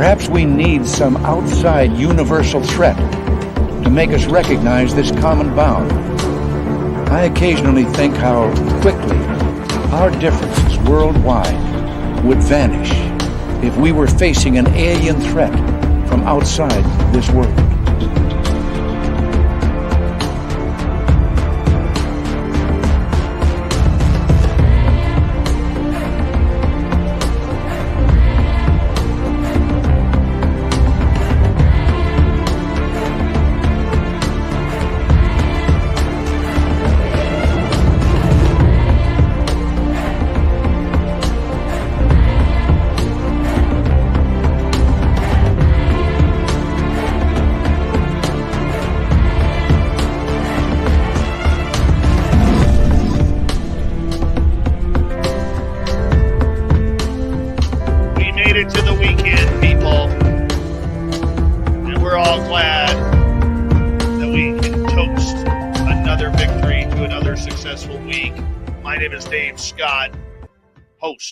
Perhaps we need some outside universal threat to make us recognize this common bound. I occasionally think how quickly our differences worldwide would vanish if we were facing an alien threat from outside this world.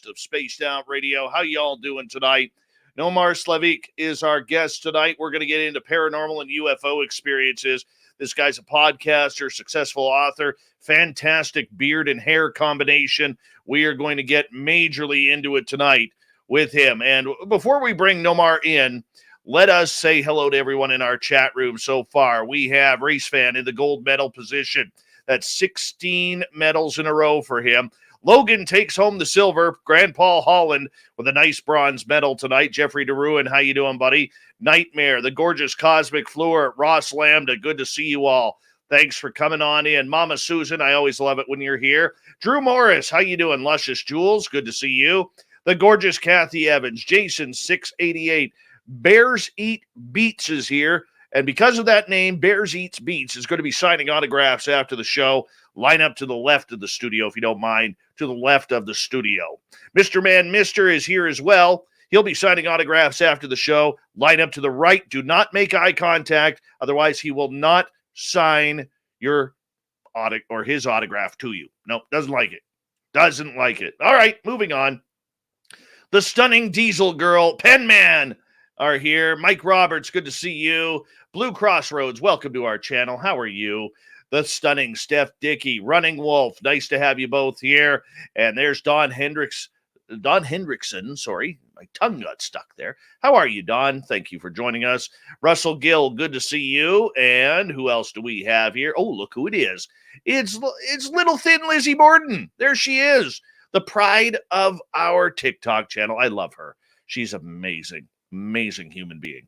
Of Spaced Out Radio. How y'all doing tonight? Nomar Slevik is our guest tonight. We're going to get into paranormal and UFO experiences. This guy's a podcaster, successful author, fantastic beard and hair combination. We are going to get majorly into it tonight with him. And before we bring Nomar in, let us say hello to everyone in our chat room so far. We have Race Fan in the gold medal position. That's 16 medals in a row for him. Logan takes home the silver. Grand Paul Holland with a nice bronze medal tonight. Jeffrey DeRuin, how you doing, buddy? Nightmare, the gorgeous Cosmic Floor, Ross Lambda, good to see you all. Thanks for coming on in. Mama Susan, I always love it when you're here. Drew Morris, how you doing? Luscious Jules, good to see you. The gorgeous Kathy Evans, Jason 688. Bears Eat Beats is here. And because of that name, Bears Eats Beats is going to be signing autographs after the show. Line up to the left of the studio, if you don't mind, to the left of the studio. Mr. Man Mister is here as well. He'll be signing autographs after the show. Line up to the right. Do not make eye contact. Otherwise, he will not sign your or his autograph to you. Nope, doesn't like it. Doesn't like it. All right, moving on. The stunning Diesel Girl, Pen Man, are here. Mike Roberts, good to see you. Blue Crossroads, welcome to our channel. How are you? The stunning Steph Dickey, Running Wolf, nice to have you both here. And there's Don Hendrickson, my tongue got stuck there. How are you, Don? Thank you for joining us. Russell Gill, good to see you. And who else do we have here? Oh, look who it is. It's little thin Lizzie Borden. There she is, the pride of our TikTok channel. I love her. She's amazing. Amazing human being.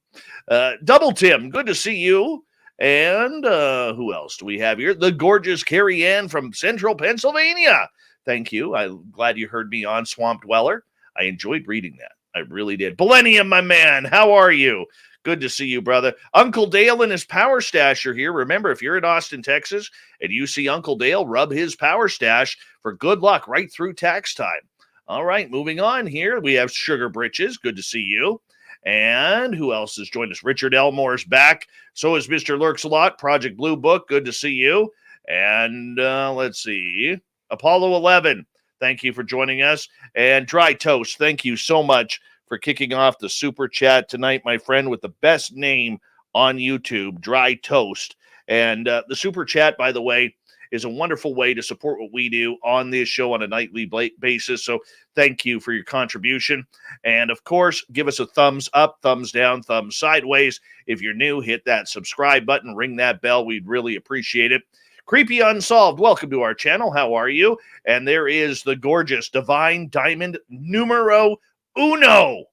Double Tim, good to see you. And who else do we have here? The gorgeous Carrie Ann from Central Pennsylvania. Thank you. I'm glad you heard me on Swamp Dweller. I enjoyed reading that. I really did. Millennium, my man, how are you? Good to see you, brother. Uncle Dale and his Power Stash are here. Remember, if you're in Austin, Texas, and you see Uncle Dale, rub his Power Stash for good luck right through tax time. All right, moving on here. We have Sugar Britches. Good to see you. And who else has joined us? Richard Elmore's back. So is Mr. Lurks-a-Lot, Project Blue Book. Good to see you. And let's see. Apollo 11, thank you for joining us. And Dry Toast, thank you so much for kicking off the super chat tonight, my friend, with the best name on YouTube, Dry Toast. And the super chat, by the way, is a wonderful way to support what we do on this show on a nightly basis. So thank you for your contribution. And of course, give us a thumbs up, thumbs down, thumbs sideways. If you're new, hit that subscribe button, ring that bell. We'd really appreciate it. Creepy Unsolved, welcome to our channel. How are you? And there is the gorgeous Divine Diamond numero uno.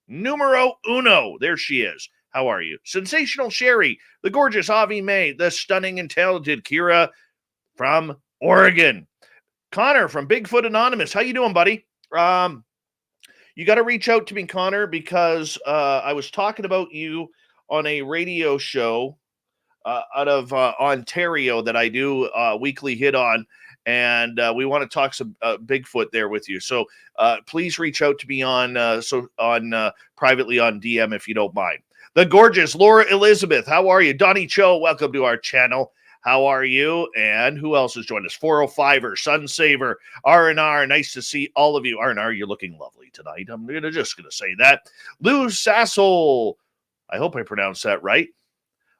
Numero uno. There she is. How are you? Sensational Sherry, the gorgeous Avi May, the stunning and talented Kira from Oregon. Connor from Bigfoot Anonymous. How you doing, buddy? You got to reach out to me, Connor, because I was talking about you on a radio show out of Ontario that I do weekly hit on, and we want to talk some Bigfoot there with you. So please reach out to me on privately on DM if you don't mind. The gorgeous Laura Elizabeth. How are you? Donnie Cho, welcome to our channel. How are you? And who else has joined us? 405er, Sunsaver, R&R. Nice to see all of you. R&R, you're looking lovely tonight. I'm just going to say that. Lou Sassel. I hope I pronounced that right.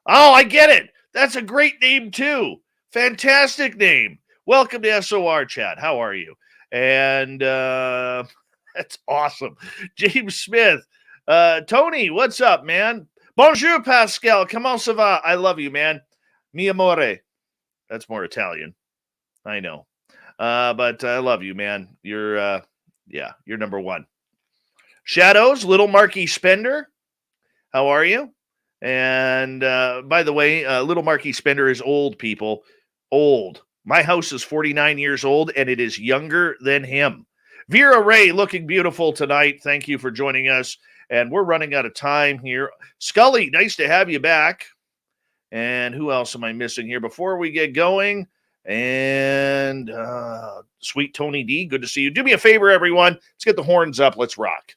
Oh, I get it. That's a great name, too. Fantastic name. Welcome to SOR Chat. How are you? And that's awesome. James Smith. Tony, what's up, man? Bonjour, Pascal. Comment ça va? I love you, man. Mi amore. That's more Italian. I know. But I love you, man. You're number one. Shadows, Little Marky Spender. How are you? And by the way, Little Marky Spender is old, people. Old. My house is 49 years old, and it is younger than him. Vera Ray, looking beautiful tonight. Thank you for joining us. And we're running out of time here. Scully, nice to have you back. And who else am I missing here before we get going? And sweet Tony D, good to see you. Do me a favor, everyone. Let's get the horns up. Let's rock.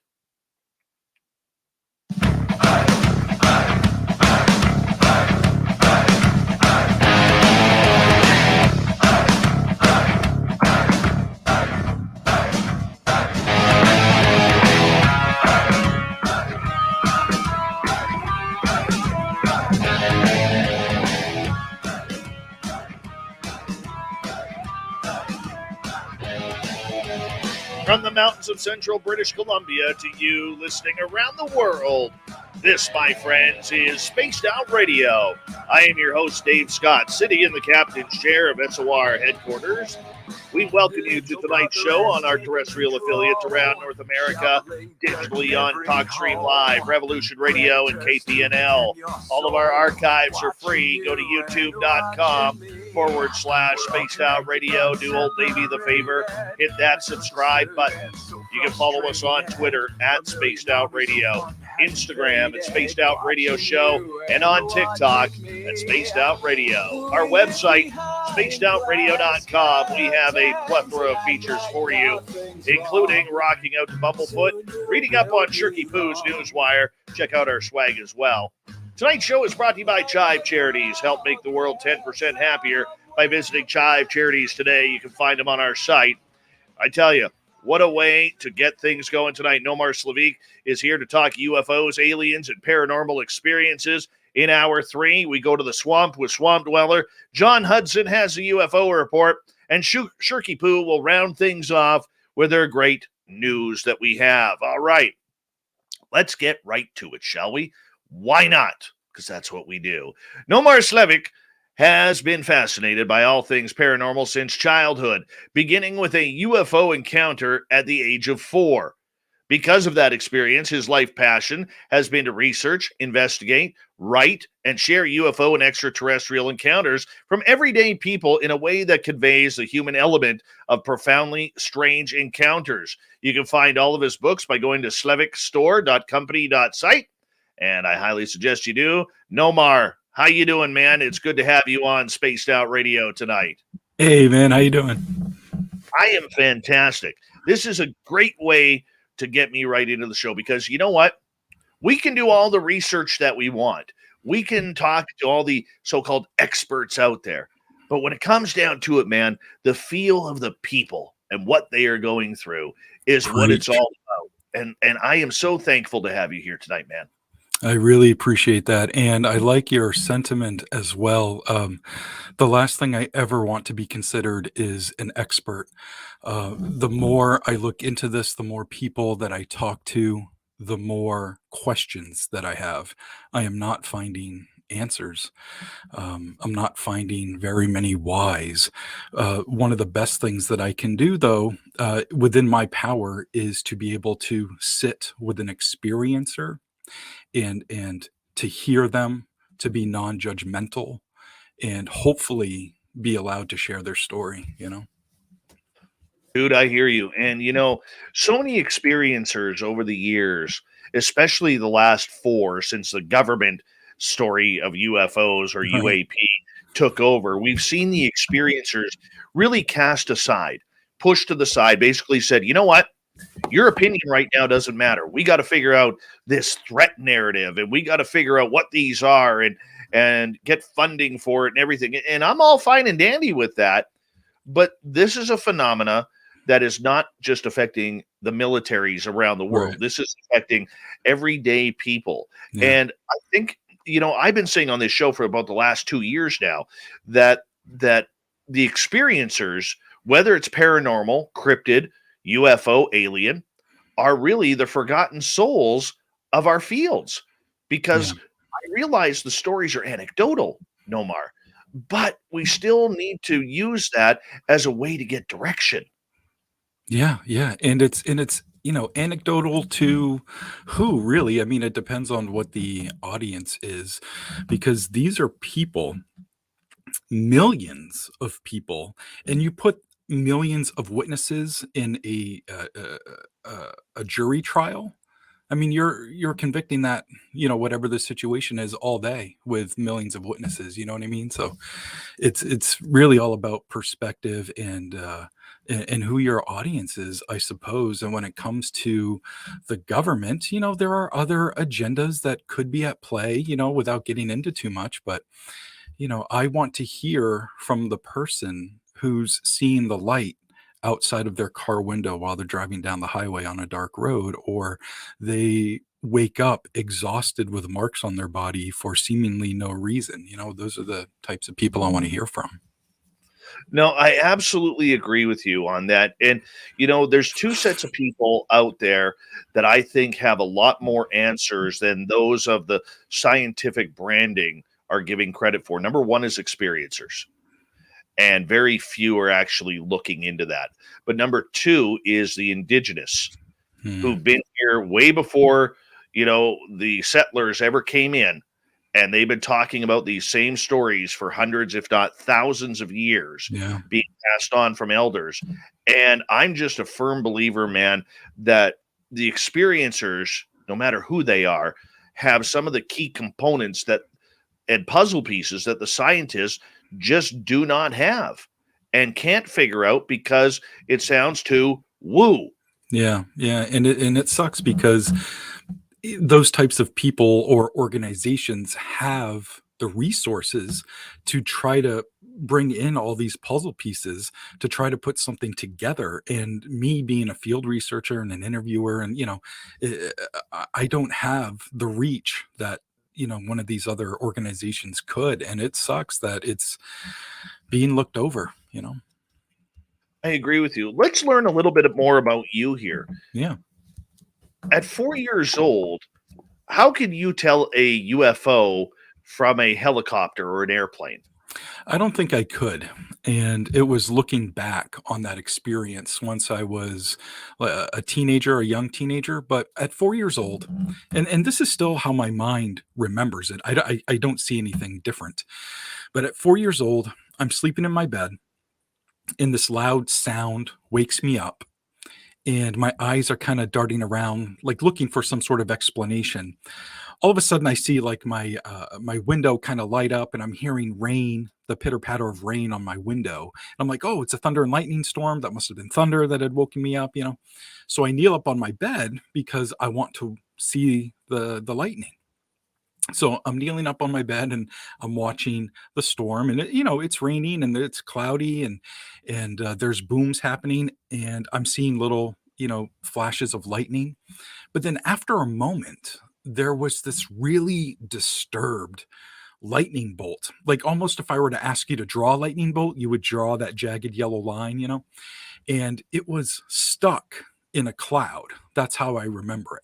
From the mountains of central British Columbia to you listening around the world, this, my friends, is Spaced Out Radio. I am your host, Dave Scott, sitting in the captain's chair of SOR headquarters. We welcome you to tonight's show on our terrestrial affiliates around North America, digitally on TalkStream Live, Revolution Radio, and KPNL. All of our archives are free. Go to youtube.com/Spaced Out Radio. Do old Davey the favor. Hit that subscribe button. You can follow us on Twitter at Spaced Out Radio, Instagram at Spaced Out Radio Show, and on TikTok at Spaced Out Radio. Our website, spacedoutradio.com. We have a plethora of features for you, including rocking out to Bumblefoot, reading up on Shirky Poo's Newswire. Check out our swag as well. Tonight's show is brought to you by Chive Charities. Help make the world 10% happier by visiting Chive Charities today. You can find them on our site. I tell you, what a way to get things going tonight. Nomar Slevik is here to talk UFOs, aliens, and paranormal experiences. In hour 3, we go to the swamp with Swamp Dweller. John Hudson has the UFO report, and Shirky Poo will round things off with their great news that we have. All right, let's get right to it, shall we? Why not? Because that's what we do. Nomar Slevik has been fascinated by all things paranormal since childhood, beginning with a UFO encounter at the age of 4. Because of that experience, his life passion has been to research, investigate, write, and share UFO and extraterrestrial encounters from everyday people in a way that conveys the human element of profoundly strange encounters. You can find all of his books by going to slevikstore.company.site, and I highly suggest you do. Nomar, how you doing, man? It's good to have you on Spaced Out Radio tonight. Hey, man. How you doing? I am fantastic. This is a great way to get me right into the show because you know what? We can do all the research that we want. We can talk to all the so-called experts out there. But when it comes down to it, man, the feel of the people and what they are going through is what it's all about. And I am so thankful to have you here tonight, man. I really appreciate that. And I like your sentiment as well. The last thing I ever want to be considered is an expert. The more I look into this, the more people that I talk to, the more questions that I have. I am not finding answers. I'm not finding very many whys. One of the best things that I can do, though, within my power is to be able to sit with an experiencer and to hear them, to be non-judgmental, and hopefully be allowed to share their story, you know? Dude, I hear you. And, you know, so many experiencers over the years, especially the last 4 since the government story of UFOs or UAP took over, we've seen the experiencers really cast aside, pushed to the side, basically said, you know what? Your opinion right now doesn't matter. We got to figure out this threat narrative, and we got to figure out what these are. And and get funding for it and everything. And I'm all fine and dandy with that. But this is a phenomena that is not just affecting the militaries around the world. Right. This is affecting everyday people. Yeah. And I think, I've been saying on this show for about the last 2 years now that the experiencers, whether it's paranormal, cryptid, UFO, alien, are really the forgotten souls of our fields, Yeah. because I realize the stories are anecdotal, Nomar, but we still need to use that as a way to get direction. Yeah, yeah, and it's anecdotal to who really? I mean, it depends on what the audience is, because these are people, millions of people, and you put millions of witnesses in a jury trial. I mean, you're convicting that, whatever the situation is, all day with millions of witnesses. You know what I mean? So it's really all about perspective and who your audience is, I suppose. And when it comes to the government, there are other agendas that could be at play, without getting into too much. But I want to hear from the person who's seeing the light outside of their car window while they're driving down the highway on a dark road, or they wake up exhausted with marks on their body for seemingly no reason. Those are the types of people I want to hear from. No, I absolutely agree with you on that. And, there's two sets of people out there that I think have a lot more answers than those of the scientific branding are giving credit for. Number one is experiencers, and very few are actually looking into that. But number two is the indigenous, Hmm. who've been here way before, the settlers ever came in. And they've been talking about these same stories for hundreds, if not thousands of years, Yeah. being passed on from elders. And I'm just a firm believer, man, that the experiencers, no matter who they are, have some of the key components and puzzle pieces that the scientists just do not have and can't figure out because it sounds too woo. Yeah, yeah, and it sucks because those types of people or organizations have the resources to try to bring in all these puzzle pieces to try to put something together. And me being a field researcher and an interviewer, and eh, I don't have the reach that one of these other organizations could, and it sucks that it's being looked over. I agree with you. Let's learn a little bit more about you here. Yeah. At 4 years old, how can you tell a UFO from a helicopter or an airplane? I don't think I could. And it was looking back on that experience once I was a teenager, a young teenager, but at 4 years old, and this is still how my mind remembers it. I don't see anything different. But at 4 years old, I'm sleeping in my bed, and this loud sound wakes me up. And my eyes are kind of darting around, like looking for some sort of explanation. All of a sudden, I see like my window kind of light up, and I'm hearing rain, the pitter patter of rain on my window. I'm like, oh, it's a thunder and lightning storm. That must have been thunder that had woken me up. So I kneel up on my bed because I want to see the lightning. So I'm kneeling up on my bed and I'm watching the storm, and it's raining and it's cloudy, and there's booms happening, and I'm seeing little flashes of lightning. But then after a moment, there was this really disturbed lightning bolt. Like almost if I were to ask you to draw a lightning bolt, you would draw that jagged yellow line. And it was stuck in a cloud. That's how I remember it.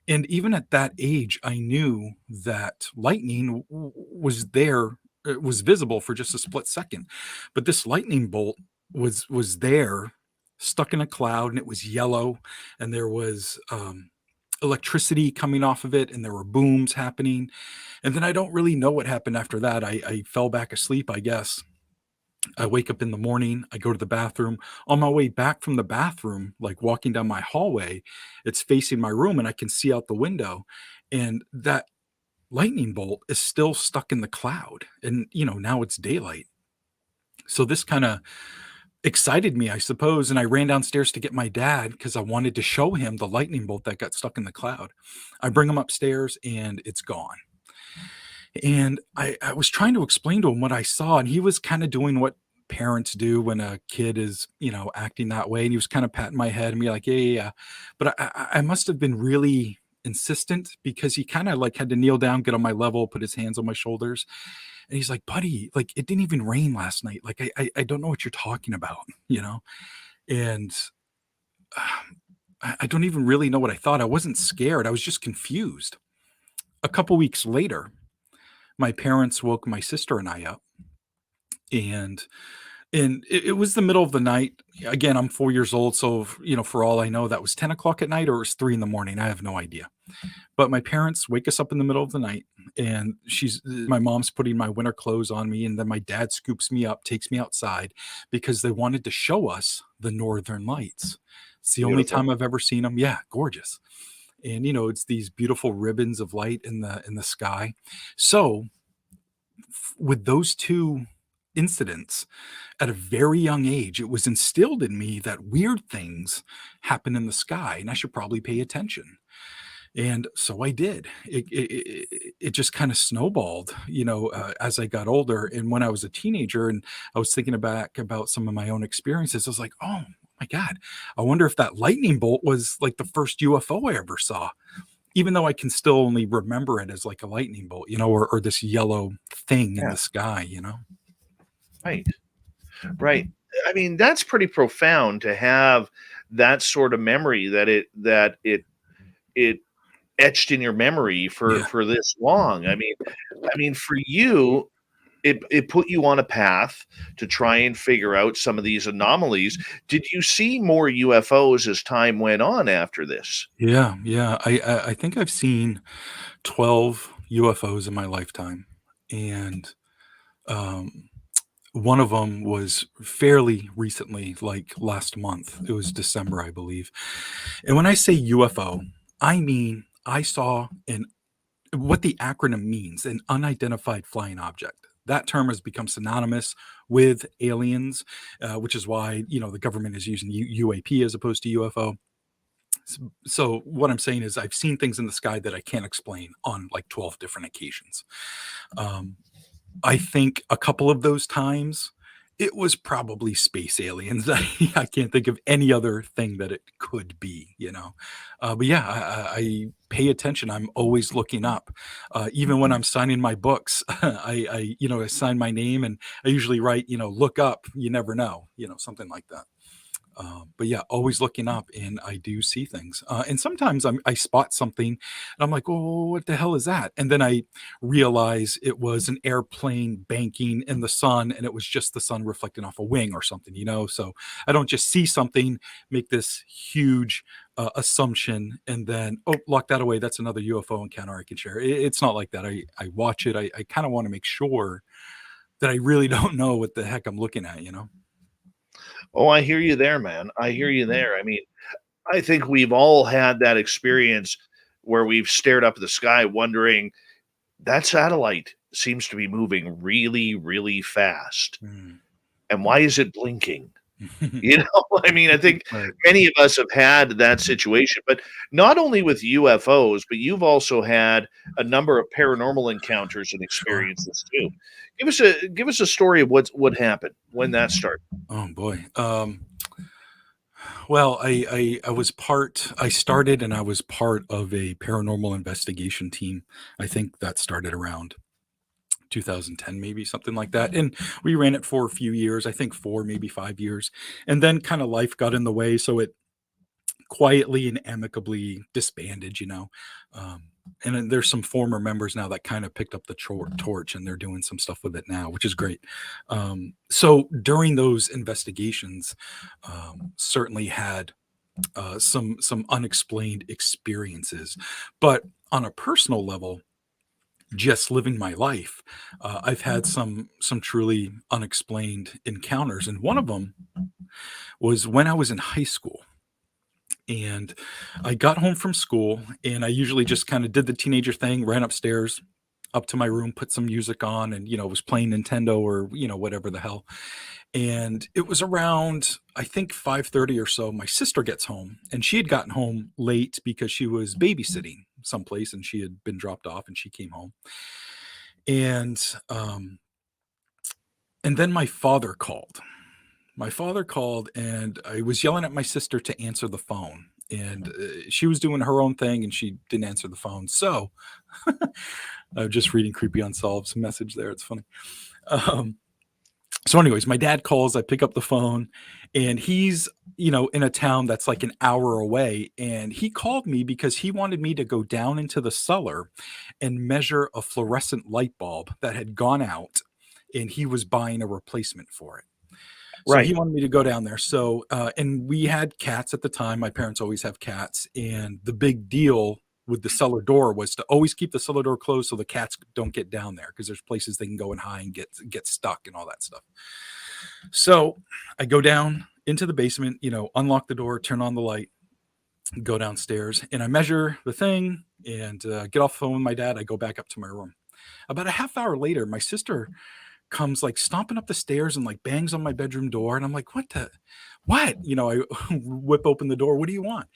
And even at that age, I knew that lightning was there. It was visible for just a split second, but this lightning bolt was there, stuck in a cloud, and it was yellow, and there was electricity coming off of it, and there were booms happening. And then I don't really know what happened after that. I fell back asleep, I guess. I wake up in the morning, I go to the bathroom. On my way back from the bathroom, like walking down my hallway, it's facing my room and I can see out the window. And that lightning bolt is still stuck in the cloud. And, now it's daylight. So this kind of excited me, I suppose. And I ran downstairs to get my dad because I wanted to show him the lightning bolt that got stuck in the cloud. I bring him upstairs and it's gone. And I was trying to explain to him what I saw, and he was kind of doing what parents do when a kid is, acting that way. And he was kind of patting my head and be like, yeah, yeah, yeah. But I must have been really insistent because he kind of like had to kneel down, get on my level, put his hands on my shoulders. And he's like, buddy, like it didn't even rain last night. Like I don't know what you're talking about, And I don't even really know what I thought. I wasn't scared. I was just confused. A couple weeks later, my parents woke my sister and I up, and it was the middle of the night. Again, I'm 4 years old, so for all I know, that was 10 o'clock at night or it was 3 in the morning. I have no idea. But my parents wake us up in the middle of the night, and my mom's putting my winter clothes on me, and then my dad scoops me up, takes me outside because they wanted to show us the northern lights. It's the only Beautiful. time I've ever seen them. Yeah, gorgeous. And it's these beautiful ribbons of light in the sky. So with those two incidents at a very young age, it was instilled in me that weird things happen in the sky and I should probably pay attention. And so I did. It just kind of snowballed, as I got older. And when I was a teenager and I was thinking back about some of my own experiences, I was like, oh my God, I wonder if that lightning bolt was like the first UFO I ever saw, even though I can still only remember it as like a lightning bolt, or this yellow thing in Yeah. the sky, Right. Right. I mean, that's pretty profound to have that sort of memory that it etched in your memory for Yeah. for this long. I mean, for you, it put you on a path to try and figure out some of these anomalies. Did you see more UFOs as time went on after this? Yeah. Yeah. I think I've seen 12 UFOs in my lifetime. And um, one of them was fairly recently, like last month. It was December, I believe. And when I say UFO, I mean I saw what the acronym means, an unidentified flying object. That term has become synonymous with aliens, which is why the government is using UAP as opposed to UFO. So what I'm saying is I've seen things in the sky that I can't explain on like 12 different occasions. Um, I think a couple of those times it was probably space aliens. I can't think of any other thing that it could be. But yeah, I pay attention. I'm always looking up. Even when I'm signing my books, I sign my name and I usually write, look up, you never know, something like that. But yeah, always looking up, and I do see things. And sometimes I spot something, and I'm like, "Oh, what the hell is that?" And then I realize it was an airplane banking in the sun, and it was just the sun reflecting off a wing or something. So I don't just see something, make this huge assumption, and then lock that away. That's another UFO encounter I can share. It's not like that. I watch it. I kind of want to make sure that I really don't know what the heck I'm looking at. Oh, I hear you there, man. I hear you there. I mean, I think we've all had that experience where we've stared up at the sky wondering, that satellite seems to be moving really, really fast. Mm. And why is it blinking? I mean, I think Right. many of us have had that situation, but not only with UFOs, but you've also had a number of paranormal encounters and Sure. experiences too. Give us a story of what happened, when that started. Oh boy. Well, I started and I was part of a paranormal investigation team. I think that started around 2010, maybe something like that. And we ran it for a few years, I think 4, maybe 5 years. And then kind of life got in the way. So it quietly and amicably disbanded. Um, and then there's some former members now that kind of picked up the torch and they're doing some stuff with it now, which is great. So during those investigations, certainly had some unexplained experiences, but on a personal level, just living my life, I've had some truly unexplained encounters, and one of them was when I was in high school. And I got home from school, and I usually just kind of did the teenager thing, ran upstairs, up to my room, put some music on, and was playing Nintendo or whatever the hell. And it was around, I think, 5:30 or so. My sister gets home, and she had gotten home late because she was babysitting someplace, and she had been dropped off, and she came home. And and then my father called. My father called, and I was yelling at my sister to answer the phone. And she was doing her own thing, and she didn't answer the phone. So I'm just reading Creepy Unsolved's message there. It's funny. Um, so, anyways, my dad calls. I pick up the phone, and he's in a town that's like an hour away. And he called me because he wanted me to go down into the cellar and measure a fluorescent light bulb that had gone out, and he was buying a replacement for it. So he Right. wanted me to go down there. So, and we had cats at the time. My parents always have cats. And the big deal with the cellar door was to always keep the cellar door closed so the cats don't get down there, because there's places they can go and hide and get stuck and all that stuff. So I go down into the basement, unlock the door, turn on the light, go downstairs, and I measure the thing and get off the phone with my dad. I go back up to my room. About a half hour later, my sister comes like stomping up the stairs and like bangs on my bedroom door. And I'm like, what? I whip open the door. What do you want?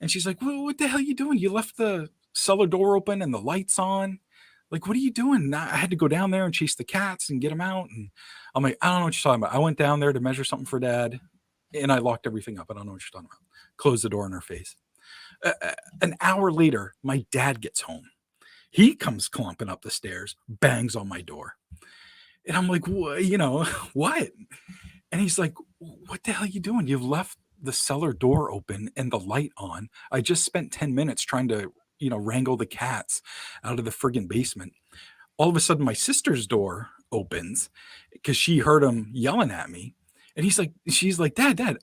And she's like, well, what the hell are you doing? You left the cellar door open and the lights on. Like, what are you doing? And I had to go down there and chase the cats and get them out. And I'm like, I don't know what you're talking about. I went down there to measure something for dad, and I locked everything up. I don't know what you're talking about. Closed the door in her face. An hour later, my dad gets home. He comes clumping up the stairs, bangs on my door. And I'm like, what? And he's like, what the hell are you doing? You've left the cellar door open and the light on. I just spent 10 minutes trying to, wrangle the cats out of the friggin' basement. All of a sudden, my sister's door opens because she heard him yelling at me. And she's like, Dad,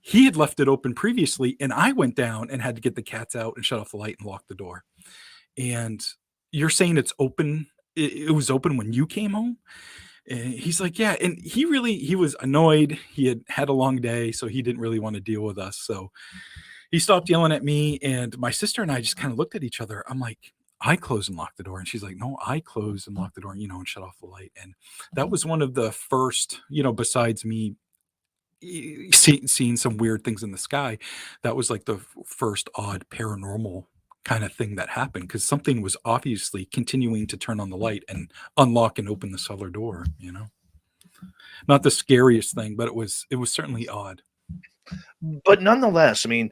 he had left it open previously, and I went down and had to get the cats out and shut off the light and lock the door. And you're saying it's open? It was open when you came home? And he's like, yeah. And he was annoyed. He had a long day, so he didn't really want to deal with us. So he stopped yelling at me, and my sister and I just kind of looked at each other. I'm like, I closed and locked the door. And she's like, no, I closed and locked the door, and shut off the light. And that was one of the first, besides me seeing some weird things in the sky, that was like the first odd paranormal kind of thing that happened, because something was obviously continuing to turn on the light and unlock and open the cellar door. Not the scariest thing, but it was certainly odd. But nonetheless, I mean,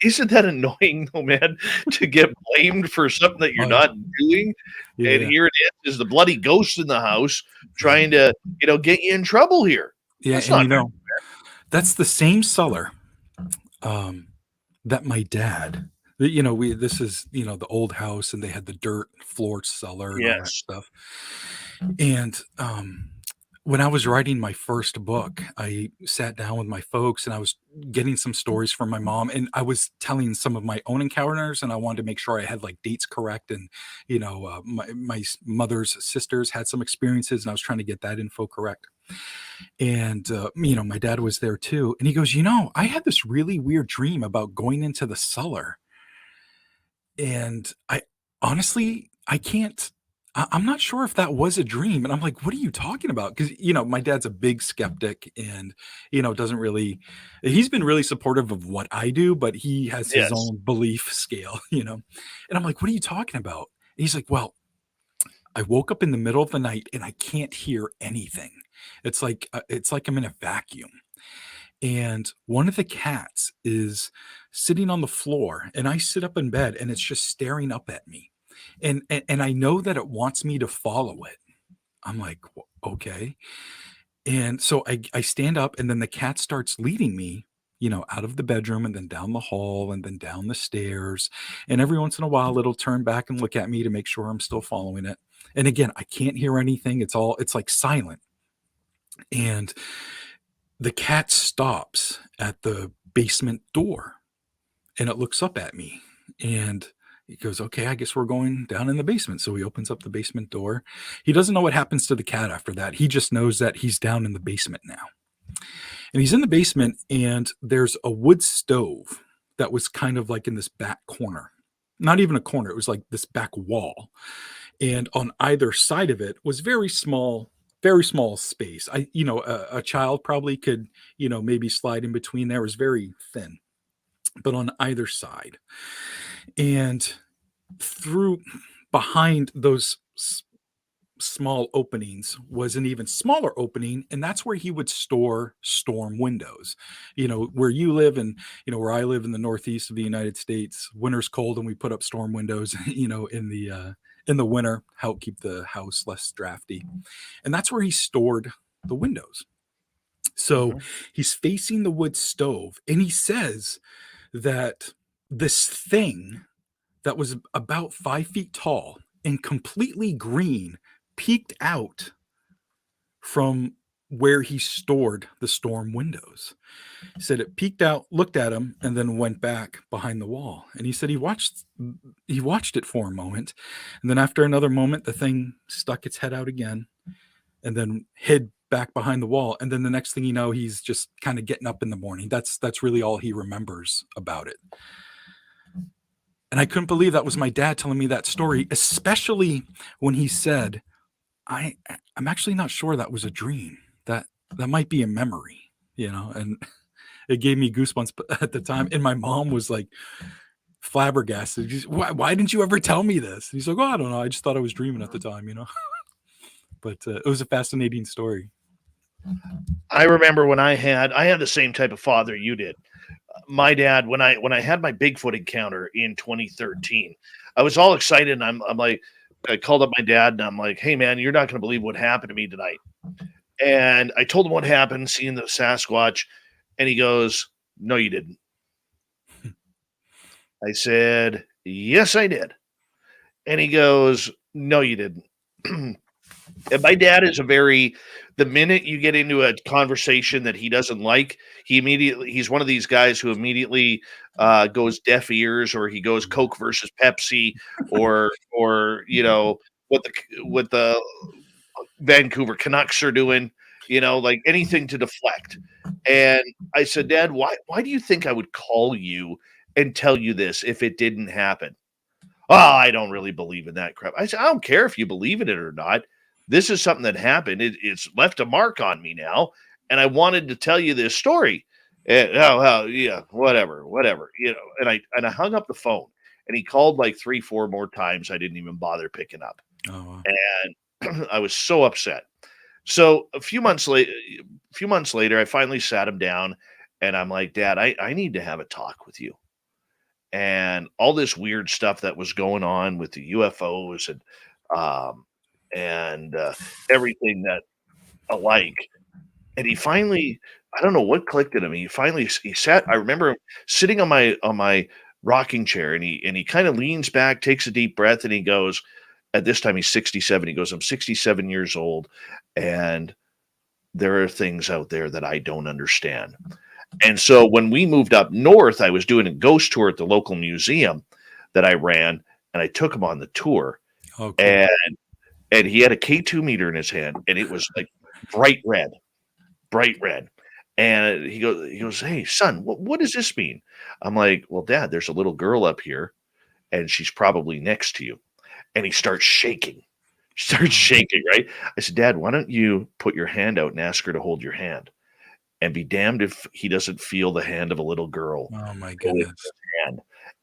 isn't that annoying though, man, to get blamed for something that you're not doing? Yeah. And here it is the bloody ghost in the house trying to, get you in trouble here. Yeah, That's and not that's the same cellar that my dad, this is, the old house, and they had the dirt floor cellar and all that Yes. stuff. And when I was writing my first book, I sat down with my folks, and I was getting some stories from my mom, and I was telling some of my own encounters, and I wanted to make sure I had like dates correct. And, my mother's sisters had some experiences, and I was trying to get that info correct. And, my dad was there too. And he goes, I had this really weird dream about going into the cellar. And I honestly, I'm not sure if that was a dream. And I'm like, what are you talking about? Because, my dad's a big skeptic, and, doesn't really, he's been really supportive of what I do, but he has his Yes. own belief scale, And I'm like, what are you talking about? And he's like, well, I woke up in the middle of the night and I can't hear anything. It's like I'm in a vacuum. And one of the cats is sitting on the floor, and I sit up in bed, and it's just staring up at me. And I know that it wants me to follow it. I'm like, okay. And so I stand up, and then the cat starts leading me, out of the bedroom, and then down the hall, and then down the stairs. And every once in a while, it'll turn back and look at me to make sure I'm still following it. And again, I can't hear anything. It's like silent. And the cat stops at the basement door, and it looks up at me, and he goes, okay, I guess we're going down in the basement. So he opens up the basement door. He doesn't know what happens to the cat after that. He just knows that he's down in the basement now. And he's in the basement, and there's a wood stove that was kind of like in this back corner. Not even a corner. It was like this back wall. And on either side of it was very small space. A child probably could, maybe slide in between there. It was very thin, but on either side. And through behind those small openings was an even smaller opening, and that's where he would store storm windows. Where you live and where I live in the northeast of the United States, winter's cold and we put up storm windows, in the winter, help keep the house less drafty. And that's where he stored the windows. So he's facing the wood stove, and he says that this thing that was about 5 feet tall and completely green peeked out from where he stored the storm windows. He said it peeked out, looked at him, and then went back behind the wall. And he said he watched it for a moment, and then after another moment, the thing stuck its head out again, and then hid back behind the wall. And then the next thing you know, he's just kind of getting up in the morning. That's really all he remembers about it. And I couldn't believe that was my dad telling me that story, especially when he said, I'm actually not sure that was a dream. That might be a memory, and it gave me goosebumps at the time. And my mom was like flabbergasted. Why didn't you ever tell me this? And he's like, I don't know. I just thought I was dreaming at the time, But it was a fascinating story. I remember when I had the same type of father you did. My dad, when I had my Bigfoot encounter in 2013, I was all excited, and I'm like, I called up my dad and I'm like, hey man, you're not going to believe what happened to me tonight. And I told him what happened, seeing the Sasquatch, and he goes, no, you didn't. I said, yes, I did. And he goes, no, you didn't. And my dad is the minute you get into a conversation that he doesn't like, he's one of these guys who immediately goes deaf ears, or he goes Coke versus Pepsi, or what the Vancouver Canucks are doing, like anything to deflect. And I said, Dad, why do you think I would call you and tell you this if it didn't happen? Oh, I don't really believe in that crap. I said, I don't care if you believe in it or not. This is something that happened. It's left a mark on me now, and I wanted to tell you this story. And yeah, whatever. And I hung up the phone, and he called like 3-4 more times. I didn't even bother picking up. Oh, wow. And I was so upset. So a few months later, I finally sat him down, and I'm like, Dad, I need to have a talk with you. And all this weird stuff that was going on with the UFOs and everything that alike. And he finally, I don't know what clicked at him. He sat. I remember him sitting on my rocking chair, and he kind of leans back, takes a deep breath, and he goes, at this time he's 67. He goes, I'm 67 years old, and there are things out there that I don't understand. And so when we moved up north, I was doing a ghost tour at the local museum that I ran, and I took him on the tour. Oh, cool. And he had a K2 meter in his hand, and it was like bright red. And he goes, hey, son, what does this mean? I'm like, well, Dad, there's a little girl up here, and she's probably next to you. And he starts shaking. Right? I said, Dad, why don't you put your hand out and ask her to hold your hand? And be damned if he doesn't feel the hand of a little girl. Oh, my goodness.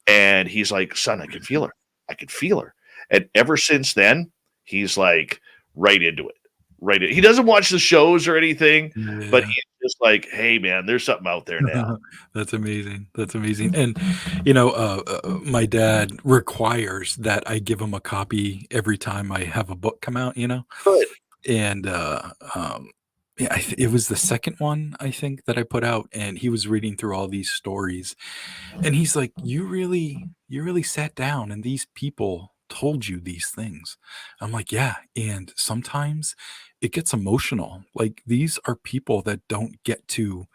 And he's like, son, I can feel her. And ever since then, he's like right into it. He doesn't watch the shows or anything, but he's just like, hey, man, there's something out there now. That's amazing. And, my dad requires that I give him a copy every time I have a book come out, Good. And, it was the second one, I think, that I put out, and he was reading through all these stories, and he's like, you really sat down and these people told you these things. I'm like, yeah. And sometimes it gets emotional. Like, these are people that don't get to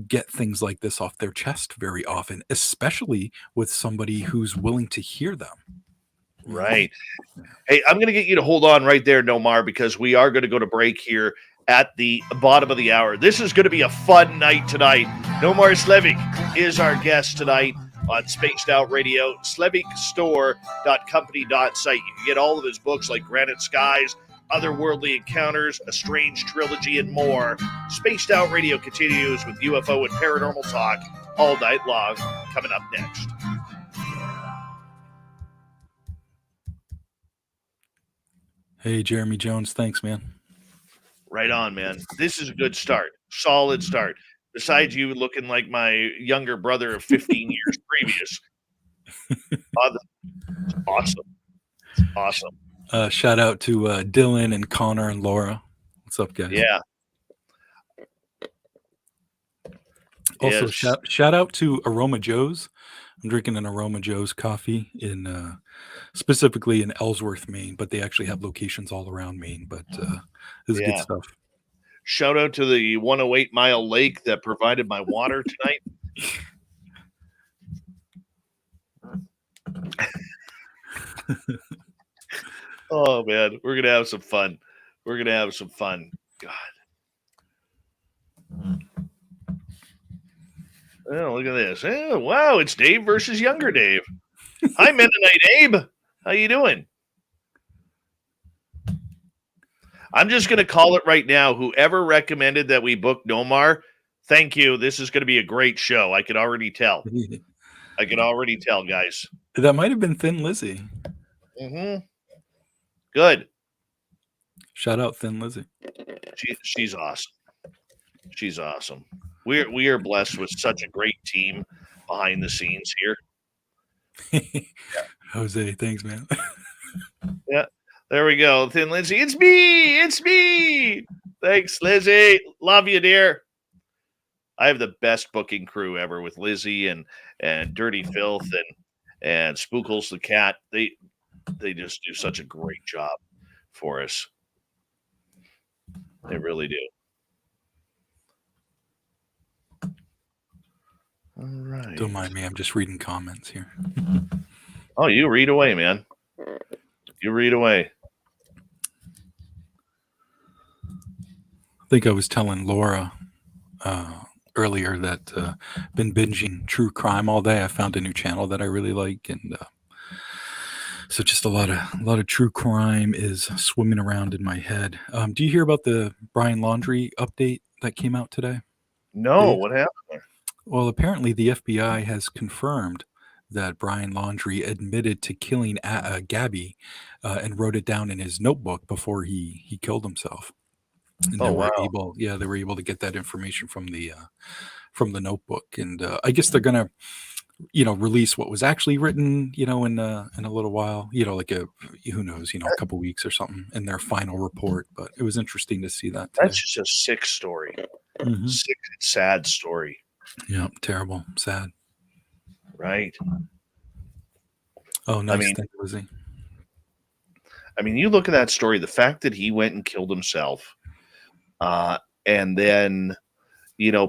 get things like this off their chest very often, especially with somebody who's willing to hear them. Right. Hey, I'm going to get you to hold on right there, Nomar, because we are going to go to break here at the bottom of the hour. This is going to be a fun night tonight. Nomar Slevik is our guest tonight on Spaced Out Radio. SlevikStore.company.site. You can get all of his books like Granite Skies, Otherworldly Encounters, A Strange Trilogy, and more. Spaced Out Radio continues with UFO and paranormal talk all night long. Coming up next. Hey, Jeremy Jones. Thanks, man. Right on, man. This is a good start. Solid start. Besides you looking like my younger brother of 15 years previous. That's awesome. Awesome. Shout out to Dylan and Connor and Laura. What's up, guys? Yeah. Also, Yes. shout out to Aroma Joe's. I'm drinking an Aroma Joe's coffee in specifically in Ellsworth, Maine, but they actually have locations all around Maine. But this is good Yeah. stuff. Shout out to the 108 Mile Lake that provided my water tonight. Oh, man. We're going to have some fun. God. Oh, look at this. Oh, wow. It's Dave versus younger Dave. Hi, Mennonite Abe. How you doing? I'm just going to call it right now. Whoever recommended that we book Nomar, thank you. This is going to be a great show. I could already tell. Guys. That might have been Thin Lizzy. Mm-hmm. Good. Shout out Thin Lizzy. She's awesome. She's awesome. We are blessed with such a great team behind the scenes here. Jose, thanks, man. Yeah. There we go. Thin Lizzy. It's me. Thanks, Lizzy. Love you, dear. I have the best booking crew ever with Lizzy and Dirty Filth and Spookles the cat. They just do such a great job for us. They really do. All right. Don't mind me. I'm just reading comments here. Oh, you read away, man. You read away. I think I was telling Laura earlier that been binging true crime all day. I found a new channel that I really like, and so just a lot of true crime is swimming around in my head. Do you hear about the Brian Laundrie update that came out today? No, what happened there? Well, apparently the FBI has confirmed that Brian Laundrie admitted to killing Gabby and wrote it down in his notebook before he killed himself. And they were able to get that information from the notebook, and I guess they're gonna release what was actually written in a little while, like who knows, a couple weeks or something in their final report. But it was interesting to see that today. That's just a sick story. Mm-hmm. Sick and sad story. Yeah, terrible, sad. Right. Oh, nice. Thank you, Lizzie. I mean, you look at that story, the fact that he went and killed himself, and then,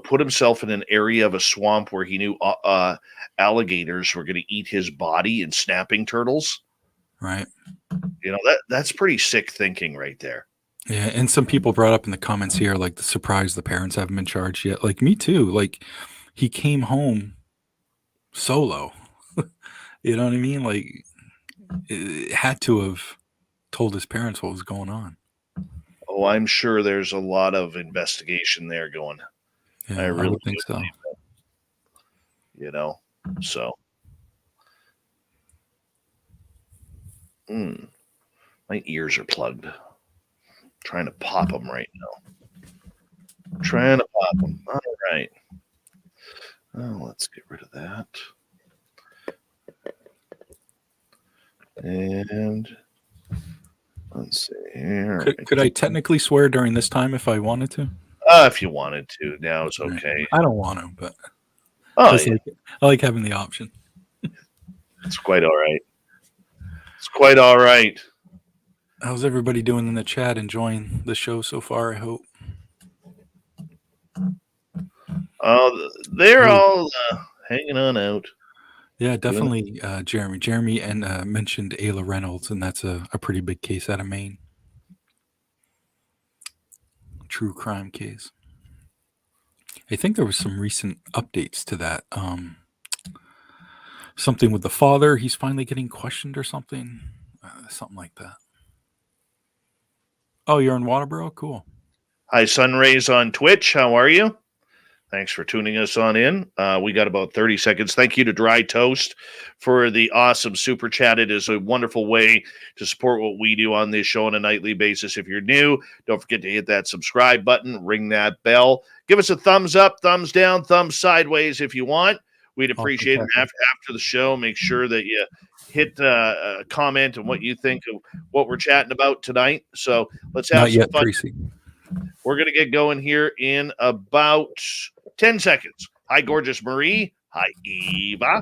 put himself in an area of a swamp where he knew alligators were going to eat his body and snapping turtles. Right. That's pretty sick thinking right there. Yeah, and some people brought up in the comments here, like, the surprise the parents haven't been charged yet. Like, me too. Like, he came home solo. You know what I mean? Like, it had to have told his parents what was going on. Oh, I'm sure there's a lot of investigation there going. Yeah, I really think so. So. My ears are plugged. I'm trying to pop them right now. All right. Oh, let's get rid of that. And let's see here. Could I technically swear during this time if I wanted to? If you wanted to, now it's okay. I don't want to, but yeah. I like having the option. It's quite all right. How's everybody doing in the chat? Enjoying the show so far, I hope. They're all hanging on out. Yeah, definitely, Jeremy. Jeremy and mentioned Ayla Reynolds, and that's a pretty big case out of Maine. True crime case. I think there was some recent updates to that. Something with the father. He's finally getting questioned or something. Something like that. Oh, you're in Waterboro? Cool. Hi, Sunrays on Twitch. How are you? Thanks for tuning us on in. We got about 30 seconds. Thank you to Dry Toast for the awesome super chat. It is a wonderful way to support what we do on this show on a nightly basis. If you're new, don't forget to hit that subscribe button, ring that bell. Give us a thumbs up, thumbs down, thumbs sideways if you want. We'd appreciate it. After the show, make sure that you hit a comment on what you think of what we're chatting about tonight. So let's have Not some yet, fun. Tracy. We're going to get going here in about 10 seconds. Hi, gorgeous Marie. Hi, Eva.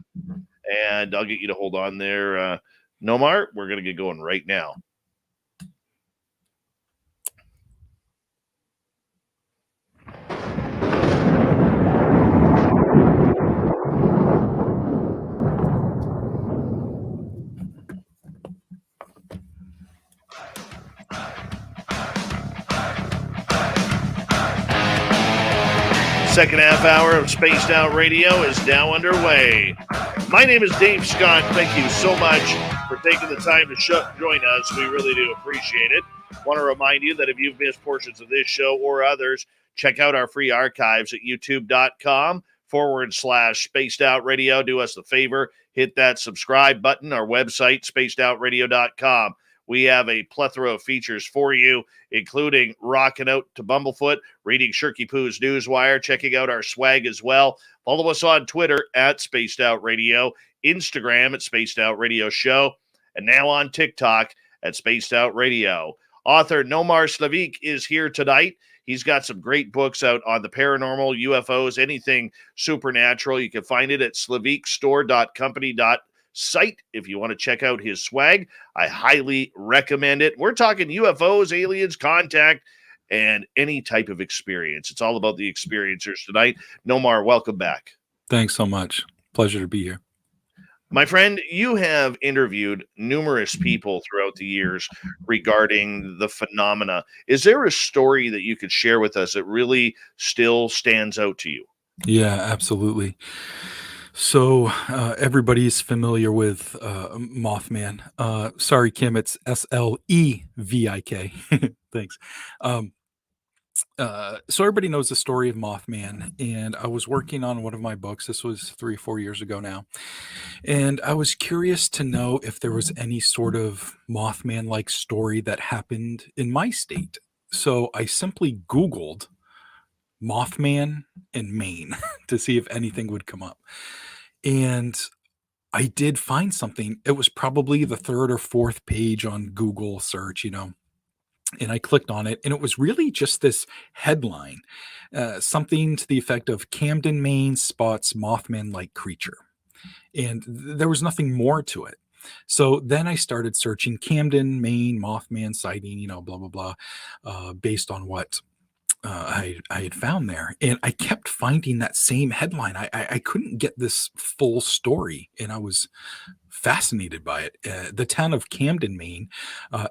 And I'll get you to hold on there, Nomar. We're going to get going right now. Second half hour of Spaced Out Radio is now underway. My name is Dave Scott. Thank you so much for taking the time to join us. We really do appreciate it. Want to remind you that if you've missed portions of this show or others, check out our free archives at youtube.com/Spaced Out Radio. Do us the favor, hit that subscribe button. Our website, spacedoutradio.com. We have a plethora of features for you, including rocking out to Bumblefoot, reading Shirky Poo's Newswire, checking out our swag as well. Follow us on Twitter at Spaced Out Radio, Instagram at Spaced Out Radio Show, and now on TikTok at Spaced Out Radio. Author Nomar Slevik is here tonight. He's got some great books out on the paranormal, UFOs, anything supernatural. You can find it at slevikstore.company.site. If you want to check out his swag, I highly recommend it. We're talking UFOs, aliens, contact, and any type of experience. It's all about the experiencers tonight. Nomar, welcome back. Thanks so much. Pleasure to be here. My friend, you have interviewed numerous people throughout the years regarding the phenomena. Is there a story that you could share with us that really still stands out to you? Yeah, absolutely. So everybody's familiar with Mothman. Sorry, Kim, it's Slevik. Thanks. So everybody knows the story of Mothman, and I was working on one of my books. This was 3 or 4 years ago now, and I was curious to know if there was any sort of Mothman-like story that happened in my state. So I simply Googled Mothman in Maine to see if anything would come up. And I did find something. It was probably the 3rd or 4th page on Google search, and I clicked on it, and it was really just this headline, something to the effect of Camden, Maine spots Mothman-like creature. And there was nothing more to it. So then I started searching Camden, Maine, Mothman sighting, blah, blah, blah, based on what I had found there, and I kept finding that same headline. I couldn't get this full story, and I was fascinated by it. The town of Camden, Maine,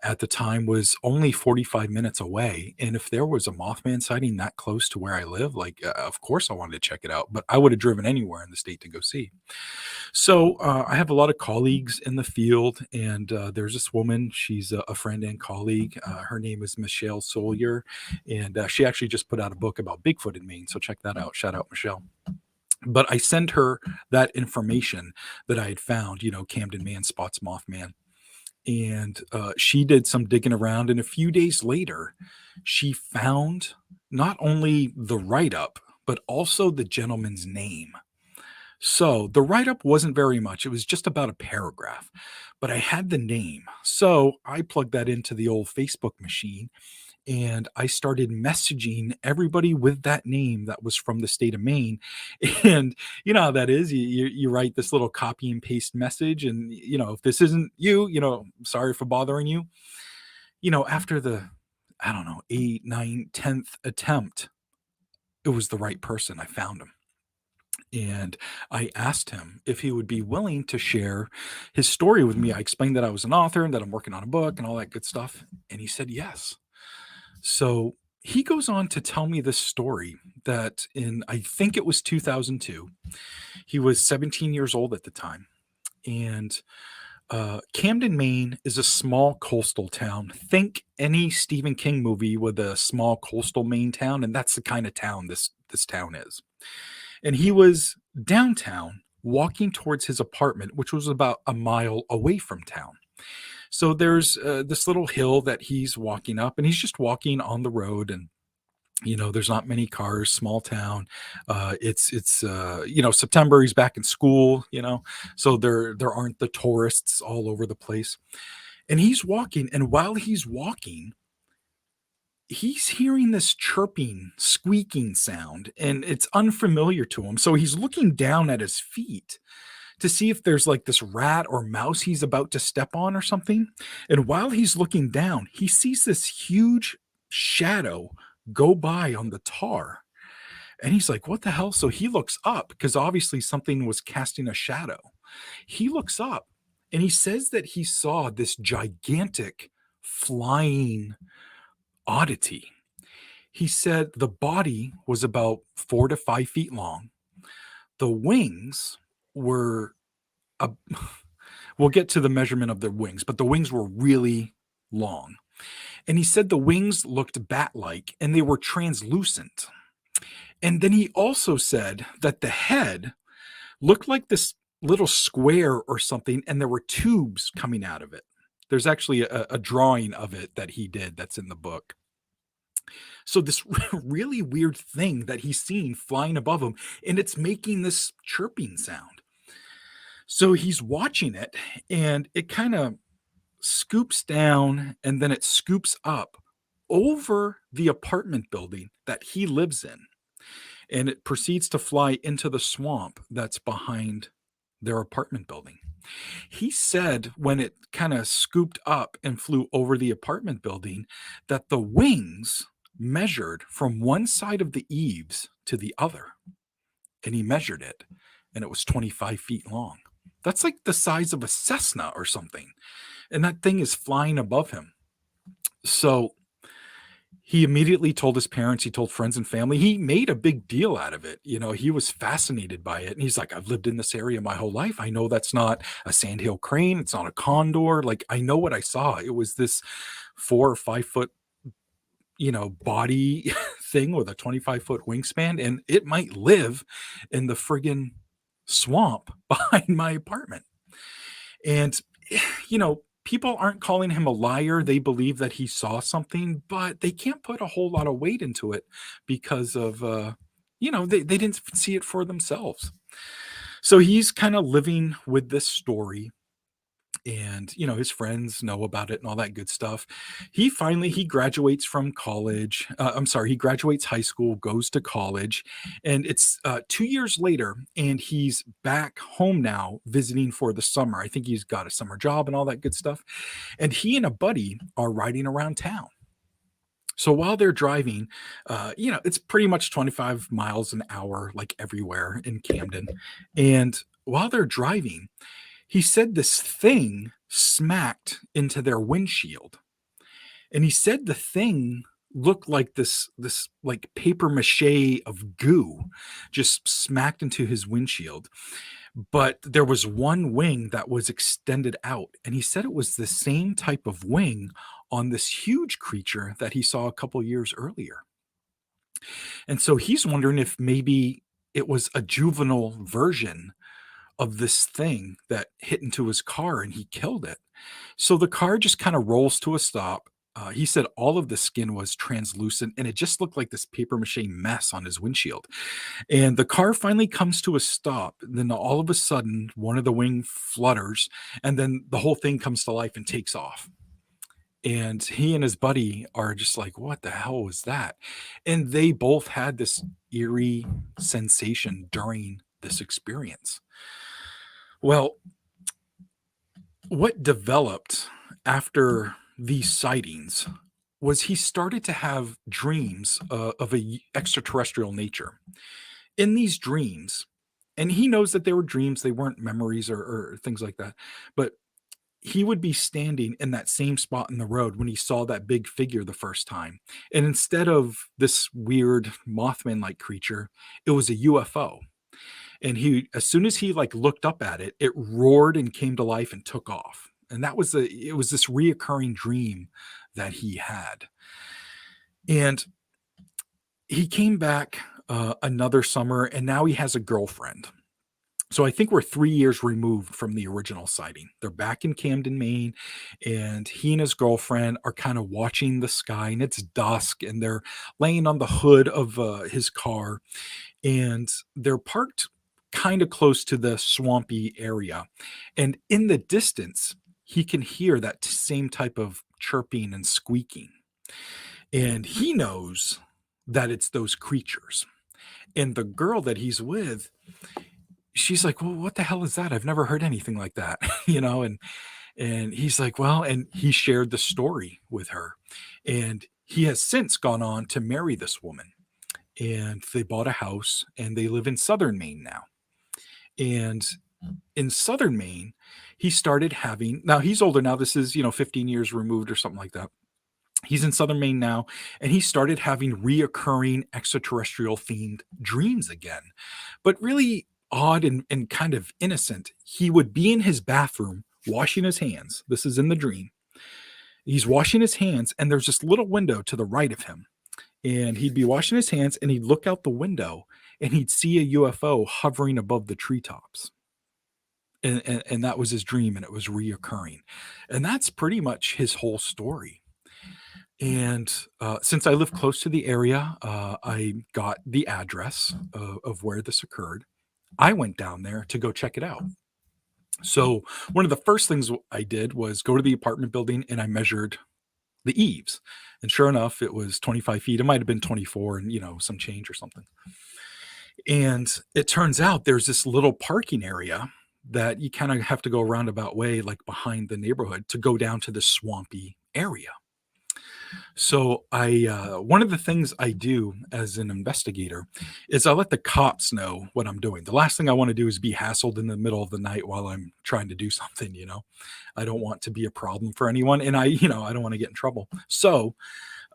at the time was only 45 minutes away, and if there was a Mothman sighting that close to where I live, of course I wanted to check it out, but I would have driven anywhere in the state to go see. So I have a lot of colleagues in the field, and there's this woman. She's a friend and colleague. Her name is Michelle Sawyer, and she actually just put out a book about Bigfoot in Maine, so check that out. Shout out, Michelle. But I sent her that information that I had found, Camden Man spots Mothman. And she did some digging around. And a few days later, she found not only the write-up, but also the gentleman's name. So the write-up wasn't very much. It was just about a paragraph. But I had the name. So I plugged that into the old Facebook machine, and I started messaging everybody with that name that was from the state of Maine. And you know how that is. You write this little copy and paste message, and if this isn't you, sorry for bothering you. After the, I don't know, 8th, 9th, 10th attempt, it was the right person. I found him. And I asked him if he would be willing to share his story with me. I explained that I was an author and that I'm working on a book and all that good stuff. And he said yes. So he goes on to tell me this story that I think it was 2002. He was 17 years old at the time. And Camden, Maine is a small coastal town. Think any Stephen King movie with a small coastal Maine town, and that's the kind of town this town is. And he was downtown walking towards his apartment, which was about a mile away from town. So there's this little hill that he's walking up, and he's just walking on the road, and there's not many cars, small town. It's September, he's back in school, so there aren't the tourists all over the place. And he's walking, and while he's walking, he's hearing this chirping, squeaking sound, and it's unfamiliar to him. So he's looking down at his feet to see if there's like this rat or mouse he's about to step on or something. And while he's looking down, he sees this huge shadow go by on the tar. And he's like, what the hell? So he looks up because obviously something was casting a shadow. He looks up and he says that he saw this gigantic flying oddity. He said the body was about 4 to 5 feet long. The wings were, we'll get to the measurement of the wings, but the wings were really long. And he said the wings looked bat-like and they were translucent. And then he also said that the head looked like this little square or something, and there were tubes coming out of it. There's actually a drawing of it that he did that's in the book. So this really weird thing that he's seeing flying above him, and it's making this chirping sound. So he's watching it, and it kind of scoops down, and then it scoops up over the apartment building that he lives in. And it proceeds to fly into the swamp that's behind their apartment building. He said when it kind of scooped up and flew over the apartment building that the wings measured from one side of the eaves to the other. And he measured it, and it was 25 feet long. That's like the size of a Cessna or something. And that thing is flying above him. So he immediately told his parents, he told friends and family, he made a big deal out of it. He was fascinated by it. And he's like, I've lived in this area my whole life. I know that's not a sandhill crane. It's not a condor. Like, I know what I saw. It was this 4 or 5 foot, body thing with a 25-foot wingspan. And it might live in the friggin' swamp behind my apartment. And, people aren't calling him a liar. They believe that he saw something, but they can't put a whole lot of weight into it because of, they didn't see it for themselves. So he's kind of living with this story, and, his friends know about it and all that good stuff. He graduates from college. He graduates high school, goes to college, and it's 2 years later, and he's back home now visiting for the summer. I think he's got a summer job and all that good stuff. And he and a buddy are riding around town. So while they're driving, it's pretty much 25 miles an hour, like everywhere in Camden. And while they're driving, he said this thing smacked into their windshield. And he said the thing looked like this like paper mache of goo just smacked into his windshield. But there was one wing that was extended out. And he said it was the same type of wing on this huge creature that he saw a couple years earlier. And so he's wondering if maybe it was a juvenile version of this thing that hit into his car and he killed it. So the car just kind of rolls to a stop. He said all of the skin was translucent and it just looked like this paper mache mess on his windshield. And the car finally comes to a stop. Then all of a sudden, one of the wing flutters, and then the whole thing comes to life and takes off. And he and his buddy are just like, what the hell was that? And they both had this eerie sensation during this experience. Well, what developed after these sightings was he started to have dreams of a extraterrestrial nature. In these dreams, and he knows that they were dreams, they weren't memories or things like that, but he would be standing in that same spot in the road when he saw that big figure the first time. And instead of this weird Mothman-like creature, it was a UFO. And as soon as he like looked up at it, it roared and came to life and took off. And it was this reoccurring dream that he had. And he came back another summer, and now he has a girlfriend. So I think we're 3 years removed from the original sighting. They're back in Camden, Maine, and he and his girlfriend are kind of watching the sky, and it's dusk, and they're laying on the hood of his car, and they're parked kind of close to the swampy area. And in the distance, he can hear that same type of chirping and squeaking. And he knows that it's those creatures. And the girl that he's with, she's like, well, what the hell is that? I've never heard anything like that, and he's like, well, and he shared the story with her, and he has since gone on to marry this woman, and they bought a house, and they live in southern Maine now. And in southern Maine, he started having, now he's older now, this is 15 years removed or something like that. He's in southern Maine now, and he started having reoccurring extraterrestrial themed dreams again, but really odd and kind of innocent. He would be in his bathroom washing his hands. This is in the dream. He's washing his hands, and there's this little window to the right of him. And he'd be washing his hands, and he'd look out the window, and he'd see a UFO hovering above the treetops. And that was his dream, and it was reoccurring. And that's pretty much his whole story. And since I live close to the area, I got the address of where this occurred. I went down there to go check it out. So one of the first things I did was go to the apartment building, and I measured the eaves. And sure enough, it was 25 feet. It might have been 24 and, some change or something. And it turns out there's this little parking area that you kind of have to go a roundabout way, like behind the neighborhood, to go down to the swampy area. So one of the things I do as an investigator is I let the cops know what I'm doing. The last thing I want to do is be hassled in the middle of the night while I'm trying to do something. I don't want to be a problem for anyone, and I don't want to get in trouble. So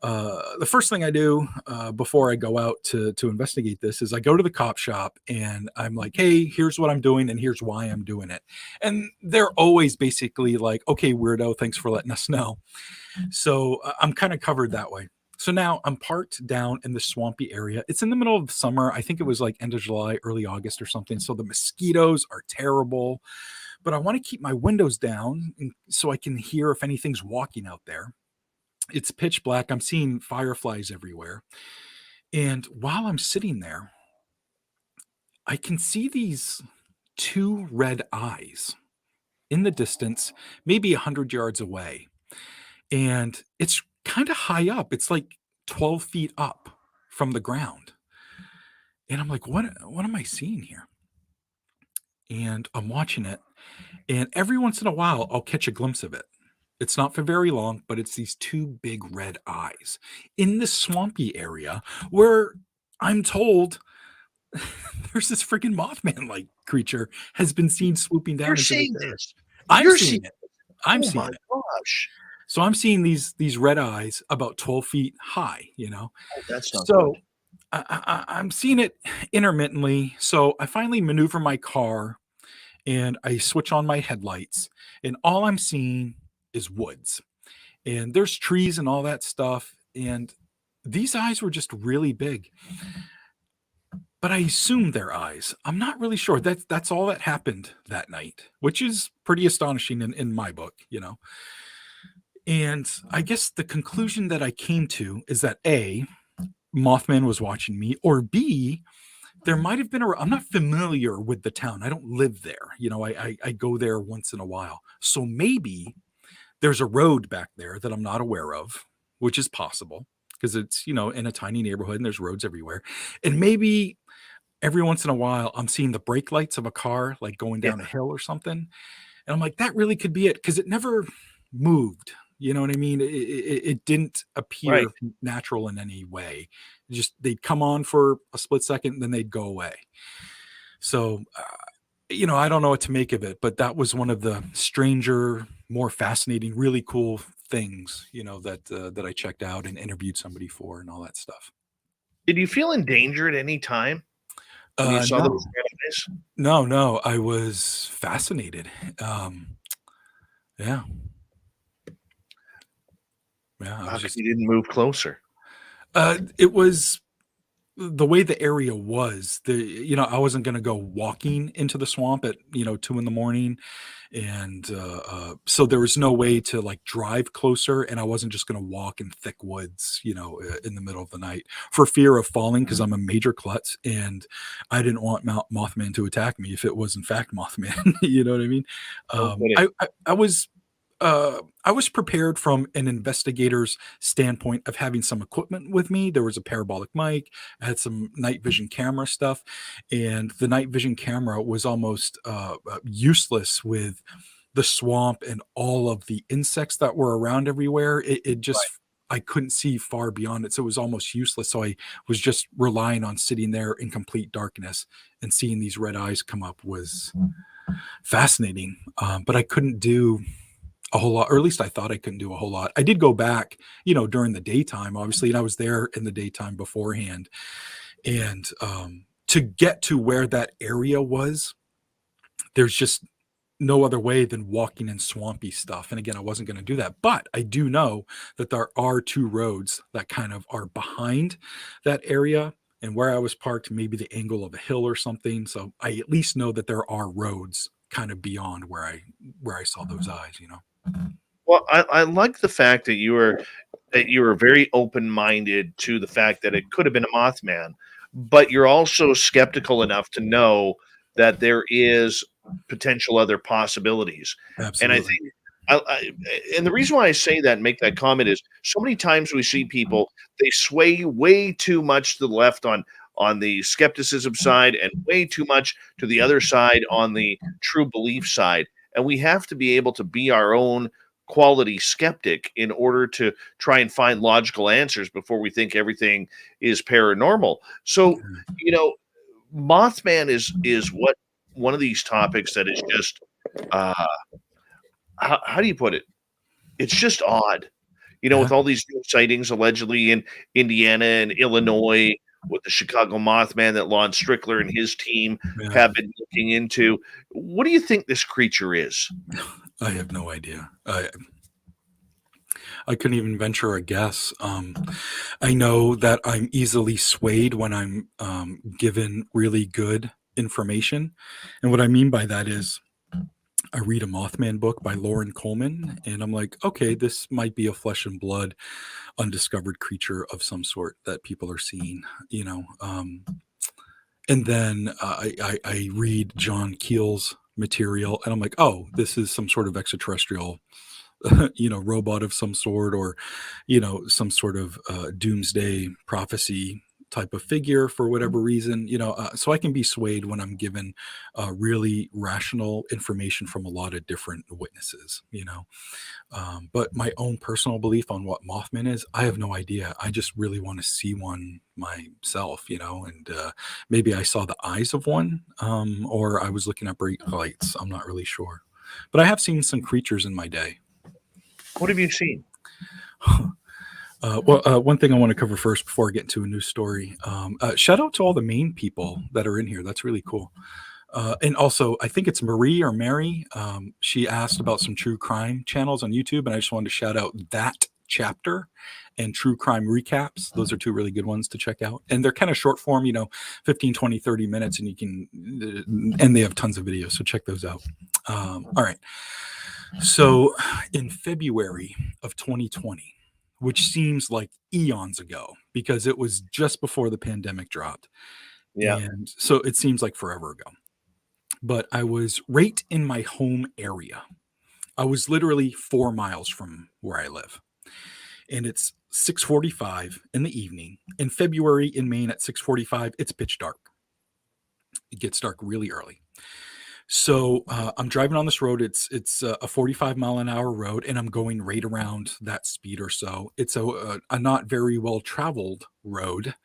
the first thing I do before I go out to investigate this is I go to the cop shop, and I'm like, hey, here's what I'm doing, and here's why I'm doing it. And they're always basically like, okay, weirdo, thanks for letting us know. So I'm kind of covered that way. So now I'm parked down in the swampy area. It's in the middle of summer. I think it was like end of July, early August or something. So the mosquitoes are terrible, but I want to keep my windows down so I can hear if anything's walking out there. It's pitch black. I'm seeing fireflies everywhere. And while I'm sitting there, I can see these two red eyes in the distance, maybe 100 yards away. And it's kind of high up. It's like 12 feet up from the ground. And I'm like, what am I seeing here? And I'm watching it. And every once in a while, I'll catch a glimpse of it. It's not for very long, but it's these two big red eyes in the swampy area where I'm told there's this freaking Mothman-like creature has been seen swooping down. You're seeing this. I'm seeing it. I'm oh seeing my it. gosh. So I'm seeing these red eyes about 12 feet high, Oh, that's not So good. I'm seeing it intermittently. So I finally maneuver my car, and I switch on my headlights, and all I'm seeing is woods, and there's trees and all that stuff. And these eyes were just really big, but I assume they're eyes. I'm not really sure. That's all that happened that night, which is pretty astonishing in my book. And I guess the conclusion that I came to is that A, Mothman was watching me, or B, there might have been I'm not familiar with the town. I don't live there. I go there once in a while. So maybe there's a road back there that I'm not aware of, which is possible because it's, in a tiny neighborhood and there's roads everywhere. And maybe every once in a while I'm seeing the brake lights of a car like going down a hill or something. And I'm like, that really could be it, because it never moved. You know what I mean? It didn't appear natural in any way. Just they'd come on for a split second, and then they'd go away. So, I don't know what to make of it, but that was one of the stranger, more fascinating, really cool things, that I checked out and interviewed somebody for and all that stuff. Did you feel in danger at any time? when you saw No, those red eyes? no, I was fascinated. Um, yeah, yeah, I How was come just, you didn't move closer? it was the way the area was. I wasn't going to go walking into the swamp at 2 in the morning, and so there was no way to like drive closer, and I wasn't just going to walk in thick woods, in the middle of the night for fear of falling because I'm a major klutz, and I didn't want Mothman to attack me if it was in fact Mothman. You know what I mean? No um, kidding. I, I, I was I was prepared from an investigator's standpoint of having some equipment with me. There was a parabolic mic. I had some night vision camera stuff, and the night vision camera was almost useless with the swamp and all of the insects that were around everywhere. It Right. just I couldn't see far beyond it, so it was almost useless. So I was just relying on sitting there in complete darkness and seeing these red eyes come up was fascinating. But I couldn't do a whole lot, or at least I thought I couldn't do a whole lot. I did go back, during the daytime, obviously, and I was there in the daytime beforehand. And to get to where that area was, there's just no other way than walking in swampy stuff. And again, I wasn't going to do that. But I do know that there are two roads that kind of are behind that area. And where I was parked, maybe the angle of a hill or something. So I at least know that there are roads kind of beyond where I saw those eyes. Well, I like the fact that you were very open-minded to the fact that it could have been a Mothman, but you're also skeptical enough to know that there is potential other possibilities. And I Absolutely. think and the reason why I say that and make that comment is so many times we see people, they sway way too much to the left on the skepticism side and way too much to the other side on the true belief side. And we have to be able to be our own quality skeptic in order to try and find logical answers before we think everything is paranormal. So, you know, Mothman is what one of these topics that is just uh how do you put it? It's just odd. Yeah. With all these new sightings allegedly in Indiana and Illinois with the Chicago Mothman that Lon Strickler and his team Yeah. have been looking into. What do you think this creature is? I have no idea. I couldn't even venture a guess. I know that I'm easily swayed when I'm given really good information. And what I mean by that is I read a Mothman book by Lauren Coleman, and I'm like, okay, this might be a flesh and blood, undiscovered creature of some sort that people are seeing. And then I read John Keel's material, and I'm like, oh, this is some sort of extraterrestrial robot of some sort, or some sort of doomsday prophecy type of figure for whatever reason. So I can be swayed when I'm given really rational information from a lot of different witnesses. But my own personal belief on what Mothman is, I have no idea. I just really want to see one myself. And maybe I saw the eyes of one, or I was looking at bright lights. I'm not really sure, but I have seen some creatures in my day. What have you seen? One thing I want to cover first before I get into a new story. Shout out to all the Maine people that are in here. That's really cool. And also, I think it's Marie or Mary. She asked about some true crime channels on YouTube, and I just wanted to shout out that chapter and true crime recaps. Those are two really good ones to check out. And they're kind of short form, 15, 20, 30 minutes, and they have tons of videos. So check those out. All right. So in February of 2020, which seems like eons ago because it was just before the pandemic dropped. Yeah. And so it seems like forever ago. But I was right in my home area. I was literally 4 miles from where I live. And it's 6:45 in the evening. In February in Maine at 6:45, it's pitch dark. It gets dark really early. So I'm driving on this road. It's a 45-mile-an-hour road, and I'm going right around that speed or so. It's a not very well traveled road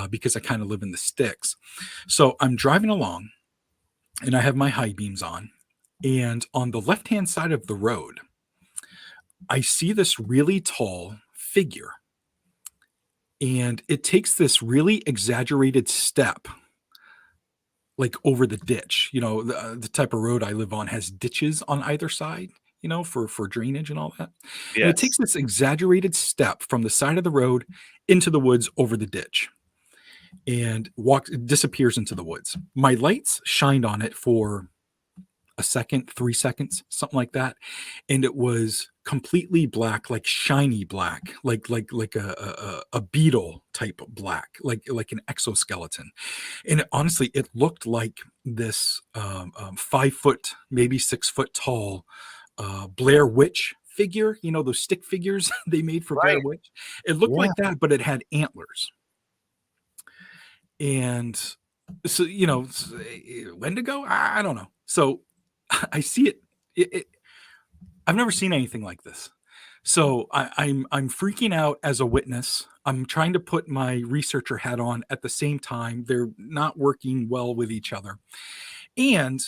because I kind of live in the sticks. So I'm driving along, and I have my high beams on. And on the left-hand side of the road, I see this really tall figure, and it takes this really exaggerated step like over the ditch. The type of road I live on has ditches on either side, for drainage and all that. And it takes Yes. this exaggerated step from the side of the road into the woods over the ditch and disappears into the woods. My lights shined on it for a second, 3 seconds, something like that, and it was completely black, like shiny black, like a beetle type black, like an exoskeleton. And honestly, it looked like this 5 foot, maybe 6 foot tall Blair Witch figure. Those stick figures they made for Blair Right. Witch. It looked Yeah. like that, but it had antlers. And so, Wendigo, I don't know. So I see it. I've never seen anything like this. So I'm freaking out as a witness. I'm trying to put my researcher hat on at the same time. They're not working well with each other. And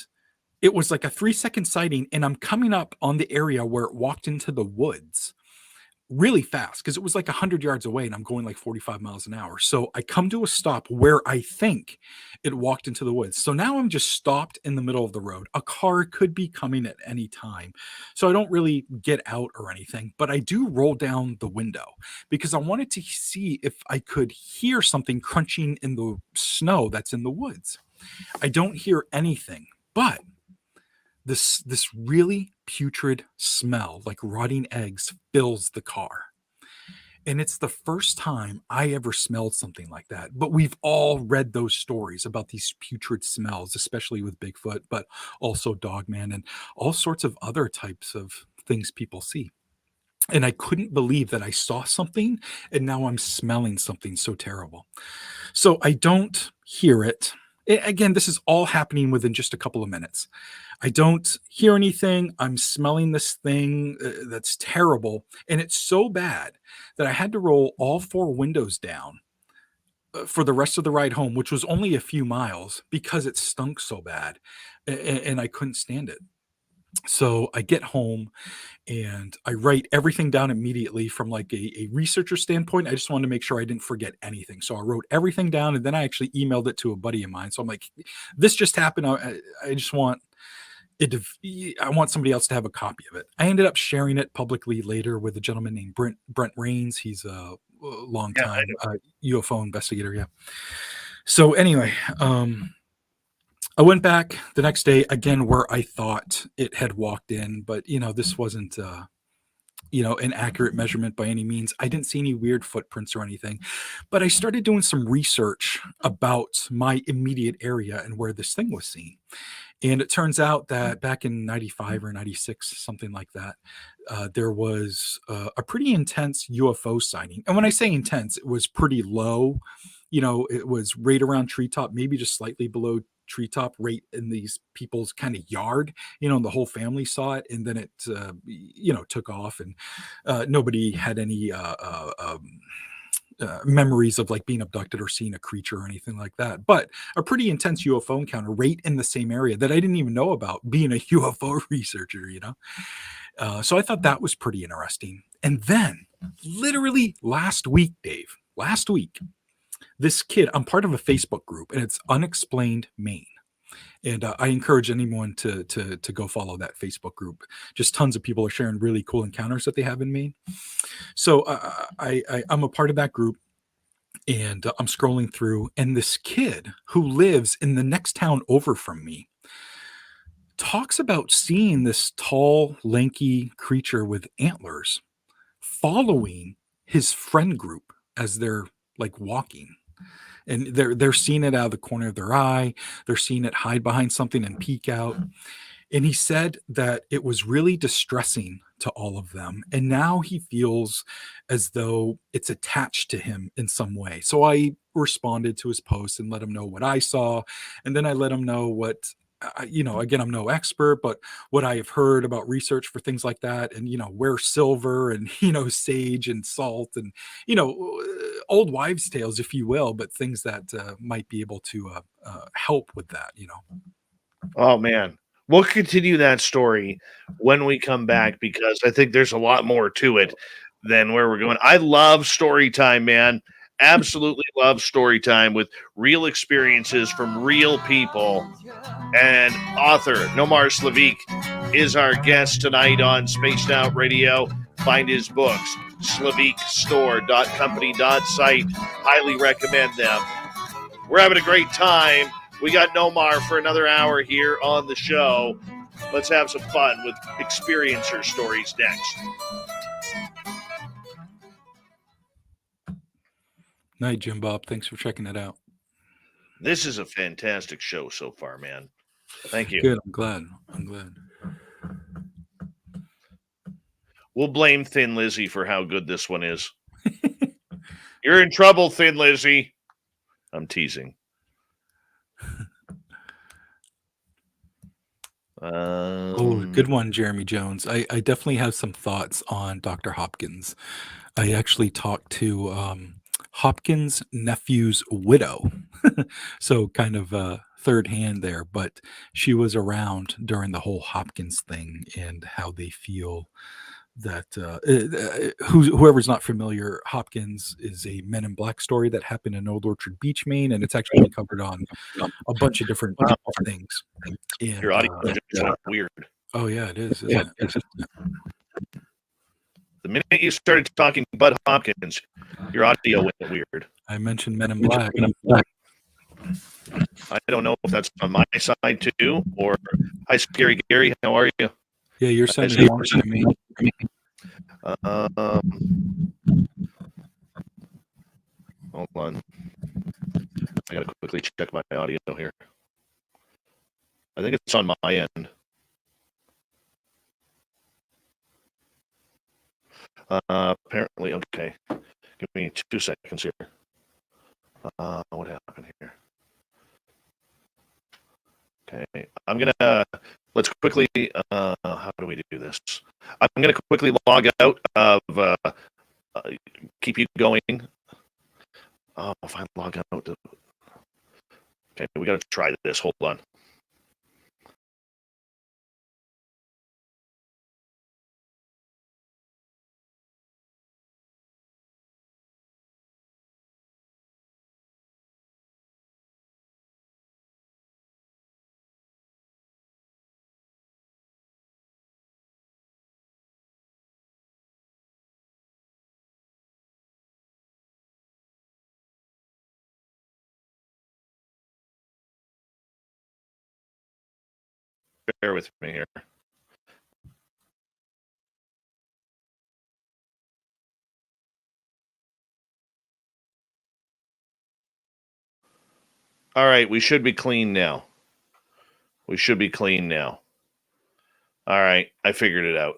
it was like a 3-second sighting, and I'm coming up on the area where it walked into the woods really fast because it was like 100 yards away and I'm going like 45 miles an hour. So I come to a stop where I think it walked into the woods. So now I'm just stopped in the middle of the road. A car could be coming at any time. So I don't really get out or anything, but I do roll down the window because I wanted to see if I could hear something crunching in the snow that's in the woods. I don't hear anything, but this really putrid smell, like rotting eggs, fills the car. And it's the first time I ever smelled something like that. But we've all read those stories about these putrid smells, especially with Bigfoot, but also Dogman and all sorts of other types of things people see. And I couldn't believe that I saw something and now I'm smelling something so terrible. So I don't hear it. Again, this is all happening within just a couple of minutes. I don't hear anything. I'm smelling this thing that's terrible. And it's so bad that I had to roll all 4 windows down for the rest of the ride home, which was only a few miles because it stunk so bad and I couldn't stand it. So I get home and I write everything down immediately from like a researcher standpoint. I just wanted to make sure I didn't forget anything. So I wrote everything down and then I actually emailed it to a buddy of mine. So I'm like, this just happened. I just want I want somebody else to have a copy of it. I ended up sharing it publicly later with a gentleman named Brent Rains. He's a long Yeah. time UFO investigator. Yeah. So anyway, I went back the next day again where I thought it had walked in, but this wasn't an accurate measurement by any means. I didn't see any weird footprints or anything, but I started doing some research about my immediate area and where this thing was seen. And it turns out that back in 95 or 96, something like that, there was a pretty intense UFO sighting. And when I say intense, it was pretty low. It was right around treetop, maybe just slightly below treetop, right in these people's kind of yard, and the whole family saw it. And then it, took off and nobody had any memories of like being abducted or seeing a creature or anything like that, but a pretty intense UFO encounter right in the same area that I didn't even know about being a UFO researcher, so I thought that was pretty interesting. And then literally last week, Dave, this kid, I'm part of a Facebook group and it's Unexplained Maine. And I encourage anyone to go follow that Facebook group. Just tons of people are sharing really cool encounters that they have in Maine. So I'm a part of that group, and I'm scrolling through, and this kid who lives in the next town over from me talks about seeing this tall, lanky creature with antlers following his friend group as they're like walking. And they're seeing it out of the corner of their eye. They're seeing it hide behind something and peek out. And he said that it was really distressing to all of them. And now he feels as though it's attached to him in some way. So I responded to his post and let him know what I saw. And then I let him know what, again, I'm no expert, but what I have heard about research for things like that. And, where silver and, sage and salt and, old wives' tales, if you will, but things that might be able to help with that, Oh man. We'll continue that story when we come back because I think there's a lot more to it than where we're going. I love story time, man. absolutely love story time with real experiences from real people. And author Nomar Slevik is our guest tonight on Spaced Out Radio. Find his books, slevikstore.company.site. Highly recommend them. We're having a great time. We got Nomar for another hour here on the show. Let's have some fun with experiencer stories next. Night, Jim Bob. Thanks for checking it out. This is a fantastic show so far, man. Thank you. Good. I'm glad. I'm glad. We'll blame Thin Lizzy for how good this one is. You're in trouble, Thin Lizzy. I'm teasing. Good one, Jeremy Jones. I definitely have some thoughts on Dr. Hopkins. I actually talked to Hopkins' nephew's widow. So kind of third hand there, but she was around during the whole Hopkins thing and how they feel that whoever's not familiar, Hopkins is a Men in Black story that happened in Old Orchard Beach, Maine, and it's actually been covered on a bunch of different things. And, your audio just went weird. Oh yeah, it is. Isn't it? The minute you started talking Bud Hopkins, your audio went weird. I mentioned Men in Black. I don't know if that's on my side too, or hi, Scary Gary. How are you? Yeah, you're sending more to me. Hold on. I gotta quickly check my audio here. I think it's on my end. Apparently, okay. Give me 2 seconds here. What happened here? Okay, let's quickly, how do we do this? I'm gonna quickly log out of, keep you going. Oh, if I log out, okay, we gotta try this, hold on. Bear with me here. All right, we should be clean now. We should be clean now. All right, I figured it out.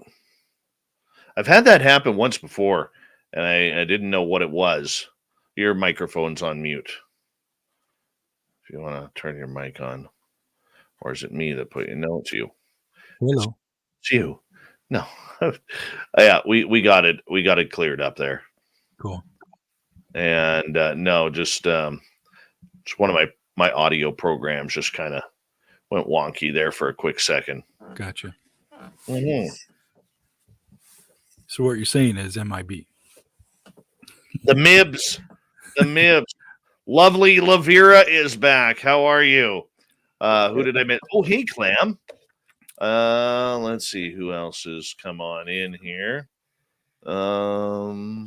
I've had that happen once before, and I didn't know what it was. Your microphone's on mute. If you want to turn your mic on. Or is it me that put you? No, it's you. Hello. It's you. No. Yeah, we got it. We got it cleared up there. Cool. And no, just one of my audio programs just kind of went wonky there for a quick second. Gotcha. Mm-hmm. So what you're saying is MIB. The Mibs. The Mibs. Lovely Lavira is back. How are you? Who did I miss? Oh, hey, Clam. Let's see who else has come on in here. Yeah,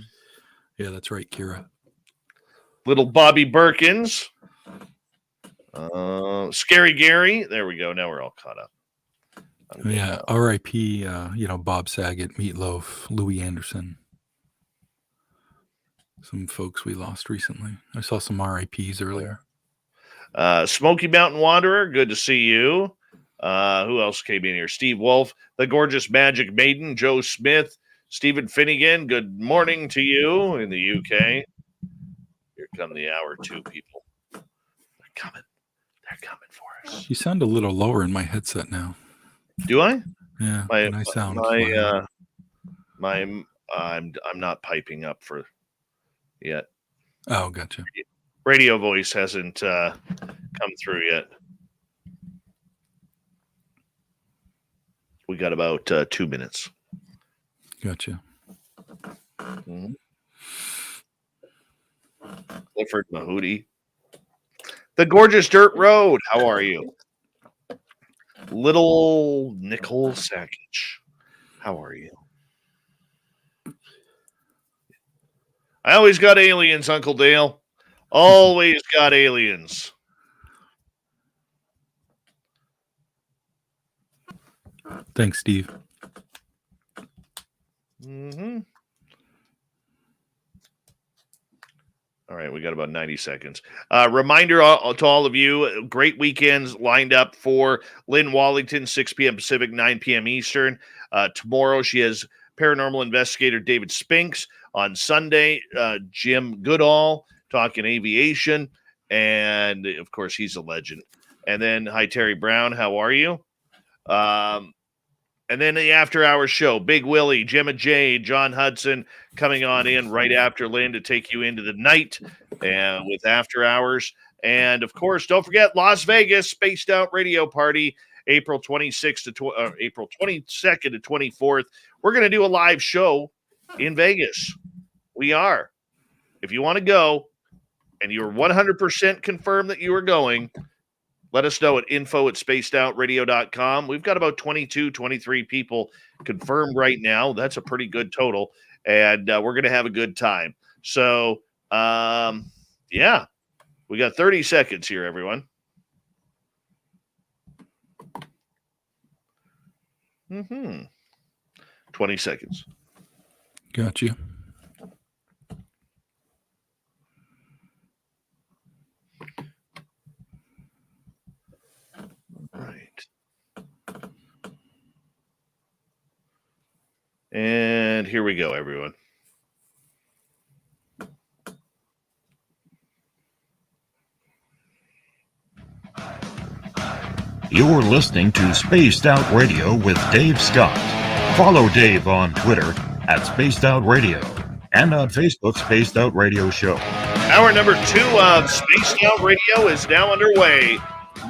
that's right, Kira. Little Bobby Birkins. Scary Gary. There we go. Now we're all caught up. Yeah, R.I.P. Bob Saget, Meatloaf, Louis Anderson. Some folks we lost recently. I saw some RIPs earlier. Smoky Mountain Wanderer, good to see you. Who else came in here? Steve Wolf, the gorgeous Magic Maiden, Joe Smith, Stephen Finnegan, good morning to you in the UK. Here come the hour 2 people. They're coming. They're coming for us. You sound a little lower in my headset now. Do I? Yeah, and I sound I'm not piping up for yet. Oh, gotcha. Radio voice hasn't come through yet. We got about 2 minutes. Gotcha. Mm-hmm. Clifford Mahooty. The Gorgeous Dirt Road. How are you? Little Nicole Sakic. How are you? I always got aliens, Uncle Dale. Always got aliens. Thanks, Steve. Mm-hmm. All right, we got about 90 seconds. Reminder to all of you, great weekends lined up for Lynn Wallington, 6 p.m. Pacific, 9 p.m. Eastern. Tomorrow she has paranormal investigator David Spinks. On Sunday, Jim Goodall talking aviation. And, of course, he's a legend. And then, hi, Terry Brown. How are you? And then the after-hours show, Big Willie, Gemma J, John Hudson coming on in right after Lynn to take you into the night and with after hours. And, of course, don't forget Las Vegas Spaced Out Radio Party, April 26th to April 22nd to 24th. We're going to do a live show in Vegas. We are. If you want to go and you're 100% confirmed that you are going, let us know at info@spacedoutradio.com. We've got about 22, 23 people confirmed right now. That's a pretty good total. And we're going to have a good time. So, yeah, we got 30 seconds here, everyone. 20 seconds. Got you. Right. And here we go, everyone. You're listening to Spaced Out Radio with Dave Scott. Follow Dave on Twitter at Spaced Out Radio and on Facebook, Spaced Out Radio Show. Hour number 2 of Spaced Out Radio is now underway.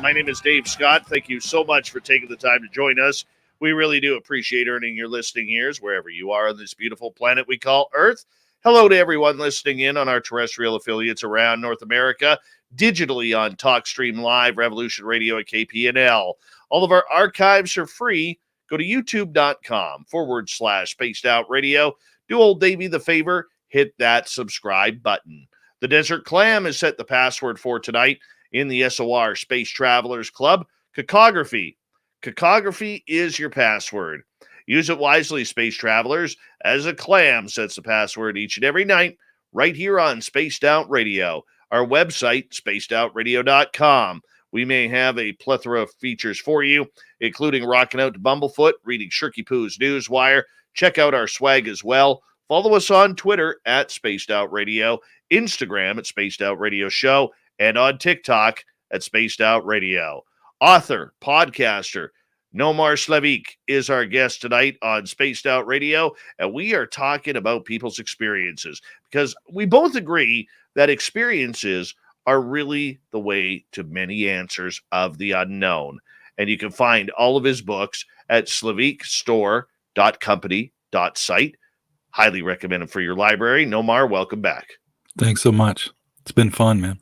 My name is Dave Scott. Thank you so much for taking the time to join us. We really do appreciate earning your listening ears wherever you are on this beautiful planet we call Earth. Hello to everyone listening in on our terrestrial affiliates around North America, digitally on TalkStream Live, Revolution Radio at KPNL. All of our archives are free. Go to youtube.com/Spaced Out Radio. Do old Davey the favor, hit that subscribe button. The Desert Clam has set the password for tonight in the SOR Space Travelers Club. Cacography. Cacography is your password. Use it wisely, space travelers, as a clam sets the password each and every night right here on Spaced Out Radio. Our website, spacedoutradio.com. We may have a plethora of features for you, including rocking out to Bumblefoot, reading Shirky Poo's Newswire. Check out our swag as well. Follow us on Twitter at Spaced Out Radio, Instagram at Spaced Out Radio Show, and on TikTok at Spaced Out Radio. Author, podcaster, Nomar Slevik is our guest tonight on Spaced Out Radio, and we are talking about people's experiences because we both agree that experiences are really the way to many answers of the unknown. And you can find all of his books at slevikstore.company.site. Highly recommend them for your library. Nomar, welcome back. Thanks so much. It's been fun, man.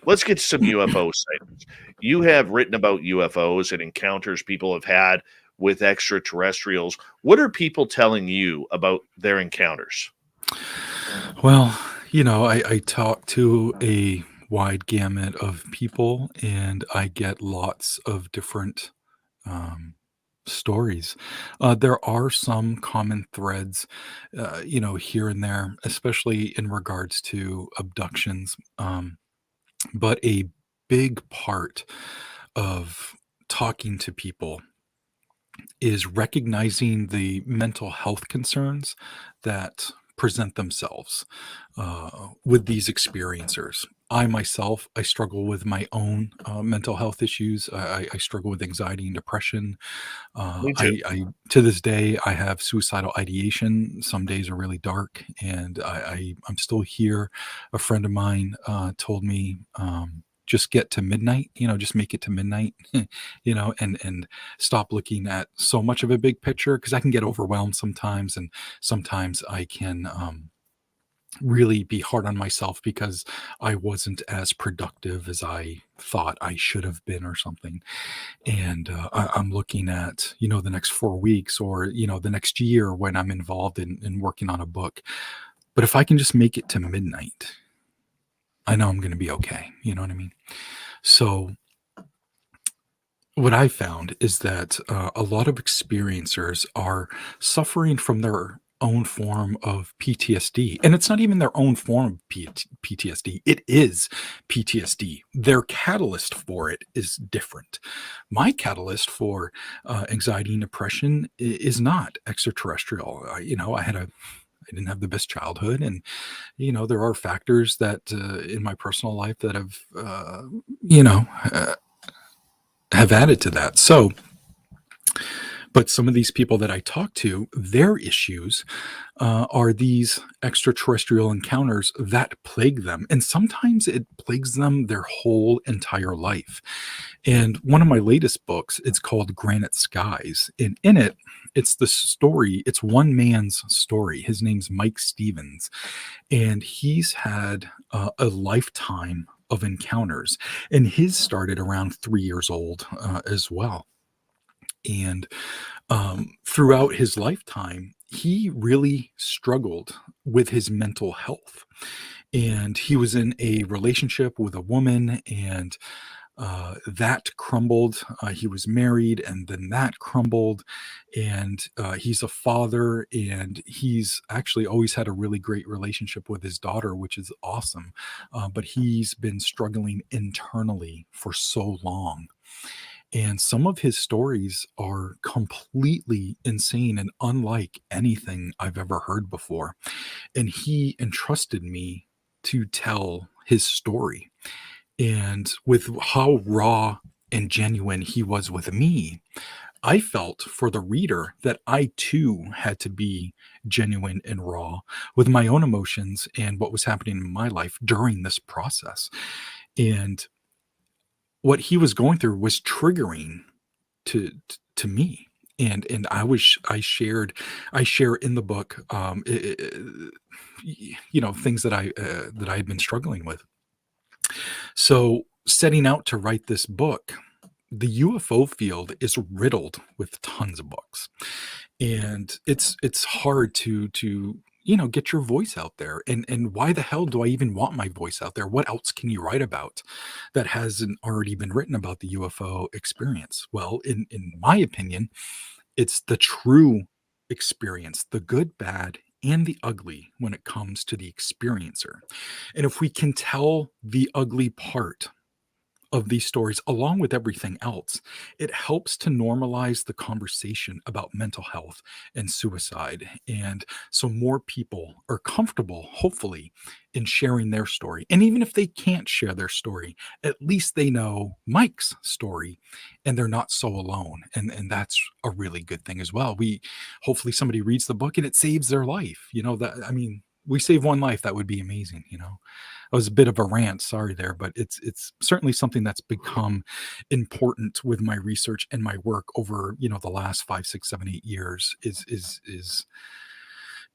Let's get to some UFO sightings. You have written about UFOs and encounters people have had with extraterrestrials. What are people telling you about their encounters? Well, I talk to a wide gamut of people and I get lots of different stories. There are some common threads, here and there, especially in regards to abductions. But a big part of talking to people is recognizing the mental health concerns that present themselves with these experiencers. I myself, I struggle with my own mental health issues. I struggle with anxiety and depression. Me too. I to this day, I have suicidal ideation. Some days are really dark, and I'm still here. A friend of mine told me, just get to midnight, just make it to midnight, and stop looking at so much of a big picture because I can get overwhelmed sometimes, and sometimes I can really be hard on myself because I wasn't as productive as I thought I should have been or something. And I'm looking at, the next 4 weeks or, the next year when I'm involved in working on a book. But if I can just make it to midnight, I know I'm going to be okay. You know what I mean? So what I found is that a lot of experiencers are suffering from their own form of PTSD. And it's not even their own form of PTSD, it is PTSD. Their catalyst for it is different. My catalyst for anxiety and depression is not extraterrestrial. I didn't have the best childhood, and there are factors that in my personal life that you know uh, have added to that. So, but some of these people that I talk to, their issues are these extraterrestrial encounters that plague them. And sometimes it plagues them their whole entire life. And one of my latest books, it's called Granite Skies. And in it, it's one man's story. His name's Mike Stevens. And he's had a lifetime of encounters. And his started around 3 years old as well. And throughout his lifetime, he really struggled with his mental health. And he was in a relationship with a woman, and that crumbled. He was married, and then that crumbled. And he's a father, and he's actually always had a really great relationship with his daughter, which is awesome. But he's been struggling internally for so long. And some of his stories are completely insane and unlike anything I've ever heard before. And he entrusted me to tell his story. And with how raw and genuine he was with me, I felt for the reader that I too had to be genuine and raw with my own emotions and what was happening in my life during this process. And what he was going through was triggering to me. And I share in the book things that I had been struggling with. So setting out to write this book, the UFO field is riddled with tons of books, and it's hard to get your voice out there. And why the hell do I even want my voice out there? What else can you write about that hasn't already been written about the UFO experience? Well, in my opinion, it's the true experience, the good, bad, and the ugly when it comes to the experiencer. And if we can tell the ugly part of these stories along with everything else, it helps to normalize the conversation about mental health and suicide. And so more people are comfortable, hopefully, in sharing their story. And even if they can't share their story, at least they know Mike's story and they're not so alone. And that's a really good thing as well. Hopefully somebody reads the book and it saves their life. We save one life, that would be amazing. That was a bit of a rant, sorry there, but it's certainly something that's become important with my research and my work over the last 5, 6, 7, 8 years is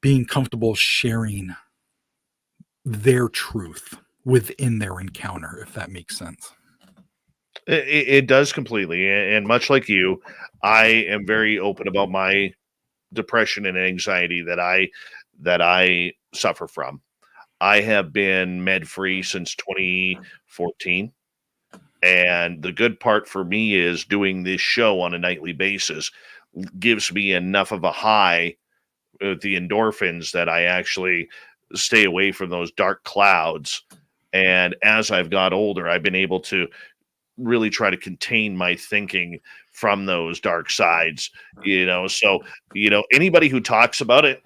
being comfortable sharing their truth within their encounter, if that makes sense. It does completely. And much like you, I am very open about my depression and anxiety that I suffer from. I have been med free since 2014. And the good part for me is doing this show on a nightly basis gives me enough of a high with the endorphins that I actually stay away from those dark clouds. And as I've got older, I've been able to really try to contain my thinking from those dark sides, So, anybody who talks about it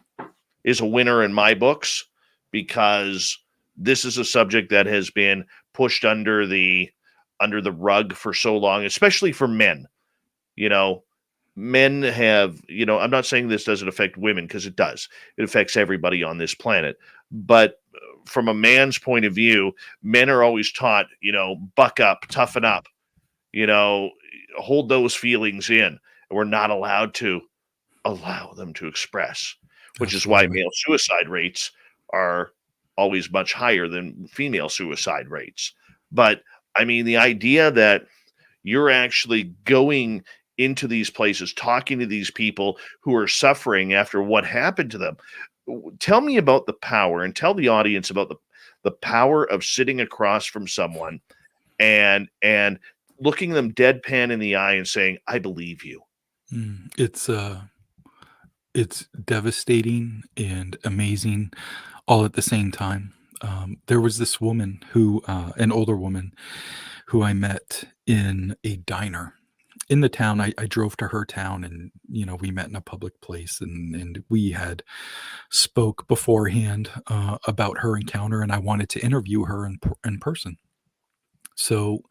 is a winner in my books, because this is a subject that has been pushed under the rug for so long, especially for men. Men have, I'm not saying this doesn't affect women, because it does. It affects everybody on this planet. But from a man's point of view, men are always taught, buck up, toughen up, hold those feelings in. And we're not allowed to allow them to express, which is why Absolutely. male suicide rates are always much higher than female suicide rates. But I mean, the idea that you're actually going into these places, talking to these people who are suffering after what happened to them. Tell me about the power, and tell the audience about the power of sitting across from someone and looking them deadpan in the eye and saying, "I believe you." It's devastating and amazing all at the same time. There was this woman who, an older woman, who I met in a diner in the town. I drove to her town, and we met in a public place, and we had spoke beforehand about her encounter, and I wanted to interview her in person. So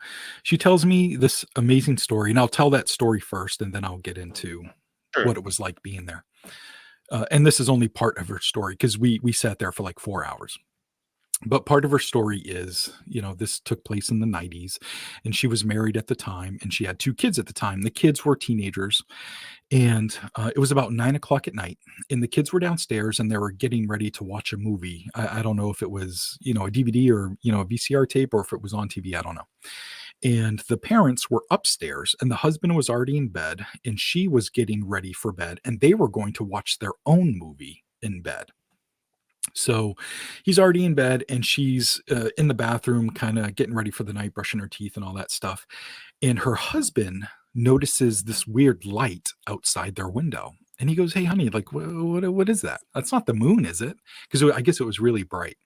she tells me this amazing story, and I'll tell that story first, and then I'll get into Sure. what it was like being there. And this is only part of her story because we sat there for like 4 hours. But part of her story is, this took place in the 90s, and she was married at the time, and she had 2 kids at the time. The kids were teenagers, and it was about 9 o'clock at night, and the kids were downstairs, and they were getting ready to watch a movie. I don't know if it was, a DVD or, a VCR tape, or if it was on TV. I don't know. And the parents were upstairs, and the husband was already in bed, and she was getting ready for bed, and they were going to watch their own movie in bed. So he's already in bed, and she's in the bathroom, kind of getting ready for the night, brushing her teeth and all that stuff. And her husband notices this weird light outside their window. And he goes, "Hey, honey, like, what is that? That's not the moon, is it?" Because I guess it was really bright.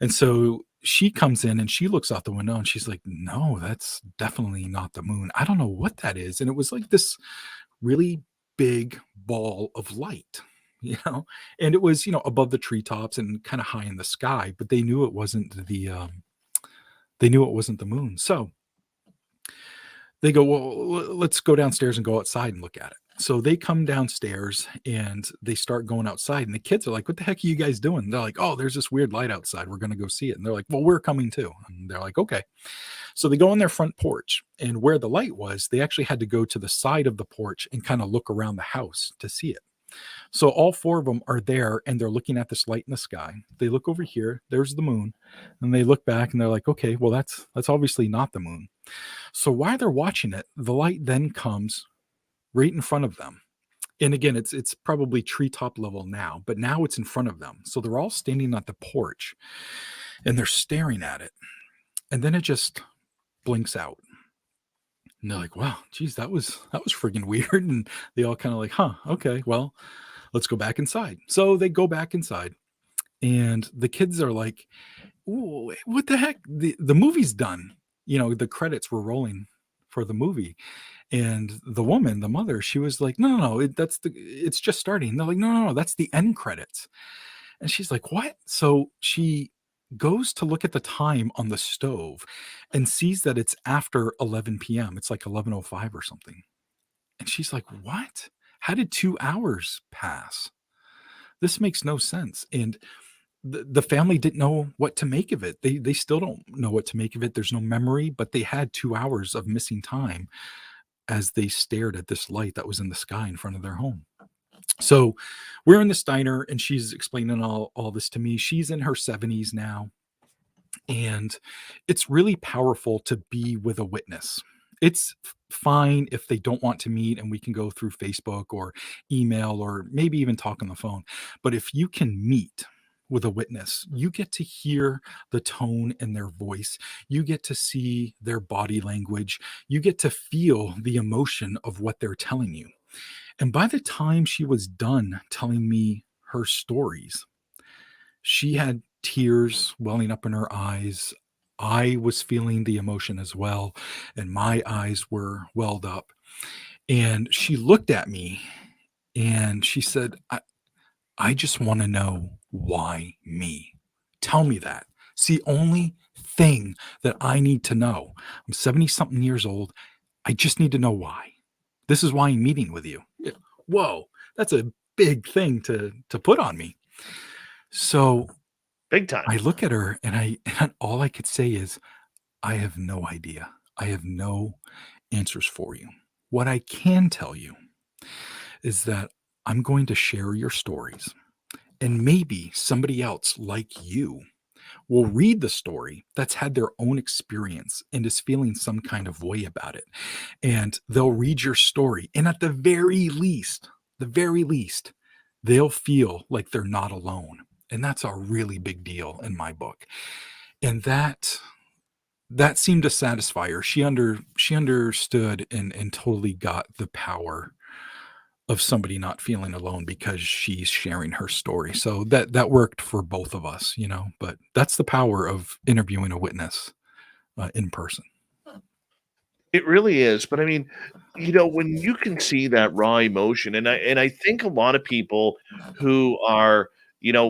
And so she comes in and she looks out the window, and she's like, "No, that's definitely not the moon. I don't know what that is." And it was like this really big ball of light, and it was, above the treetops and kind of high in the sky, but they knew it wasn't the moon. So they go, "Well, let's go downstairs and go outside and look at it." So they come downstairs and they start going outside, and the kids are like, "What the heck are you guys doing?" They're like, "Oh, there's this weird light outside. We're going to go see it." And they're like, "Well, we're coming too." And they're like, "Okay." So they go on their front porch, and where the light was, they actually had to go to the side of the porch and kind of look around the house to see it. So all 4 of them are there, and they're looking at this light in the sky. They look over here, there's the moon, and they look back, and they're like, "Okay, well, that's obviously not the moon." So while they're watching it, the light then comes right in front of them. And again, it's probably treetop level now, but now it's in front of them. So they're all standing at the porch, and they're staring at it. And then it just blinks out. And they're like, "Wow, geez, that was friggin' weird." And they all kind of like, "Huh, okay, well, let's go back inside." So they go back inside, and the kids are like, "Ooh, what the heck? The movie's done." The credits were rolling for the movie. And the woman, the mother, she was like, "No, no, no, it's just starting." And they're like, "No, no, no, that's the end credits." And she's like, "What?" So she goes to look at the time on the stove and sees that it's after 11 p.m. It's like 11:05 or something. And she's like, "What? How did 2 hours pass? This makes no sense." And the family didn't know what to make of it. They still don't know what to make of it. There's no memory, but they had 2 hours of missing time as they stared at this light that was in the sky in front of their home. So we're in this diner, and she's explaining all this to me. She's in her 70s now, and it's really powerful to be with a witness. It's fine if they don't want to meet, and we can go through Facebook or email or maybe even talk on the phone. But if you can meet with a witness, you get to hear the tone in their voice. You get to see their body language. You get to feel the emotion of what they're telling you. And by the time she was done telling me her stories, she had tears welling up in her eyes. I was feeling the emotion as well, and my eyes were welled up. And she looked at me and she said, I just want to know why me. Tell me that. It's the only thing that I need to know. I'm 70 something years old. I just need to know why. This is why I'm meeting with you." Whoa, that's a big thing to put on me. So Big time. I look at her, and all I could say is, "I have no idea. I have no answers for you. What I can tell you is that I'm going to share your stories, and maybe somebody else like you will read the story that's had their own experience and is feeling some kind of way about it. And they'll read your story. And at the very least, they'll feel like they're not alone. And that's a really big deal in my book. And that seemed to satisfy her. She understood and totally got the power of somebody not feeling alone because she's sharing her story. So that worked for both of us, you know. But that's the power of interviewing a witness in person. It really is, but I mean, when you can see that raw emotion, and I think a lot of people who are,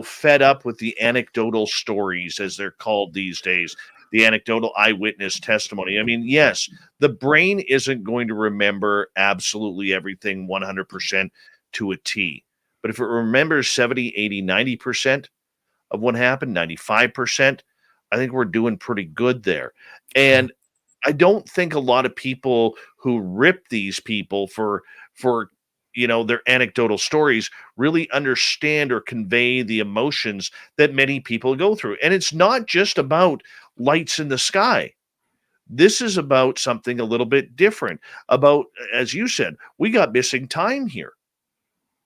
fed up with the anecdotal stories as they're called these days, the anecdotal eyewitness testimony. I mean, yes, the brain isn't going to remember absolutely everything 100% to a T. But if it remembers 70, 80, 90% of what happened, 95%, I think we're doing pretty good there. Yeah. And I don't think a lot of people who rip these people for their anecdotal stories really understand or convey the emotions that many people go through. And it's not just about lights in the sky. This is about something a little bit different. About, as you said, we got missing time here.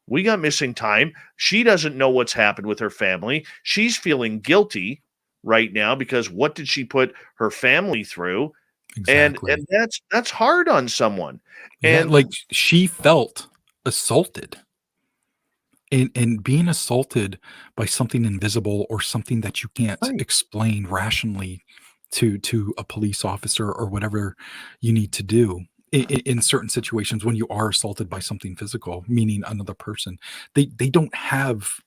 We got missing time. She doesn't know what's happened with her family. She's feeling guilty right now because what did she put her family through? And Exactly. and that's hard on someone. Yeah, And like she felt assaulted. And being assaulted by something invisible or something that you can't right, explain rationally to a police officer or whatever you need to do in certain situations when you are assaulted by something physical, meaning another person, they don't have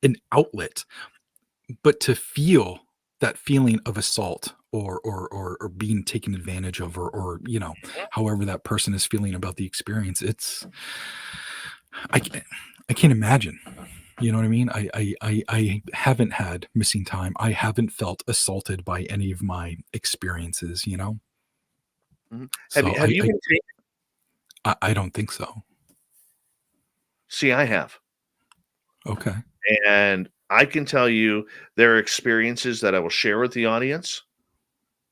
an outlet but to feel that feeling of assault or being taken advantage of or however that person is feeling about the experience. It's I can't, I can't imagine. You know what I mean? I haven't had missing time. I haven't felt assaulted by any of my experiences, you know? mhm. Have you So have you been taken? I don't think so. See, I have. Okay. And I can tell you there are experiences that I will share with the audience,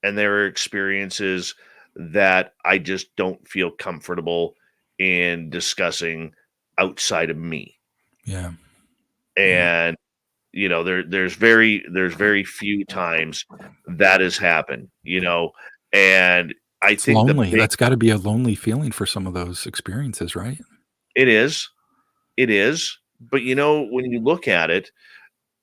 and there are experiences that I just don't feel comfortable in discussing outside of me. Yeah. Yeah. And there's very few times that has happened. And I It's think the lonely. big That's got to be a lonely feeling for some of those experiences, right? it is, it is, but when you look at it,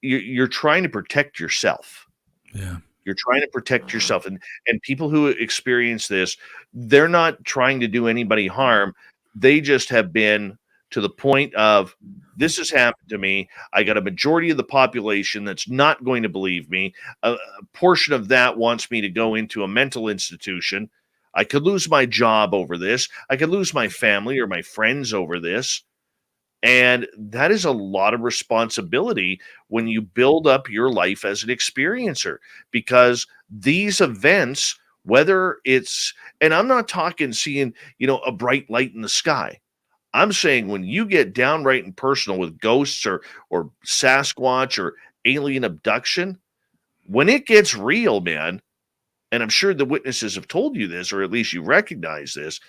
you're trying to protect yourself. Yeah. You're trying to protect yourself, and people who experience this, they're not trying to do anybody harm. They just have been to the point of, "This has happened to me. I got a majority of the population that's not going to believe me. A portion of that wants me to go into a mental institution. I could lose my job over this. I could lose my family or my friends over this." And that is a lot of responsibility when you build up your life as an experiencer, because these events, whether it's, and I'm not talking seeing, a bright light in the sky. I'm saying when you get downright and personal with ghosts or Sasquatch or alien abduction, when it gets real, man, and I'm sure the witnesses have told you this, or at least you recognize this,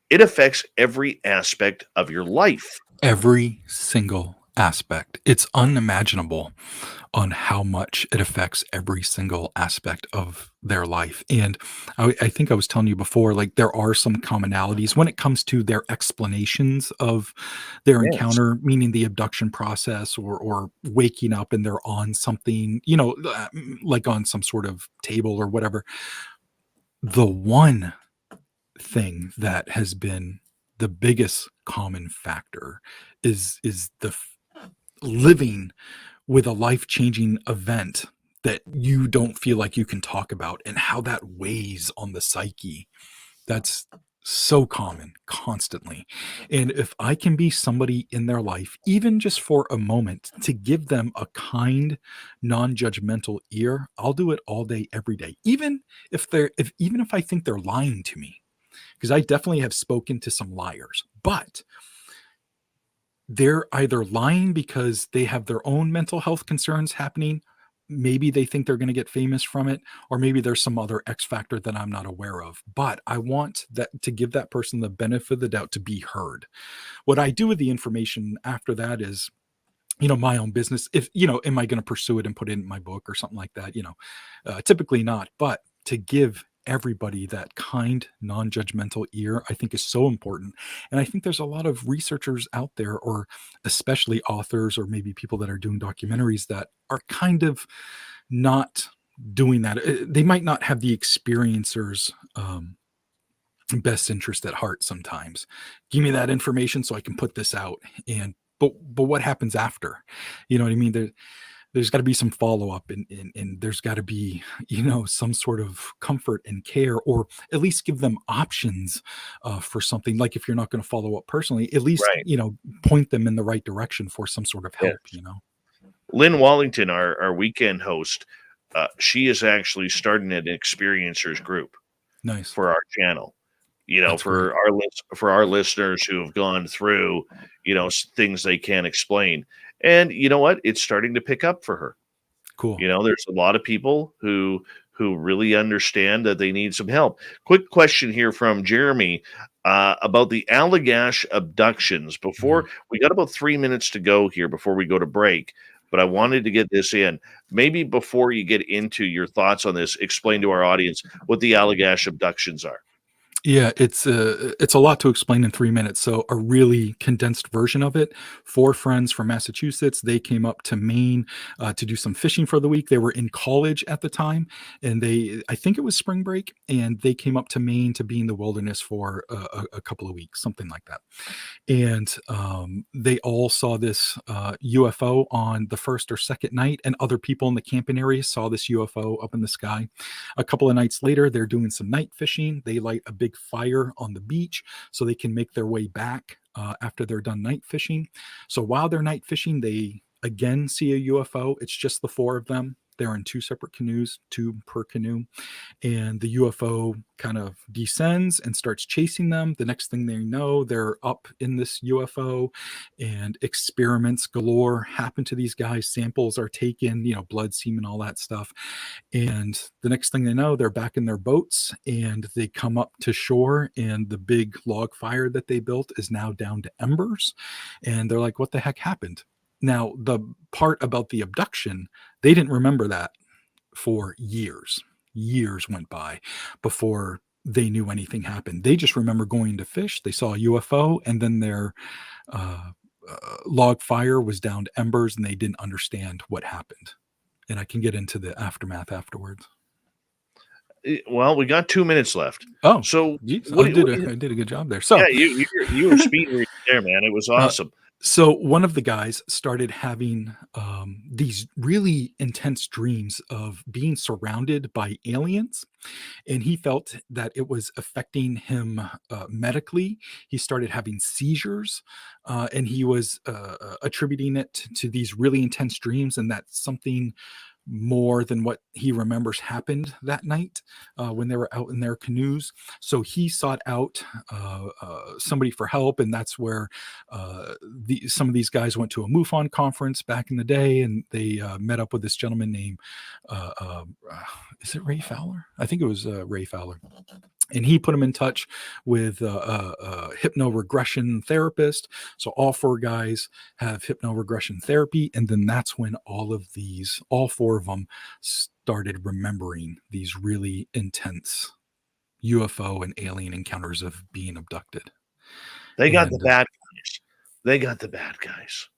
it affects every aspect of your life. Every single aspect. It's unimaginable on how much it affects every single aspect of their life. And I think I was telling you before, like there are some commonalities when it comes to their explanations of their Yes. encounter, meaning the abduction process or waking up and they're on something, like on some sort of table or whatever. The one thing that has been the biggest common factor is living with a life-changing event that you don't feel like you can talk about and how that weighs on the psyche. That's so common constantly. And if I can be somebody in their life, even just for a moment, to give them a kind, non-judgmental ear, I'll do it all day, every day. Even if I think they're lying to me, because I definitely have spoken to some liars, but they're either lying because they have their own mental health concerns happening, maybe they think they're going to get famous from it, or maybe there's some other X factor that I'm not aware of. But I want that to give that person the benefit of the doubt to be heard. What I do with the information after that is, my own business. If, am I going to pursue it and put it in my book or something like that? Typically not, but to give everybody that kind, non-judgmental ear, I think is so important. And I think there's a lot of researchers out there, or especially authors, or maybe people that are doing documentaries, that are kind of not doing that. They might not have the experiencers, best interest at heart sometimes. Give me that information so I can put this out. But what happens after? You know what I mean? There's got to be some follow-up, and there's got to be, some sort of comfort and care, or at least give them options for something. Like, if you're not going to follow up personally, at least, Right. point them in the right direction for some sort of help, Yes. Lynn Wallington, our weekend host, she is actually starting an experiencers group Nice. for our channel. That's For our listeners who have gone through, things they can't explain. And you know what? It's starting to pick up for her. Cool. There's a lot of people who really understand that they need some help. Quick question here from Jeremy about the Allagash abductions. Before we got about 3 minutes to go here before we go to break, but I wanted to get this in. Maybe before you get into your thoughts on this, explain to our audience what the Allagash abductions are. Yeah, it's a lot to explain in 3 minutes. So a really condensed version of it. 4 friends from Massachusetts, they came up to Maine to do some fishing for the week. They were in college at the time, and I think it was spring break, and they came up to Maine to be in the wilderness for a couple of weeks, something like that. And they all saw this UFO on the first or second night, and other people in the camping area saw this UFO up in the sky. A couple of nights later, they're doing some night fishing. They light a big fire on the beach so they can make their way back after they're done night fishing. So while they're night fishing, they again see a UFO. It's just the 4 of them. They're in 2 separate canoes, 2 per canoe. And the UFO kind of descends and starts chasing them. The next thing they know, they're up in this UFO, and experiments galore happen to these guys. Samples are taken, blood, semen, all that stuff. And the next thing they know, they're back in their boats, and they come up to shore, and the big log fire that they built is now down to embers. And they're like, what the heck happened? Now, the part about the abduction, they didn't remember that for years. Years went by before they knew anything happened. They just remember going to fish. They saw a UFO, and then their log fire was down to embers, and they didn't understand what happened. And I can get into the aftermath afterwards. Well, we got 2 minutes left. Oh, so I did a good job there. So yeah, you were speed reading there, man. It was awesome. So one of the guys started having these really intense dreams of being surrounded by aliens, and he felt that it was affecting him medically. He started having seizures, and he was attributing it to these really intense dreams, and that something more than what he remembers happened that night when they were out in their canoes. So he sought out somebody for help, and that's where some of these guys went to a MUFON conference back in the day, and they met up with this gentleman named is it Ray Fowler? I think it was Ray Fowler. And he put him in touch with a hypno-regression therapist. So all 4 guys have hypno-regression therapy. And then that's when all 4 of them started remembering these really intense UFO and alien encounters of being abducted. They got the bad guys. They got the bad guys.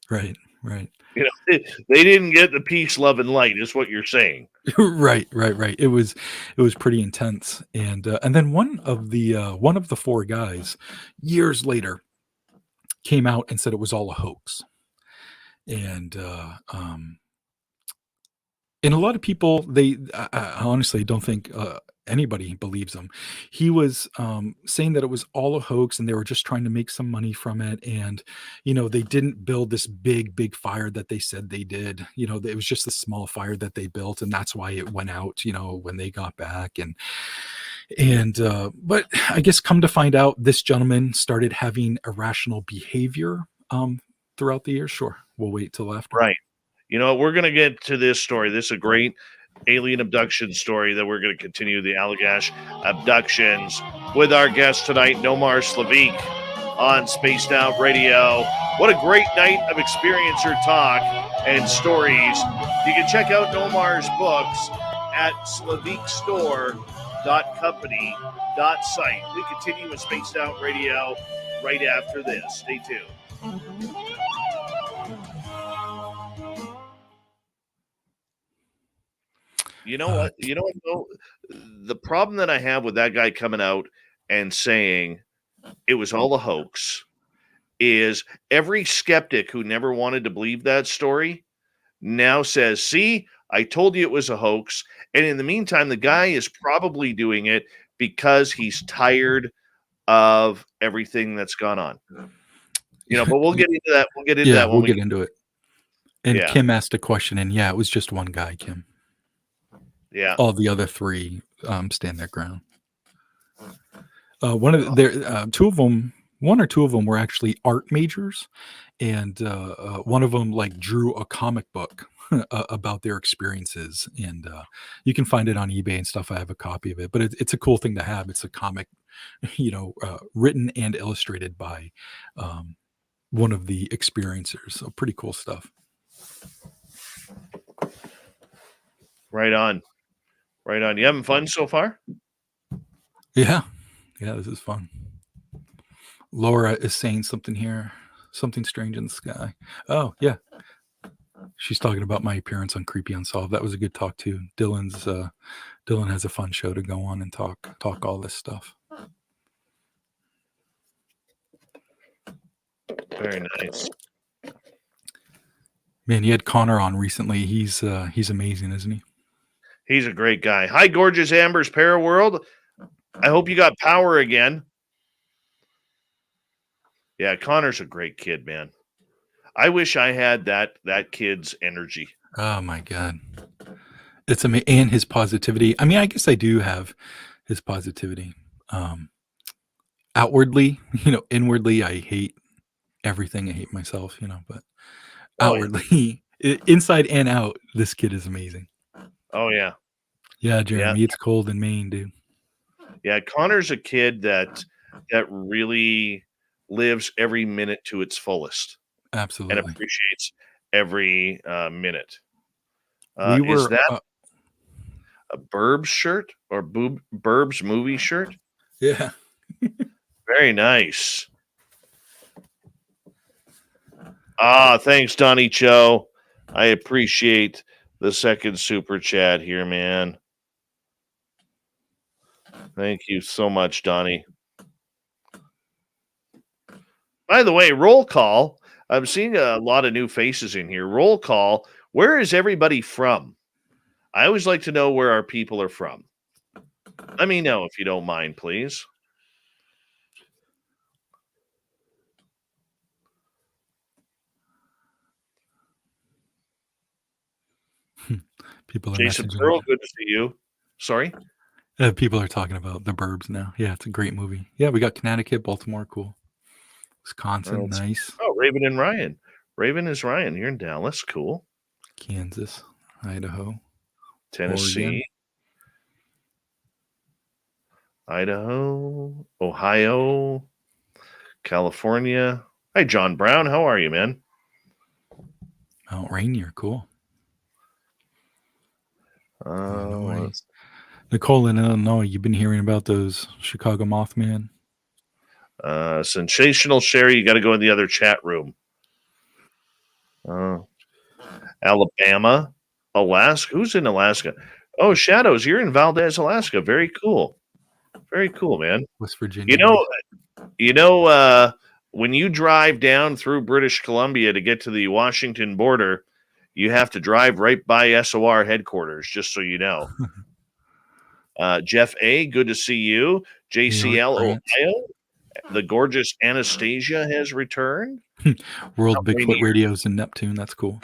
Right. They didn't get the peace, love, and light, is what you're saying. Right. It was pretty intense, and then one of the 4 guys years later came out and said it was all a hoax, and a lot of people, I honestly don't think anybody believes him. He was saying that it was all a hoax, and they were just trying to make some money from it. And, they didn't build this big fire that they said they did. It was just a small fire that they built, and that's why it went out, when they got back. But I guess come to find out, this gentleman started having irrational behavior throughout the years. Sure. We'll wait till after. Right. You know, we're going to get to this story. This is a great alien abduction story that we're going to continue the Allagash abductions with our guest tonight, Nomar Slevik, on Spaced Out Radio. What a great night of experiencer talk and stories. You can check out Nomar's books at slevikstore.company.site. We continue with Spaced Out Radio right after this. Stay tuned. You know what? You know what, though? The problem that I have with that guy coming out and saying it was all a hoax is every skeptic who never wanted to believe that story now says, see, I told you it was a hoax. And in the meantime, the guy is probably doing it because he's tired of everything that's gone on. You know, but we'll get into that. We'll get into that. We'll get into it. And Kim asked a question, and it was just one guy, Kim. Yeah. All the other three stand their ground. One or two of them were actually art majors, and one of them like drew a comic book about their experiences, and you can find it on eBay and stuff. I have a copy of it, but it's a cool thing to have. It's a comic, written and illustrated by one of the experiencers. So pretty cool stuff. Right on. Right on. You having fun so far? Yeah, this is fun. Laura is saying something here. Something strange in the sky. Oh, yeah. She's talking about my appearance on Creepy Unsolved. That was a good talk too. Dylan has a fun show to go on and talk all this stuff. Very nice. Man, you had Connor on recently. He's amazing, isn't he? He's a great guy. Hi, gorgeous Amber's Paraworld. I hope you got power again. Yeah, Connor's a great kid, man. I wish I had that kid's energy. Oh my God. It's amazing. And his positivity. I mean, I guess I do have his positivity. Outwardly, inwardly, I hate everything. I hate myself, but outwardly, inside and out, this kid is amazing. Oh, yeah. Yeah, Jeremy, it's cold in Maine, dude. Yeah, Connor's a kid that really lives every minute to its fullest. Absolutely. And appreciates every minute. Is that a Burbs shirt or Burbs movie shirt? Yeah. Very nice. Thanks, Donnie Cho. I appreciate the second super chat here, man. Thank you so much, Donnie. By the way, roll call. I'm seeing a lot of new faces in here. Roll call. Where is everybody from? I always like to know where our people are from. Let me know if you don't mind, please. People are Jason messaging. Pearl, good to see you. Sorry? People are talking about The Burbs now. Yeah, it's a great movie. Yeah, we got Connecticut, Baltimore, cool. Wisconsin, nice. Oh, Raven and Ryan. Raven is Ryan. You're in Dallas. Cool. Kansas, Idaho, Tennessee, Oregon. Idaho, Ohio, California. Hi, John Brown. How are you, man? Mount Rainier, cool. Illinois. Nicole in Illinois, you've been hearing about those Chicago Mothman? Sensational Sherry, you got to go in the other chat room. Alabama, Alaska. Who's in Alaska? Oh, Shadows, you're in Valdez, Alaska. Very cool. Very cool, man. West Virginia. When you drive down through British Columbia to get to the Washington border, you have to drive right by SOR headquarters, just so you know. Jeff A., good to see you. JCL, Ohio. The gorgeous Anastasia has returned. World Bigfoot Radios in Neptune. That's cool.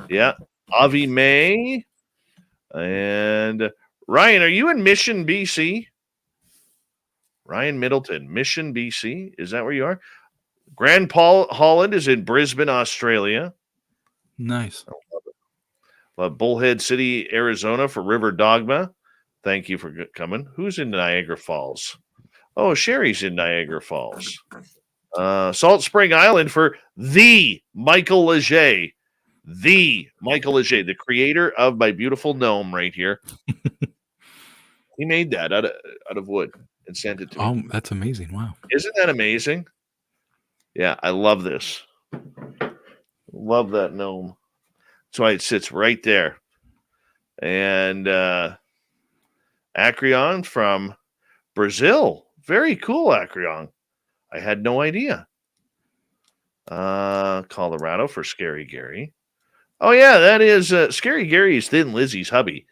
Yeah. Avi May. And Ryan, are you in Mission, BC? Ryan Middleton, Mission, BC. Is that where you are? Grand Paul Holland is in Brisbane, Australia. Nice. I love Bullhead City, Arizona for River Dogma. Thank you for coming. Who's in Niagara Falls? Oh, Sherry's in Niagara Falls. Salt Spring Island for the Michael Leger. The Michael Leger, the creator of my beautiful gnome right here. He made that out of wood and sent it to me. Oh, that's amazing. Wow. Isn't that amazing? Yeah, I love this. Love that gnome. That's why it sits right there. And Acreon from Brazil. Very cool, Acreon. I had no idea. Colorado for Scary Gary. Oh, yeah, that is Scary Gary's Thin Lizzie's hubby.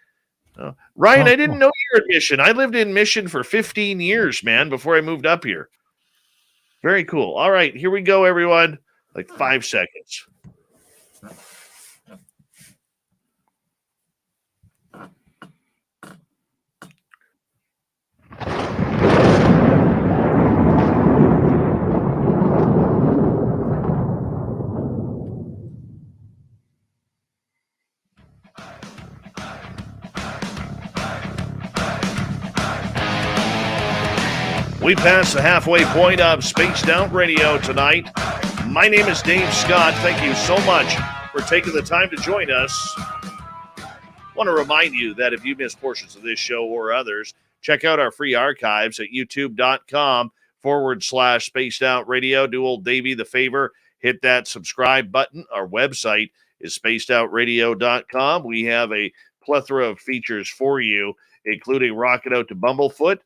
Ryan, I didn't know you were in Mission. I lived in Mission for 15 years, man, before I moved up here. Very cool. All right, here we go, everyone. Like 5 seconds. We passed the halfway point of Spaced Out Radio tonight. My name is Dave Scott. Thank you so much for taking the time to join us. I want to remind you that if you missed portions of this show or others, check out our free archives at youtube.com/Spaced Out Radio. Do old Davey the favor, hit that subscribe button. Our website is spacedoutradio.com. We have a plethora of features for you, including Rocking Out to Bumblefoot,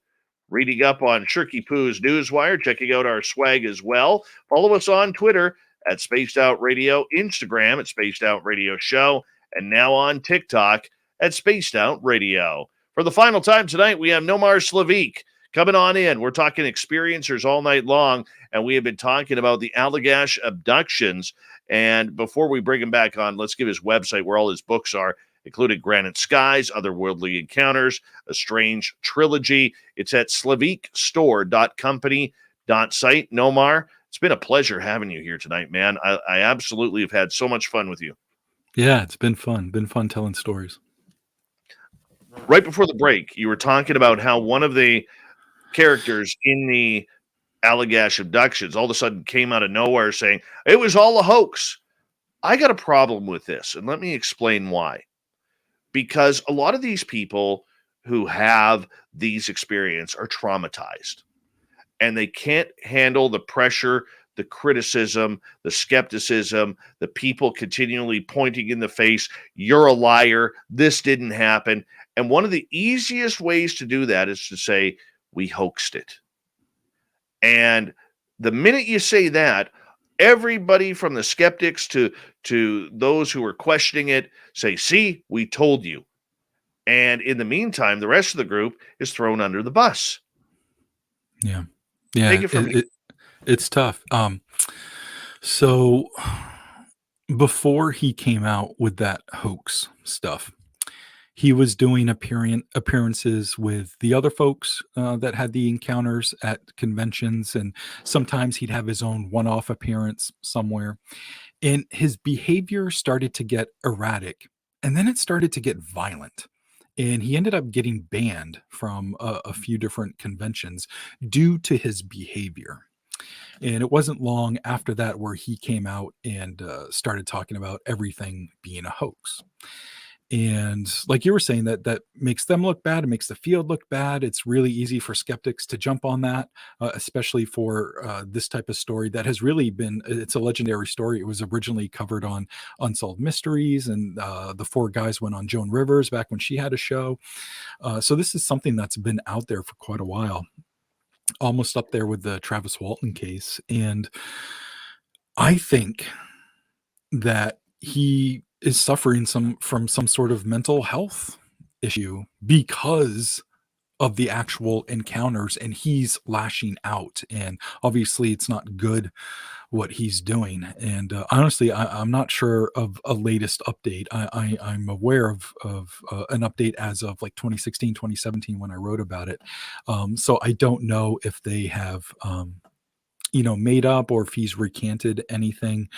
reading up on Shirky Poo's Newswire, checking out our swag as well. Follow us on Twitter at Spaced Out Radio, Instagram at Spaced Out Radio Show, and now on TikTok at Spaced Out Radio. For the final time tonight, we have Nomar Slevik coming on in. We're talking experiencers all night long, and we have been talking about the Allagash abductions. And before we bring him back on, let's give his website where all his books are, including Granite Skies, Otherworldly Encounters, A Strange Trilogy. It's at slevikstore.company.site. Nomar, it's been a pleasure having you here tonight, man. I absolutely have had so much fun with you. Yeah, it's been fun. Been fun telling stories. Right before the break, you were talking about how one of the characters in the Allagash abductions all of a sudden came out of nowhere saying, it was all a hoax. I got a problem with this, and let me explain why. Because a lot of these people who have these experiences are traumatized, and they can't handle the pressure, the criticism, the skepticism, the people continually pointing in the face, you're a liar, this didn't happen. And one of the easiest ways to do that is to say, we hoaxed it. And the minute you say that, everybody from the skeptics to those who are questioning it say, see, we told you. And in the meantime, the rest of the group is thrown under the bus. Yeah. Take it from me. It's tough. So before he came out with that hoax stuff, he was doing appearances with the other folks that had the encounters at conventions, and sometimes he'd have his own one-off appearance somewhere. And his behavior started to get erratic, and then it started to get violent. And he ended up getting banned from a few different conventions due to his behavior. And it wasn't long after that where he came out and started talking about everything being a hoax. And like you were saying, that makes them look bad. It makes the field look bad. It's really easy for skeptics to jump on that, especially for this type of story that has really been, it's a legendary story. It was originally covered on Unsolved Mysteries, and the four guys went on Joan Rivers back when she had a show. So this is something that's been out there for quite a while, almost up there with the Travis Walton case. And I think that he is suffering from some sort of mental health issue because of the actual encounters, and he's lashing out. And obviously it's not good what he's doing. And honestly, I'm not sure of a latest update. I'm aware of an update as of like 2016, 2017 when I wrote about it. So I don't know if they have, made up or if he's recanted anything.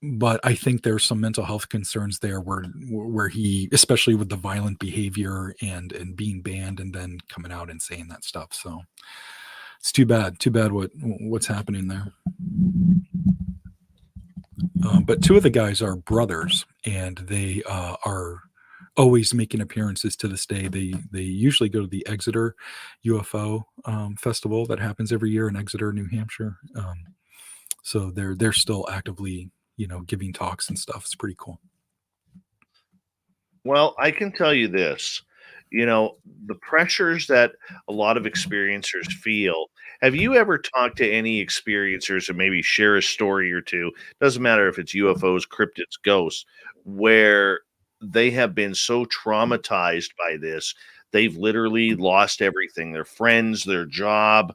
but I think there's some mental health concerns there where he, especially with the violent behavior and being banned and then coming out and saying that stuff. So it's too bad what's happening there. But two of the guys are brothers, and they are always making appearances to this day. They usually go to the Exeter UFO festival that happens every year in Exeter, New Hampshire. So they're still actively, giving talks and stuff. It's pretty cool. Well, I can tell you this, the pressures that a lot of experiencers feel. Have you ever talked to any experiencers and maybe share a story or two? Doesn't matter if it's UFOs, cryptids, ghosts, where they have been so traumatized by this, they've literally lost everything, their friends, their job,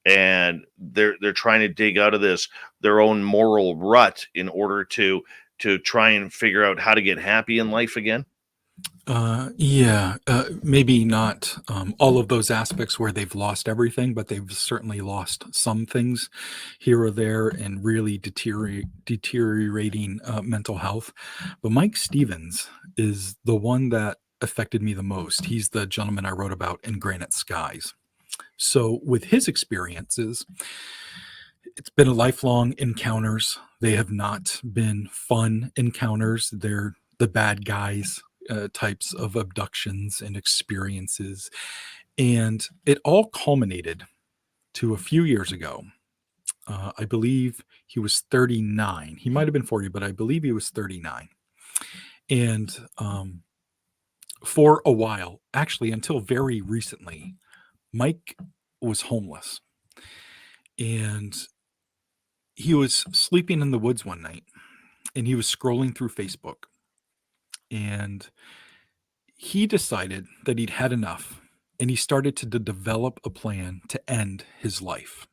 and they're trying to dig out of this their own moral rut in order to try and figure out how to get happy in life again. Yeah, maybe not all of those aspects where they've lost everything, but they've certainly lost some things here or there and really deteriorating mental health. But Mike Stevens is the one that affected me the most. He's the gentleman I wrote about in Granite Skies. So with his experiences, it's been a lifelong encounters. They have not been fun encounters. They're the bad guys types of abductions and experiences. And it all culminated to a few years ago. I believe he was 39. He might have been 40, but I believe he was 39. And for a while, actually until very recently, Mike was homeless. And he was sleeping in the woods one night, and he was scrolling through Facebook. And he decided that he'd had enough, and he started to develop a plan to end his life.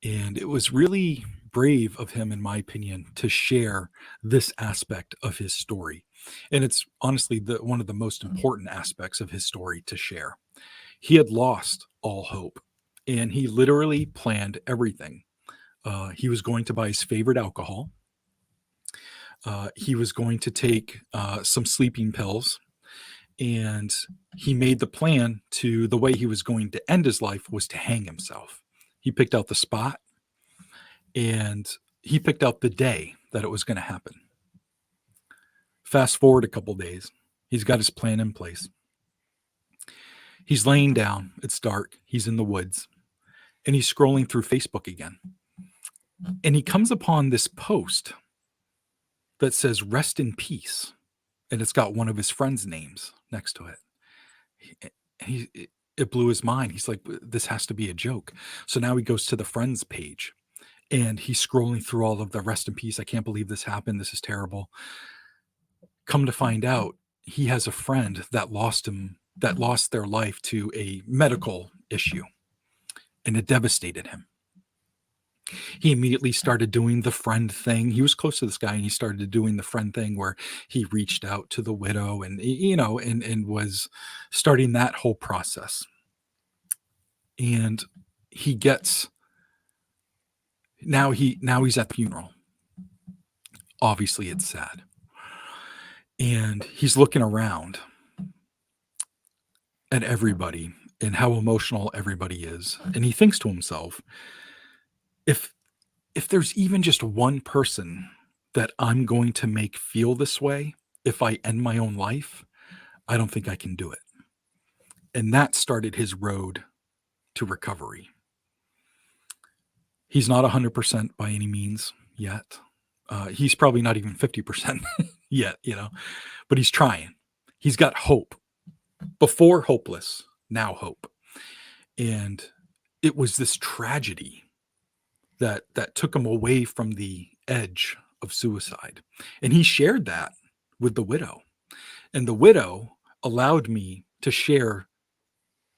And it was really brave of him, in my opinion, to share this aspect of his story. And it's honestly one of the most important aspects of his story to share. He had lost all hope, and he literally planned everything. He was going to buy his favorite alcohol. He was going to take some sleeping pills, and he made the plan to the way he was going to end his life was to hang himself. He picked out the spot, and he picked out the day that it was going to happen. Fast forward a couple days, he's got his plan in place. He's laying down. It's dark. He's in the woods, and he's scrolling through Facebook again. And he comes upon this post that says "Rest in Peace," and it's got one of his friends' names next to it. And it blew his mind. He's like, "This has to be a joke." So now he goes to the friends page, and he's scrolling through all of the "Rest in Peace. I can't believe this happened. This is terrible." Come to find out, he has a friend that lost their life to a medical issue, and it devastated him. He immediately started doing the friend thing. He was close to this guy, and he started doing the friend thing where he reached out to the widow and was starting that whole process. And he gets now he's at the funeral. Obviously, it's sad. And he's looking around at everybody and how emotional everybody is. And he thinks to himself, if there's even just one person that I'm going to make feel this way, if I end my own life, I don't think I can do it. And that started his road to recovery. He's not 100% by any means yet. He's probably not even 50% yet, but he's trying. He's got hope. Before hopeless, now hope. And it was this tragedy that took him away from the edge of suicide. And he shared that with the widow. And the widow allowed me to share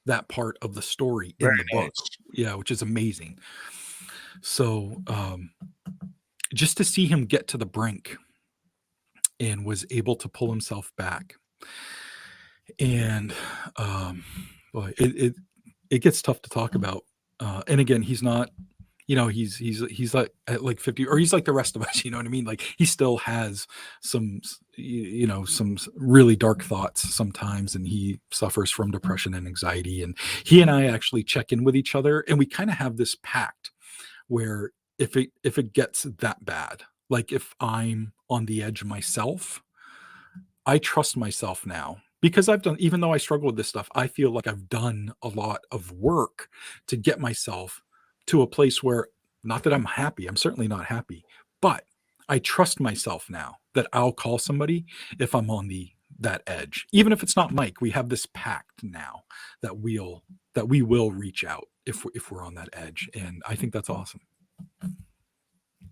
that part of the story in the book. Yeah, which is amazing. So just to see him get to the brink and was able to pull himself back. And boy, it gets tough to talk about. And again, he's not he's like at like 50, or he's like the rest of us, you know what I mean? Like he still has some, some really dark thoughts sometimes, and he suffers from depression and anxiety. And he and I actually check in with each other, and we kind of have this pact where if it gets that bad, like if I'm on the edge myself, I trust myself now, because even though I struggle with this stuff, I feel like I've done a lot of work to get myself to a place where, not that I'm happy, I'm certainly not happy, but I trust myself now that I'll call somebody if I'm on that edge. Even if it's not Mike, we have this pact now that we will reach out if we're on that edge. And I think that's awesome.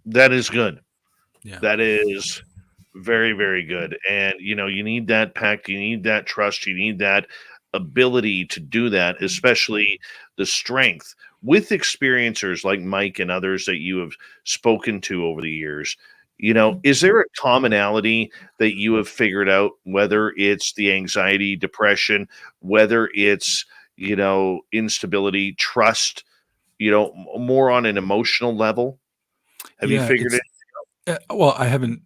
That is good. Yeah. That is very, very good. And, you need that pact, you need that trust, you need that ability to do that, especially the strength with experiencers like Mike and others that you have spoken to over the years. Is there a commonality that you have figured out, whether it's the anxiety, depression, whether it's, instability, trust, more on an emotional level? Have you figured it? Well, I haven't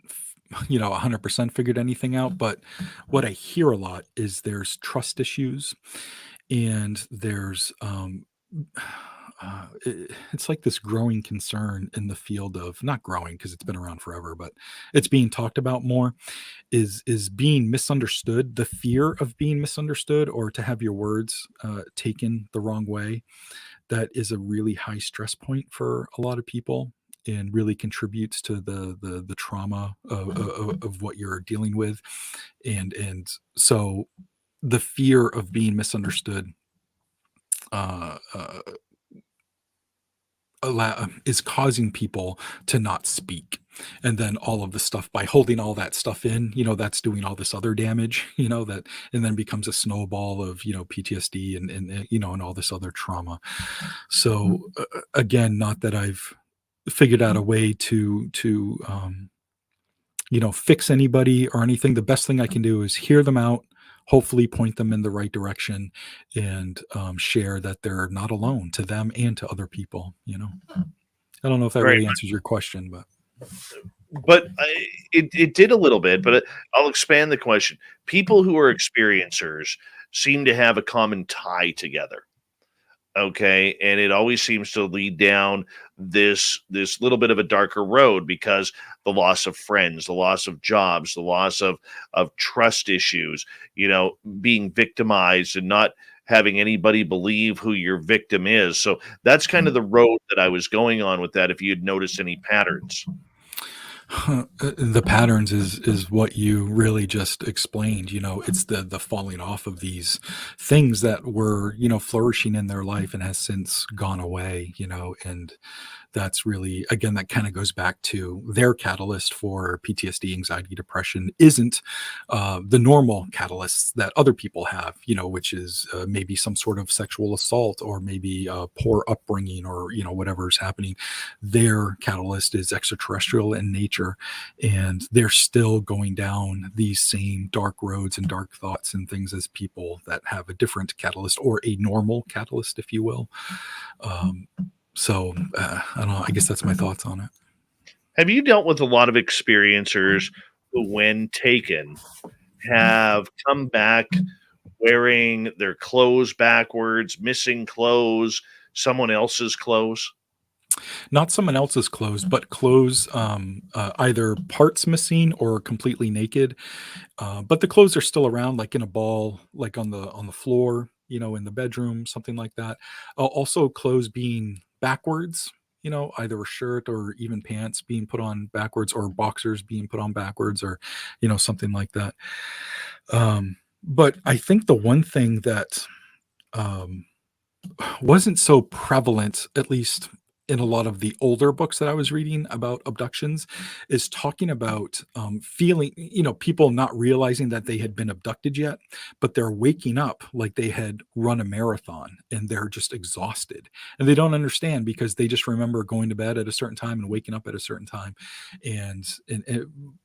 100% figured anything out, but what I hear a lot is there's trust issues, and there's it's like this growing concern in the field of, not growing because it's been around forever, but it's being talked about more, is being misunderstood, the fear of being misunderstood, or to have your words taken the wrong way. That is a really high stress point for a lot of people, and really contributes to the trauma of what you're dealing with. And so the fear of being misunderstood uh, uh, is causing people to not speak. And then all of the stuff, by holding all that stuff in, that's doing all this other damage, that, and then becomes a snowball of, PTSD and all this other trauma. So again, not that I've figured out a way to fix anybody or anything. The best thing I can do is hear them out, hopefully point them in the right direction, and share that they're not alone, to them and to other people. I don't know if that really answers your question, but it did a little bit. But I'll expand the question. People who are experiencers seem to have a common tie together. Okay, and it always seems to lead down this little bit of a darker road, because the loss of friends, the loss of jobs, the loss of trust issues, being victimized and not having anybody believe who your victim is. So that's kind of the road that I was going on with that, if you had noticed any patterns. the patterns is what you really just explained. It's the falling off of these things that were flourishing in their life and has since gone away. And that's really, again, that kind of goes back to their catalyst for PTSD, anxiety, depression isn't the normal catalysts that other people have, which is maybe some sort of sexual assault, or maybe poor upbringing, or whatever's happening. Their catalyst is extraterrestrial in nature, and they're still going down these same dark roads and dark thoughts and things as people that have a different catalyst, or a normal catalyst, if you will. So I don't know. I guess that's my thoughts on it. Have you dealt with a lot of experiencers who, when taken, have come back wearing their clothes backwards, missing clothes, someone else's clothes? Not someone else's clothes, but clothes, either parts missing or completely naked. But the clothes are still around, like in a ball, like on the floor, in the bedroom, something like that. Also, clothes being backwards, either a shirt or even pants being put on backwards, or boxers being put on backwards, or something like that. But I think the one thing that wasn't so prevalent, at least in a lot of the older books that I was reading about abductions, is talking about feeling, people not realizing that they had been abducted yet, but they're waking up like they had run a marathon, and they're just exhausted, and they don't understand, because they just remember going to bed at a certain time and waking up at a certain time,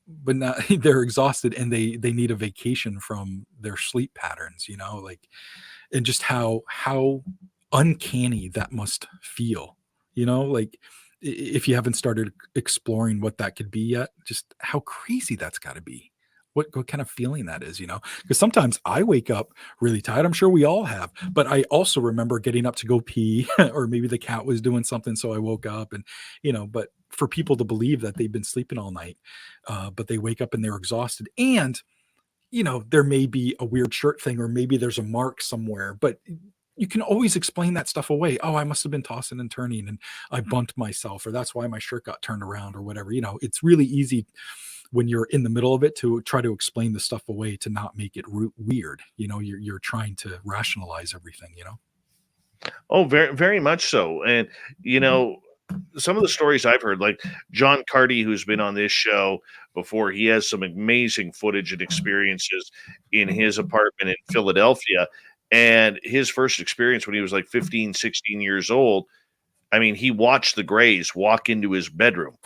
but now they're exhausted, and they need a vacation from their sleep patterns, and just how uncanny that must feel, like if you haven't started exploring what that could be yet, just how crazy that's got to be. What kind of feeling that is, because sometimes I wake up really tired. I'm sure we all have, but I also remember getting up to go pee, or maybe the cat was doing something, so I woke up, and but for people to believe that they've been sleeping all night, but they wake up and they're exhausted, and there may be a weird shirt thing, or maybe there's a mark somewhere, but you can always explain that stuff away. Oh, I must have been tossing and turning and I bumped myself, or that's why my shirt got turned around, or whatever. It's really easy when you're in the middle of it to try to explain the stuff away, to not make it weird. You're trying to rationalize everything. Oh, very, very much so. And, some of the stories I've heard, like John Carty, who's been on this show before, he has some amazing footage and experiences in his apartment in Philadelphia. And his first experience when he was like 15, 16 years old, I mean, he watched the Greys walk into his bedroom.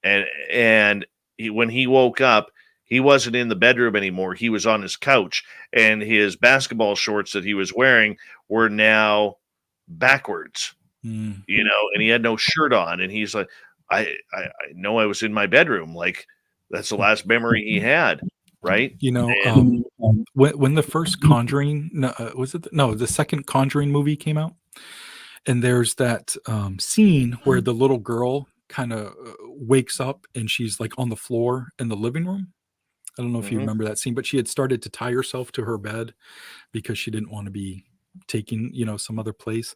And when he woke up, he wasn't in the bedroom anymore. He was on his couch, and his basketball shorts that he was wearing were now backwards. And he had no shirt on, and he's like, I know I was in my bedroom. Like, that's the last memory he had. Right. When the first Conjuring, the second Conjuring movie came out, and there's that scene where the little girl kind of wakes up and she's like on the floor in the living room. I don't know if you remember that scene, but she had started to tie herself to her bed because she didn't want to be taking some other place,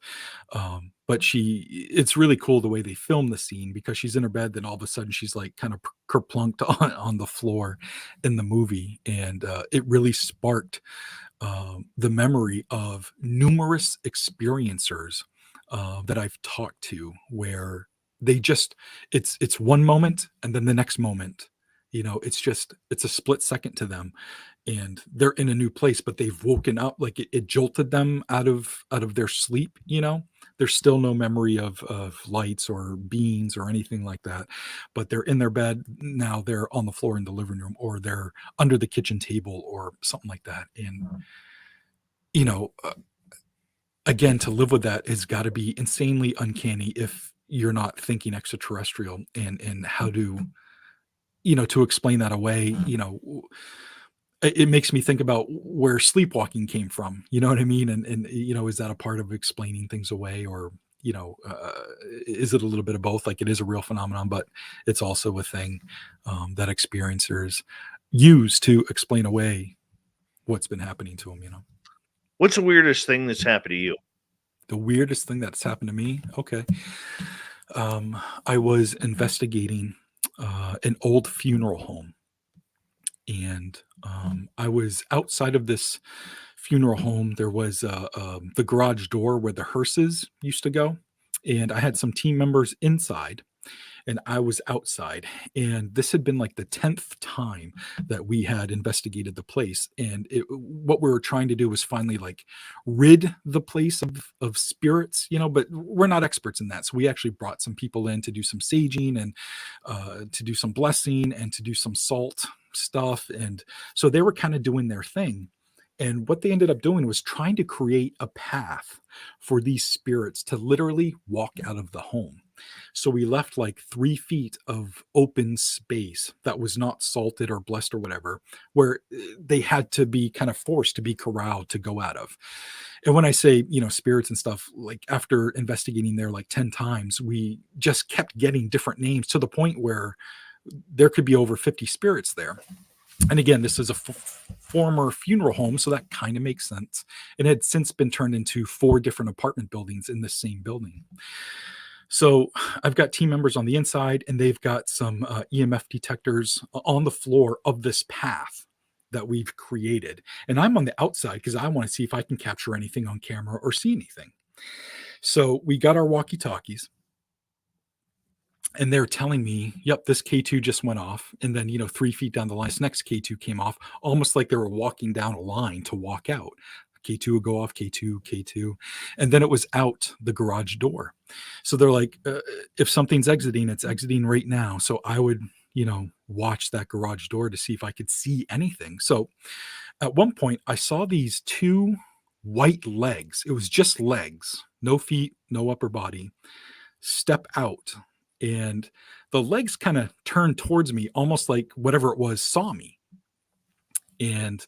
but it's really cool the way they film the scene, because she's in her bed, then all of a sudden she's like kind of kerplunked on the floor in the movie, and it really sparked the memory of numerous experiencers that I've talked to, where they just it's one moment and then the next moment, it's a split second to them, and they're in a new place, but they've woken up, like it jolted them out of their sleep. There's still no memory of lights or beings or anything like that, but they're in their bed now, they're on the floor in the living room, or they're under the kitchen table or something like that. And again, to live with that has got to be insanely uncanny if you're not thinking extraterrestrial, and how to to explain that away. It makes me think about where sleepwalking came from. You know what I mean? And is that a part of explaining things away, or is it a little bit of both? Like, it is a real phenomenon, but it's also a thing that experiencers use to explain away what's been happening to them. What's the weirdest thing that's happened to you? The weirdest thing that's happened to me? Okay. I was investigating an old funeral home, and I was outside of this funeral home. There was the garage door where the hearses used to go, and I had some team members inside, and I was outside. And this had been like the 10th time that we had investigated the place. And what we were trying to do was finally like rid the place of spirits, but we're not experts in that. So we actually brought some people in to do some saging, and to do some blessing, and to do some salt stuff. And so they were kind of doing their thing. And what they ended up doing was trying to create a path for these spirits to literally walk out of the home. So we left like 3 feet of open space that was not salted or blessed or whatever, where they had to be kind of forced to be corralled to go out of. And when I say, spirits and stuff, like after investigating there like 10 times, we just kept getting different names, to the point where there could be over 50 spirits there. And again, this is a former funeral home, so that kind of makes sense. It had since been turned into 4 different apartment buildings in the same building. So I've got team members on the inside, and they've got some EMF detectors on the floor of this path that we've created. And I'm on the outside because I want to see if I can capture anything on camera or see anything. So we got our walkie-talkies, and they're telling me, yep, this K2 just went off. And then, 3 feet down the line, this next K2 came off, almost like they were walking down a line to walk out. K2 would go off, K2, K2. And then it was out the garage door. So they're like, if something's exiting, it's exiting right now. So I would, watch that garage door to see if I could see anything. So at one point, I saw these 2 white legs. It was just legs, no feet, no upper body, step out, and the legs kind of turned towards me, almost like whatever it was saw me. And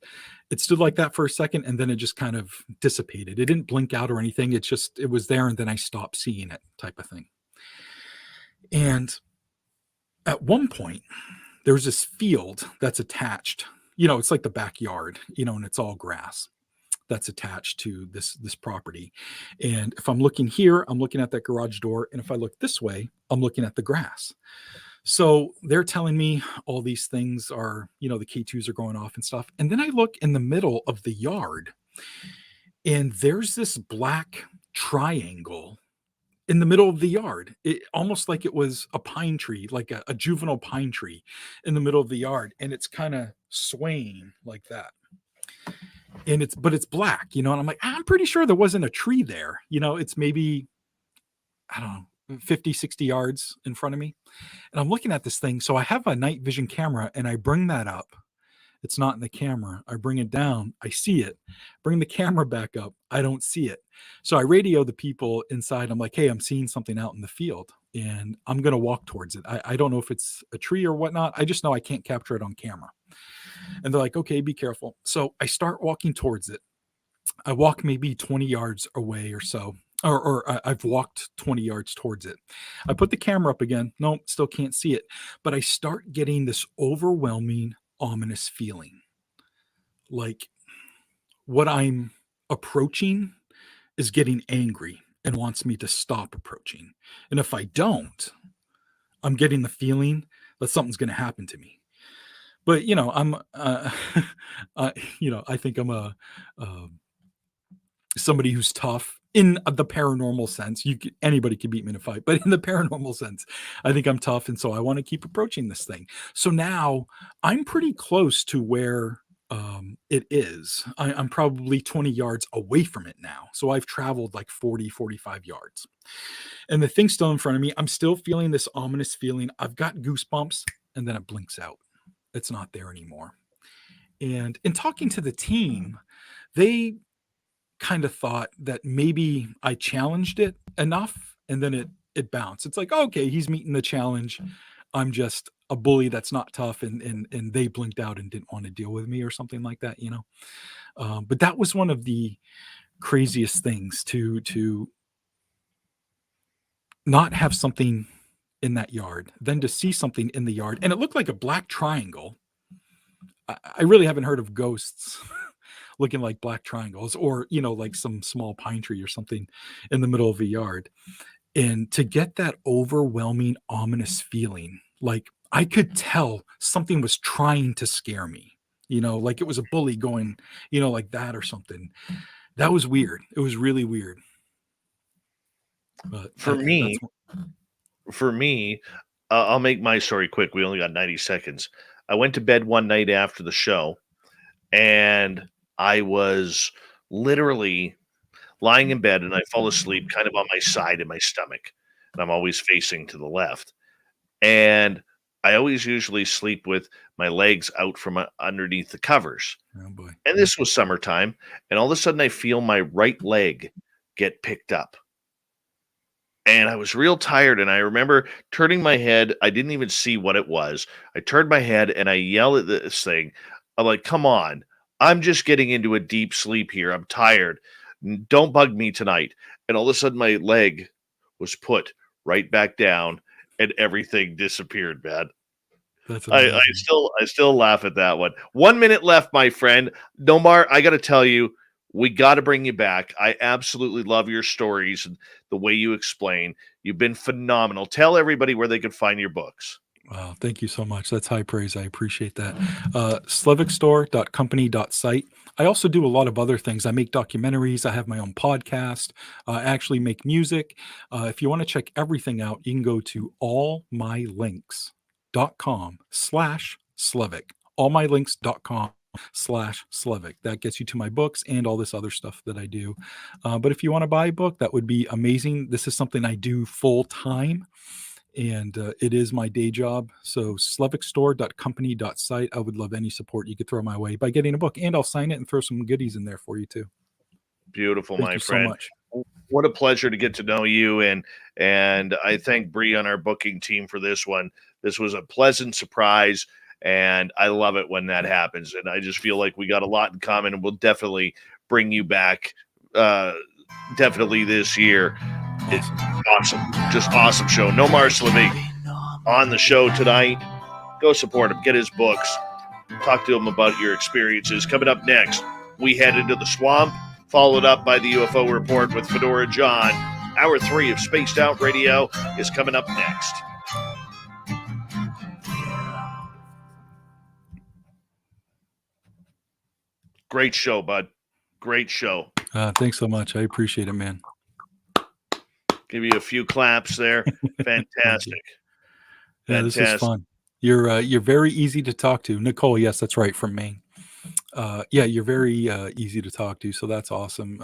it stood like that for a second, and then it just kind of dissipated. It didn't blink out or anything. It was there, and then I stopped seeing it, type of thing. And at one point, there's this field that's attached. It's like the backyard, and it's all grass that's attached to this property. And if I'm looking here, I'm looking at that garage door. And if I look this way, I'm looking at the grass. So they're telling me all these things are, the K2s are going off and stuff. And then I look in the middle of the yard, and there's this black triangle in the middle of the yard. It almost like it was a pine tree, like a juvenile pine tree in the middle of the yard. And it's kind of swaying like that. And it's black, and I'm like, I'm pretty sure there wasn't a tree there. It's maybe, I don't know, 50, 60 yards in front of me. And I'm looking at this thing. So I have a night vision camera, and I bring that up. It's not in the camera. I bring it down. I see it. Bring the camera back up. I don't see it. So I radio the people inside. I'm like, hey, I'm seeing something out in the field, and I'm going to walk towards it. I don't know if it's a tree or whatnot. I just know I can't capture it on camera. And they're like, okay, be careful. So I start walking towards it. I walk maybe 20 yards away or so, or I've walked 20 yards towards it. I put the camera up again. No, still can't see it. But I start getting this overwhelming, ominous feeling. Like what I'm approaching is getting angry and wants me to stop approaching. And if I don't, I'm getting the feeling that something's going to happen to me. But, I'm, I think I'm somebody who's tough in the paranormal sense. Anybody can beat me in a fight, but in the paranormal sense, I think I'm tough. And so I want to keep approaching this thing. So now I'm pretty close to where it is. I'm probably 20 yards away from it now. So I've traveled like 40, 45 yards. And the thing's still in front of me. I'm still feeling this ominous feeling. I've got goosebumps, and then it blinks out. It's not there anymore. And in talking to the team, they kind of thought that maybe I challenged it enough, and then it bounced. It's like, okay, he's meeting the challenge. I'm just a bully that's not tough, and they blinked out and didn't want to deal with me or something like that, But that was one of the craziest things to not have something in that yard, then to see something in the yard, and it looked like a black triangle. I really haven't heard of ghosts looking like black triangles, or like some small pine tree or something in the middle of a yard. And to get that overwhelming, ominous feeling, like I could tell something was trying to scare me, like it was a bully going, like that or something. That was weird. It was really weird. But For me, I'll make my story quick. We only got 90 seconds. I went to bed one night after the show, and I was literally lying in bed, and I fall asleep kind of on my side in my stomach, and I'm always facing to the left. And I always usually sleep with my legs out from underneath the covers. Oh boy. And this was summertime, and all of a sudden I feel my right leg get picked up. And I was real tired, and I remember turning my head. I didn't even see what it was. I turned my head, and I yell at this thing. I'm like, come on. I'm just getting into a deep sleep here. I'm tired. Don't bug me tonight. And all of a sudden, my leg was put right back down, and everything disappeared, man. That's I still laugh at that one. 1 minute left, my friend. Nomar, I got to tell you, we got to bring you back. I absolutely love your stories and the way you explain. You've been phenomenal. Tell everybody where they can find your books. Wow, thank you so much. That's high praise. I appreciate that. Slevikstore.company.site. I also do a lot of other things. I make documentaries. I have my own podcast. I actually make music. If you want to check everything out, you can go to allmylinks.com/Slevik. allmylinks.com/Slevik. That gets you to my books and all this other stuff that I do. But if you want to buy a book, that would be amazing. This is something I do full time, and it is my day job. So slevikstore.company.site. I would love any support you could throw my way by getting a book, and I'll sign it and throw some goodies in there for you too. Beautiful, Thank my you friend. so much. What a pleasure to get to know you, and I thank Bree on our booking team for this one. This was a pleasant surprise, and I love it when that happens. And I just feel like we got a lot in common, and we'll definitely bring you back, definitely this year. It's awesome, just awesome show. Nomar Slevik on the show tonight. Go support him, get his books, talk to him about your experiences. Coming up next, we head into the swamp, followed up by the UFO Report with Fedora John. Hour 3 of Spaced Out Radio is coming up next. Great show, bud. Great show. Thanks so much. I appreciate it, man. Give you a few claps there. Fantastic. Yeah, this is fun. You're very easy to talk to. Nicole, yes, that's right, from Maine. Yeah, you're very easy to talk to, so that's awesome.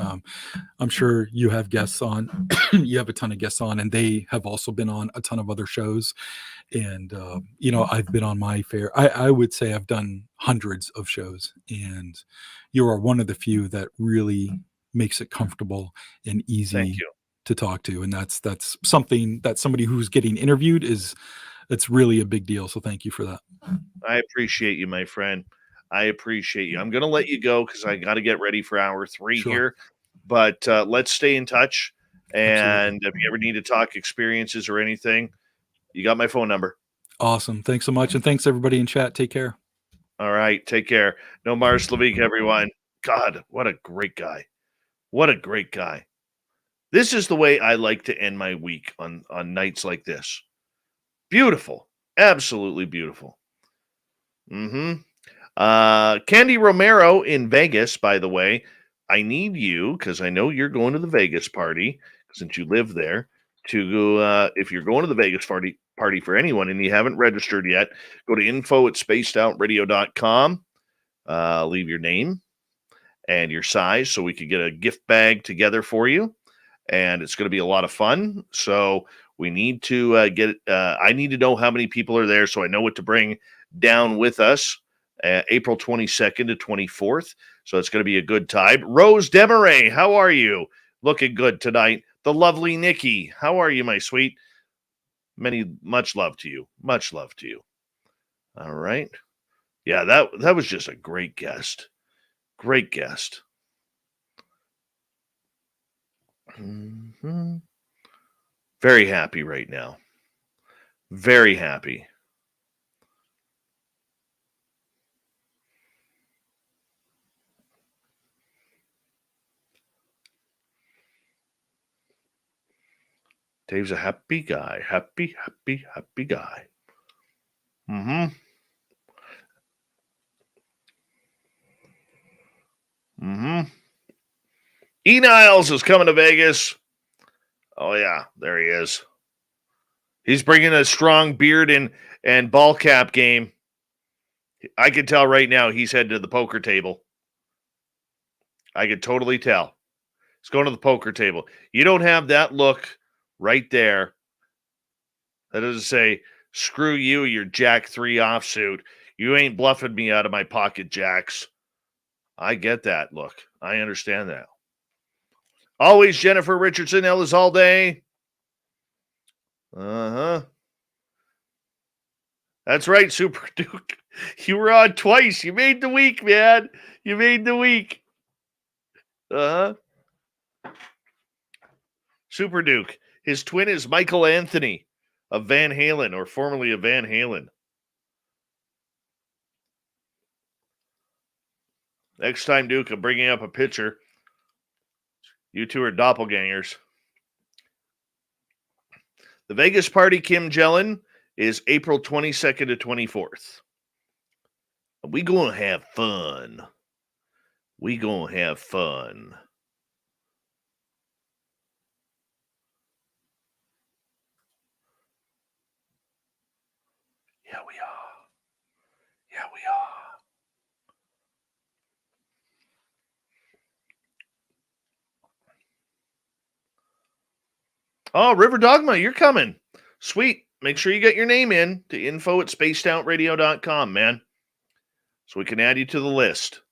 I'm sure you have guests on. You have a ton of guests on, and they have also been on a ton of other shows. And I've been on my fair. I would say I've done hundreds of shows, and you are one of the few that really makes it comfortable and easy to talk to. And that's something that somebody who's getting interviewed it's really a big deal. So thank you for that. I appreciate you, my friend. I appreciate you. I'm going to let you go because I got to get ready for hour 3 here. But let's stay in touch. And if you ever need to talk experiences or anything, you got my phone number. Awesome. Thanks so much. And thanks, everybody in chat. Take care. All right. Take care. Nomar Slevik, everyone. God, what a great guy. What a great guy. This is the way I like to end my week on nights like this. Beautiful. Absolutely beautiful. Candy Romero in Vegas, by the way. I need you, because I know you're going to the Vegas party, since you live there, to go, if you're going to the Vegas party for anyone and you haven't registered yet, go to info@spacedoutradio.com, leave your name and your size so we could get a gift bag together for you. And it's going to be a lot of fun. So we need to I need to know how many people are there so I know what to bring down with us. April 22nd to 24th. So it's going to be a good time. Rose Demaray, how are you? Looking good tonight. The lovely Nikki, how are you, my sweet? Much love to you. Much love to you. All right. Yeah, that was just a great guest. Great guest. Mm-hmm. Very happy right now. Very happy. Dave's a happy guy. Happy guy. Mm-hmm. E. Niles is coming to Vegas. Oh, yeah, there he is. He's bringing a strong beard and ball cap game. I can tell right now he's headed to the poker table. I could totally tell. He's going to the poker table. You don't have that look right there. That doesn't say, screw you, your Jack 3 offsuit. You ain't bluffing me out of my pocket, Jacks. I get that look. I understand that. Always Jennifer Richardson, Ellis all day. Uh-huh. That's right, Super Duke. You were on twice. You made the week, man. You made the week. Uh-huh. Super Duke. His twin is Michael Anthony of Van Halen, or formerly of Van Halen. Next time, Duke, I'm bringing up a picture. You two are doppelgangers. The Vegas party, Kim Jellin, is April 22nd to 24th. We gonna have fun. We gonna have fun. Yeah, we are. Yeah, we are. Oh, River Dogma, you're coming. Sweet. Make sure you get your name in to info@spacedoutradio.com, man. So we can add you to the list.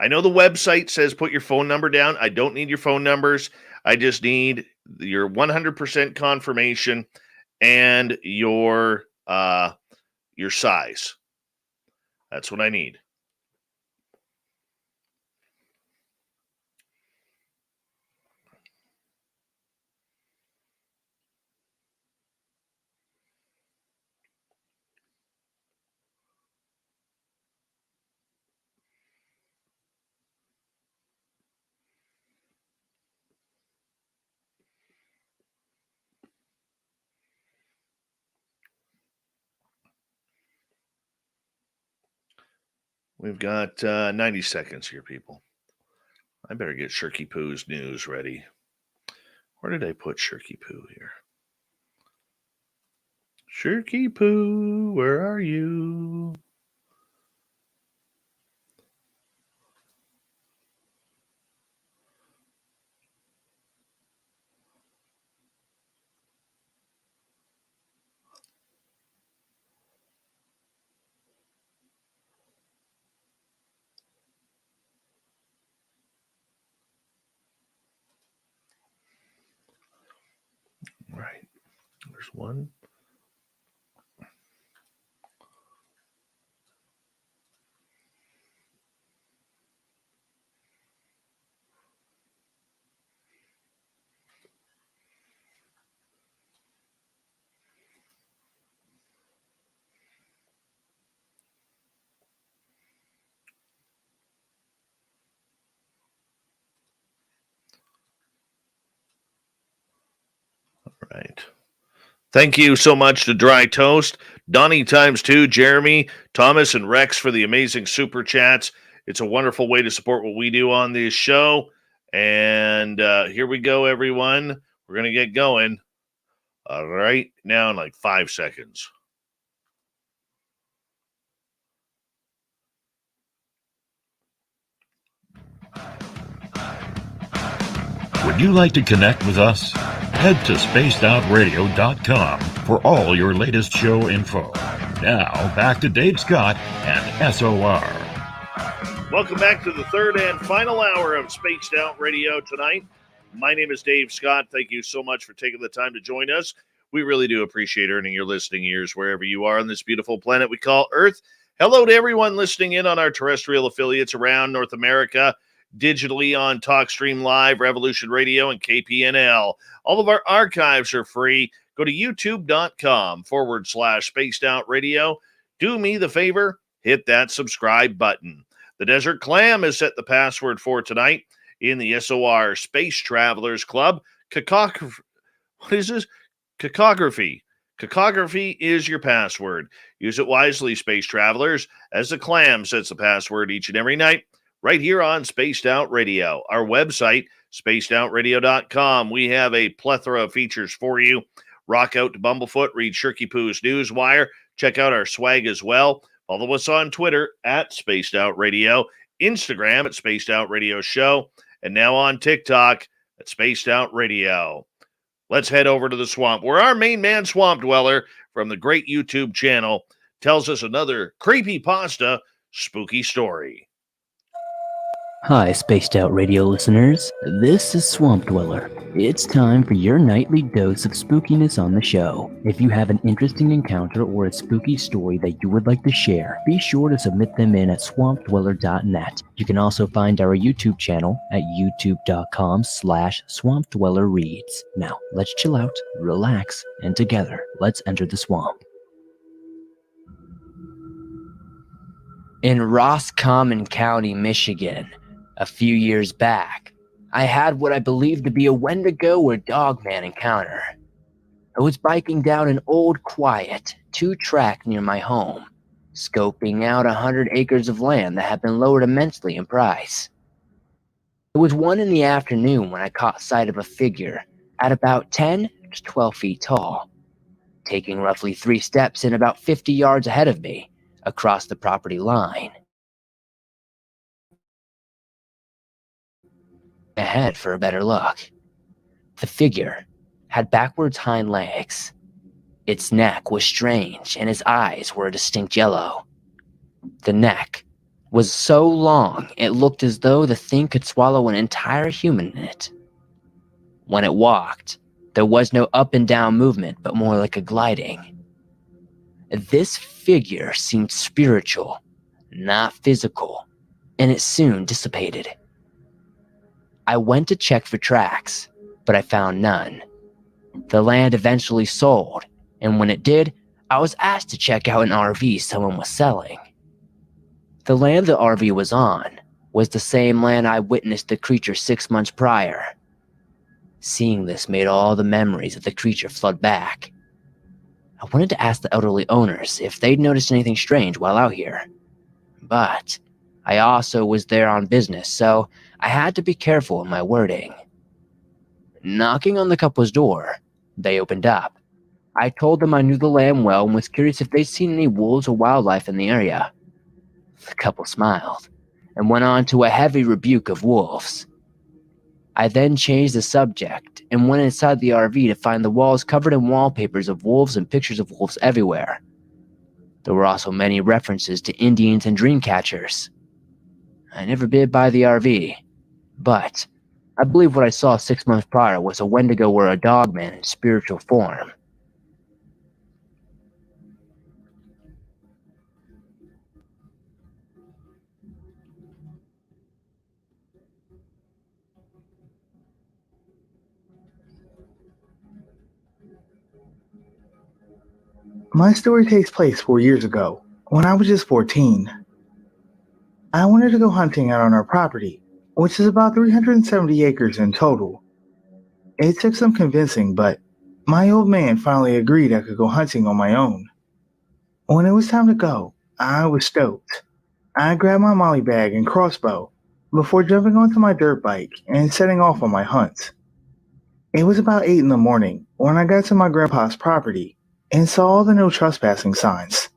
I know the website says put your phone number down. I don't need your phone numbers. I just need your 100% confirmation and your size. That's what I need. We've got 90 seconds here, people. I better get Shirky Poo's news ready. Where did I put Shirky Poo here? Shirky Poo, where are you? All right, there's one. All right. Thank you so much to Dry Toast, Donnie ×2, Jeremy, Thomas, and Rex for the amazing super chats. It's a wonderful way to support what we do on this show. And here we go, everyone. We're going to get going right now in like 5 seconds. Would you like to connect with us? Head to spacedoutradio.com for all your latest show info. Now, back to Dave Scott and SOR. Welcome back to the third and final hour of Spaced Out Radio tonight. My name is Dave Scott. Thank you so much for taking the time to join us. We really do appreciate earning your listening ears wherever you are on this beautiful planet we call Earth. Hello to everyone listening in on our terrestrial affiliates around North America, digitally on TalkStream Live, Revolution Radio, and KPNL. All of our archives are free. Go to youtube.com/Spaced Out Radio. Do me the favor, hit that subscribe button. The Desert Clam has set the password for tonight in the SOR Space Travelers Club. What is this? Cacography. Cacography is your password. Use it wisely, Space Travelers, as the Clam sets the password each and every night right here on Spaced Out Radio. Our website, spacedoutradio.com. We have a plethora of features for you. Rock out to Bumblefoot, read Shirky Poo's Newswire. Check out our swag as well. Follow us on Twitter at Spaced Out Radio, Instagram at Spaced Out Radio Show, and now on TikTok at Spaced Out Radio. Let's head over to the swamp, where our main man, Swamp Dweller, from the great YouTube channel, tells us another creepypasta spooky story. Hi, Spaced Out Radio listeners. This is Swamp Dweller. It's time for your nightly dose of spookiness on the show. If you have an interesting encounter or a spooky story that you would like to share, be sure to submit them in at swampdweller.net. You can also find our YouTube channel at youtube.com/swampdwellerreads. Now, let's chill out, relax, and together, let's enter the swamp. In Roscommon County, Michigan, a few years back, I had what I believed to be a Wendigo or Dogman encounter. I was biking down an old, quiet, 2-track near my home, scoping out 100 acres of land that had been lowered immensely in price. It was 1 in the afternoon when I caught sight of a figure at about 10 to 12 feet tall, taking roughly 3 steps in about 50 yards ahead of me across the property line. Ahead for a better look. The figure had backwards hind legs. Its neck was strange and its eyes were a distinct yellow. The neck was so long it looked as though the thing could swallow an entire human in it. When it walked, there was no up and down movement, but more like a gliding. This figure seemed spiritual, not physical, and it soon dissipated. I went to check for tracks, but I found none. The land eventually sold, and when it did, I was asked to check out an RV someone was selling. The land the RV was on was the same land I witnessed the creature 6 months prior. Seeing this made all the memories of the creature flood back. I wanted to ask the elderly owners if they'd noticed anything strange while out here. But I also was there on business, so I had to be careful in my wording. Knocking on the couple's door, they opened up. I told them I knew the land well and was curious if they'd seen any wolves or wildlife in the area. The couple smiled and went on to a heavy rebuke of wolves. I then changed the subject and went inside the RV to find the walls covered in wallpapers of wolves and pictures of wolves everywhere. There were also many references to Indians and dream catchers. I never bid buy the RV, but I believe what I saw 6 months prior was a Wendigo or a dogman in spiritual form. My story takes place 4 years ago, when I was just 14. I wanted to go hunting out on our property, which is about 370 acres in total. It took some convincing, but my old man finally agreed I could go hunting on my own. When it was time to go, I was stoked. I grabbed my molly bag and crossbow before jumping onto my dirt bike and setting off on my hunt. It was about 8 in the morning when I got to my grandpa's property and saw all the no trespassing signs.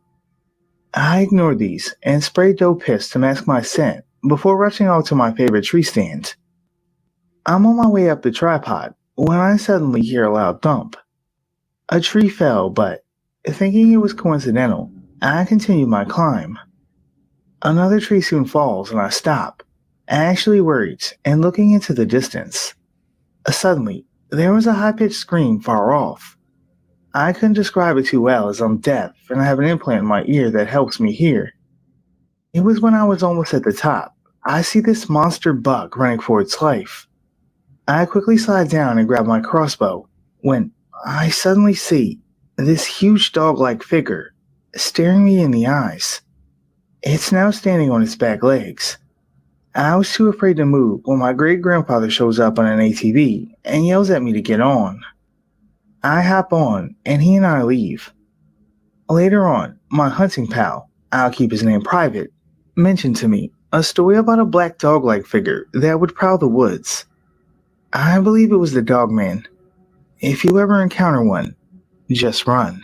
I ignored these and sprayed doe piss to mask my scent before rushing out to my favorite tree stand. I'm on my way up the tripod when I suddenly hear a loud thump. A tree fell, but thinking it was coincidental, I continued my climb. Another tree soon falls and I stop, actually worried and looking into the distance. Suddenly, there was a high-pitched scream far off. I couldn't describe it too well as I'm deaf and I have an implant in my ear that helps me hear. It was when I was almost at the top. I see this monster buck running for its life. I quickly slide down and grab my crossbow when I suddenly see this huge dog-like figure staring me in the eyes. It's now standing on its back legs. I was too afraid to move when my great-grandfather shows up on an ATV and yells at me to get on. I hop on, and he and I leave. Later on, my hunting pal, I'll keep his name private, mentioned to me a story about a black dog-like figure that would prowl the woods. I believe it was the Dogman. If you ever encounter one, just run.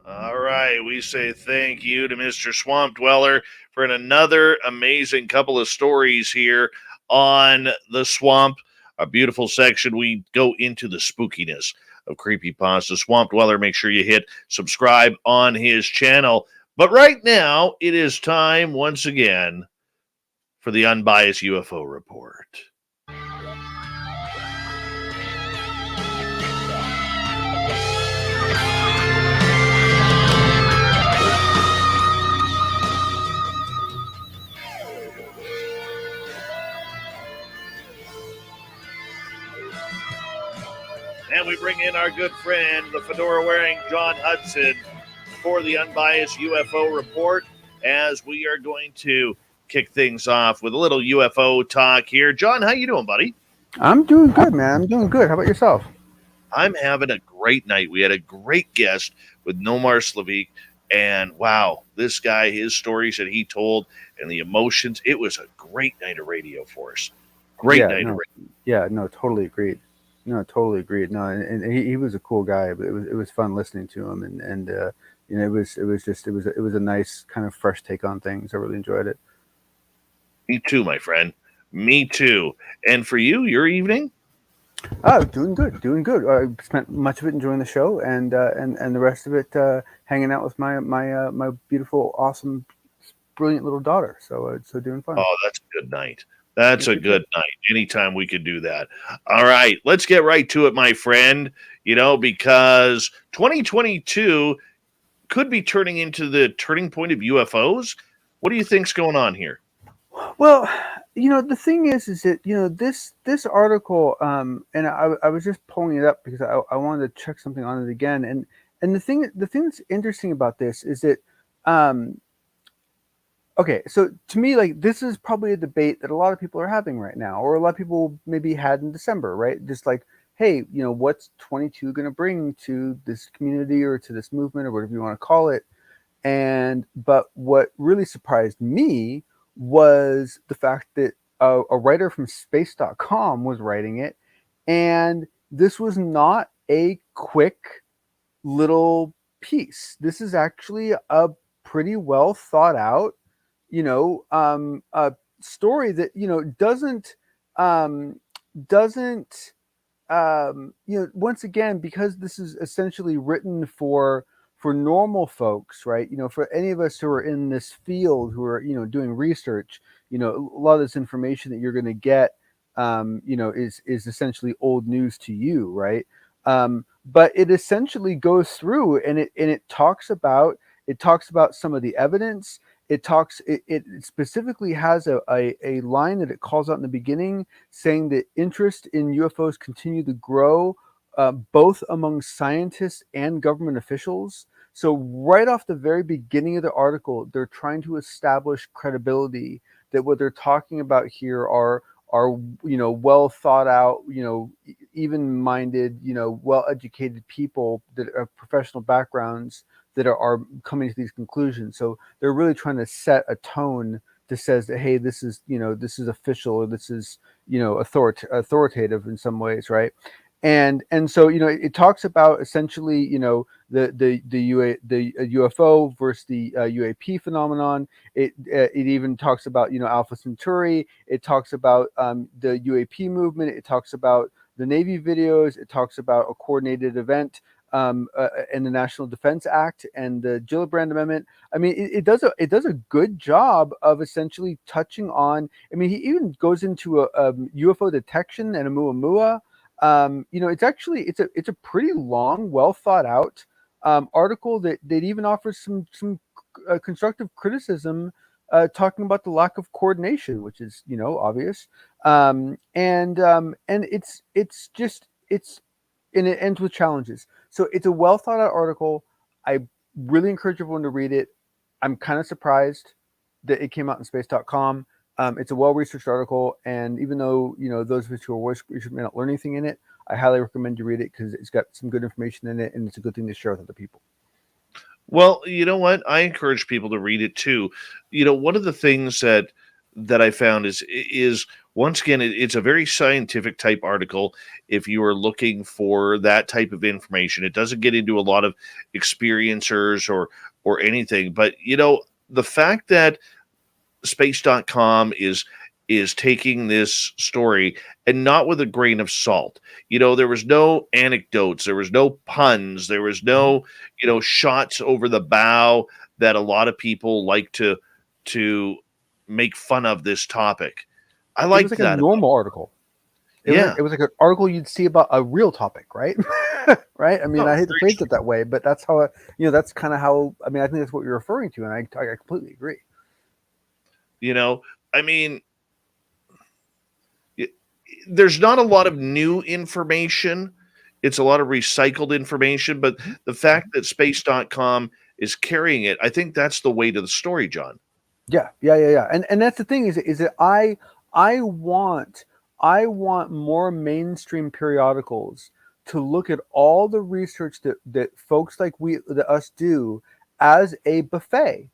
All right, we say thank you to Mr. Swamp Dweller for another amazing couple of stories here on the Swamp. A beautiful section. We go into the spookiness of creepypasta. Swamp Dweller, make sure you hit subscribe on his channel. But right now, it is time once again for the Unbiased UFO Report. And we bring in our good friend, the fedora-wearing John Hudson, for the Unbiased UFO Report, as we are going to kick things off with a little UFO talk here. John, how you doing, buddy? I'm doing good, man. I'm doing good. How about yourself? I'm having a great night. We had a great guest with Nomar Slevik, and wow, this guy, his stories that he told and the emotions, it was a great night of radio for us. Great night of radio. Yeah, no, totally agreed. No, totally agreed. No, and he was a cool guy, but it was fun listening to him, and you know, it was a nice kind of fresh take on things. I really enjoyed it. Me too, my friend. Me too. And for you, your evening? Oh, doing good, doing good. I spent much of it enjoying the show, and the rest of it hanging out with my beautiful, awesome, brilliant little daughter. So doing fun. Oh, that's a good night. That's Yep, a yep, yep. good night. Anytime we could do that. All right, let's get right to it, my friend. Because 2022 could be turning into the turning point of UFOs. What do you think's going on here? Well, the thing is that this article, and I was just pulling it up because I wanted to check something on it again, and the thing that's interesting about this is that, um, okay, so to me, like, this is probably a debate that a lot of people are having right now, or a lot of people maybe had in December, right? Just like, hey, what's 22 going to bring to this community or to this movement or whatever you want to call it? But what really surprised me was the fact that a writer from space.com was writing it, and this was not a quick little piece. This is actually a pretty well thought out, a story that doesn't once again, because this is essentially written for normal folks, right? For any of us who are in this field, who are doing research, a lot of this information that you're going to get, is essentially old news to you, right? But it essentially goes through and it talks about some of the evidence. It specifically has a line that it calls out in the beginning, saying that interest in UFOs continue to grow, both among scientists and government officials. So right off the very beginning of the article, they're trying to establish credibility, that what they're talking about here are well thought out, even minded, well educated people that have professional backgrounds that are coming to these conclusions. So they're really trying to set a tone that says that, hey, this is official, or this is authoritative in some ways, right? And so it talks about essentially the UFO versus the UAP phenomenon. It even talks about Alpha Centauri. It talks about the UAP movement. It talks about the Navy videos. It talks about a coordinated event in the National Defense Act and the Gillibrand Amendment. I mean, it does a good job of essentially touching on. I mean, he even goes into a UFO detection and a Muamua. It's a pretty long, well thought out article that even offers some constructive criticism, talking about the lack of coordination, which is obvious. And it ends with challenges. So it's a well thought out article. I really encourage everyone to read it. I'm kind of surprised that it came out in space.com. It's a well researched article, and even though those of us who are voice researchers may not learn anything in it, I highly recommend you read it because it's got some good information in it, and it's a good thing to share with other people. Well, you know what? I encourage people to read it too. One of the things that I found is once again, it's a very scientific type article. If you are looking for that type of information, it doesn't get into a lot of experiencers or anything. But the fact that space.com is taking this story and not with a grain of salt. There was no anecdotes, there was no puns, there was no, shots over the bow that a lot of people like to make fun of this topic. I like that. It was like that. a normal article. It was like an article you'd see about a real topic, right? Right? I mean, I hate to phrase it that way, but that's how, that's kind of how, I mean, I think that's what you're referring to, and I completely agree. I mean, there's not a lot of new information. It's a lot of recycled information, but the fact that space.com is carrying it, I think that's the weight of the story, John. Yeah. And that's the thing is that I want more mainstream periodicals to look at all the research that folks like us do as a buffet,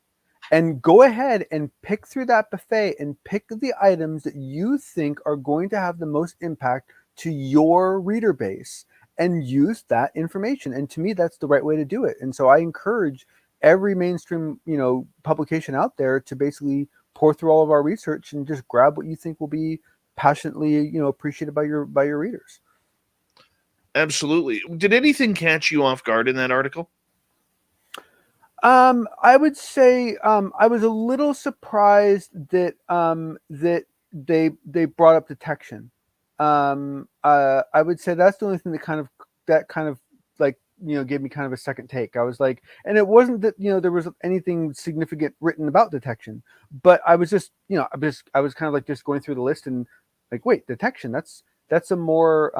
and go ahead and pick through that buffet and pick the items that you think are going to have the most impact to your reader base and use that information. And to me, that's the right way to do it. And so I encourage every mainstream, publication out there to basically pour through all of our research and just grab what you think will be passionately, appreciated by your readers. Absolutely. Did anything catch you off guard in that article? I would say I was a little surprised that that they brought up detection. I would say that's the only thing that kind of like gave me kind of a second take. I was like, and it wasn't that there was anything significant written about detection, but I was just I was kind of like just going through the list and like, wait, detection. That's a more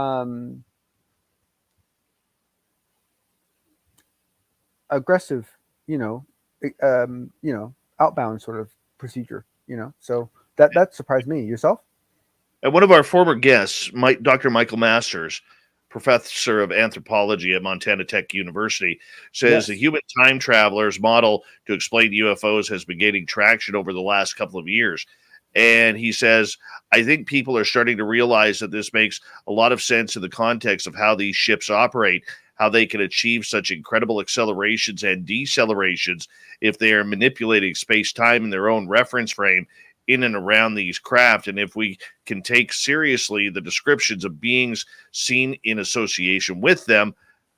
aggressive, outbound sort of procedure, So that surprised me. Yourself? And one of our former guests, Dr. Michael Masters, professor of anthropology at Montana Tech University, says Yes. the human time traveler's model to explain UFOs has been gaining traction over the last couple of years. And he says, I think people are starting to realize that this makes a lot of sense in the context of how these ships operate, how they can achieve such incredible accelerations and decelerations if they are manipulating space-time in their own reference frame in and around these craft. And if we can take seriously the descriptions of beings seen in association with them,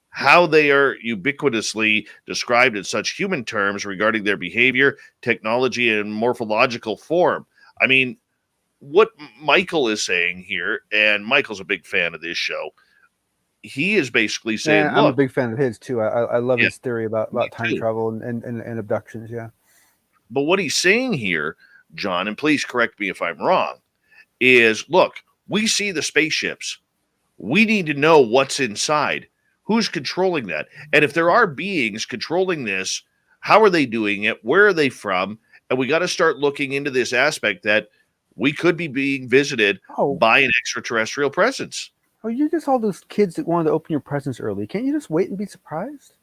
how they are ubiquitously described in such human terms regarding their behavior, technology, and morphological form. I mean, what Michael is saying here, and Michael's a big fan of this show, he is basically saying, And I'm a look, big fan of his too. I love Yeah, his theory about time too. travel and abductions. Yeah. But what he's saying here, John, and please correct me if I'm wrong, is look, we see the spaceships. We need to know what's inside. Who's controlling that? And if there are beings controlling this, how are they doing it? Where are they from? And we got to start looking into this aspect that we could be being visited Oh, by an extraterrestrial presence. oh, you're just all those kids that wanted to open your presents early. Can't you just wait and be surprised?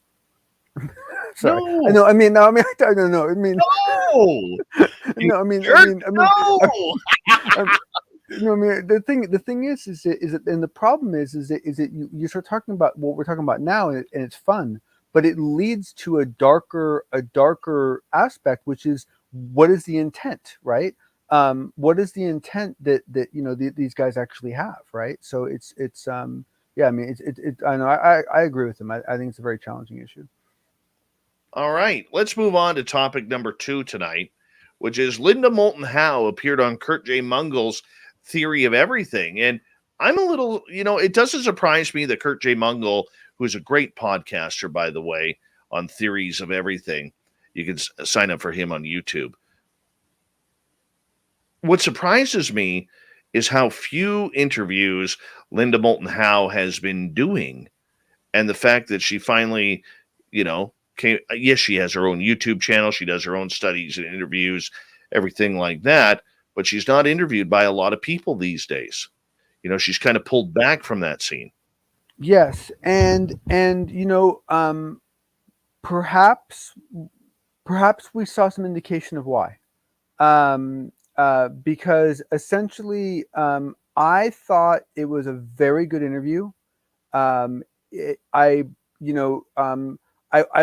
Sorry. No. I know. I mean, no. I mean, I don't know. I mean, No. no. I mean, No. I mean, the thing is that, and the problem is that you start talking about what we're talking about now, and it's fun, but it leads to a darker aspect, which is what is the intent, right? What is the intent that these guys actually have, right? So it's yeah. I mean, I know I agree with him. I think it's a very challenging issue. All right, let's move on to topic number 2 tonight, which is Linda Moulton Howe appeared on Kurt J. Mungel's Theory of Everything. And I'm a little, it doesn't surprise me that Kurt J. Mungel, who's a great podcaster, by the way, on Theories of Everything, you can sign up for him on YouTube. What surprises me is how few interviews Linda Moulton Howe has been doing, and the fact that she finally, yes, she has her own YouTube channel. She does her own studies and interviews, everything like that. But she's not interviewed by a lot of people these days. She's kind of pulled back from that scene. Yes, and perhaps we saw some indication of why. Because essentially, I thought it was a very good interview. I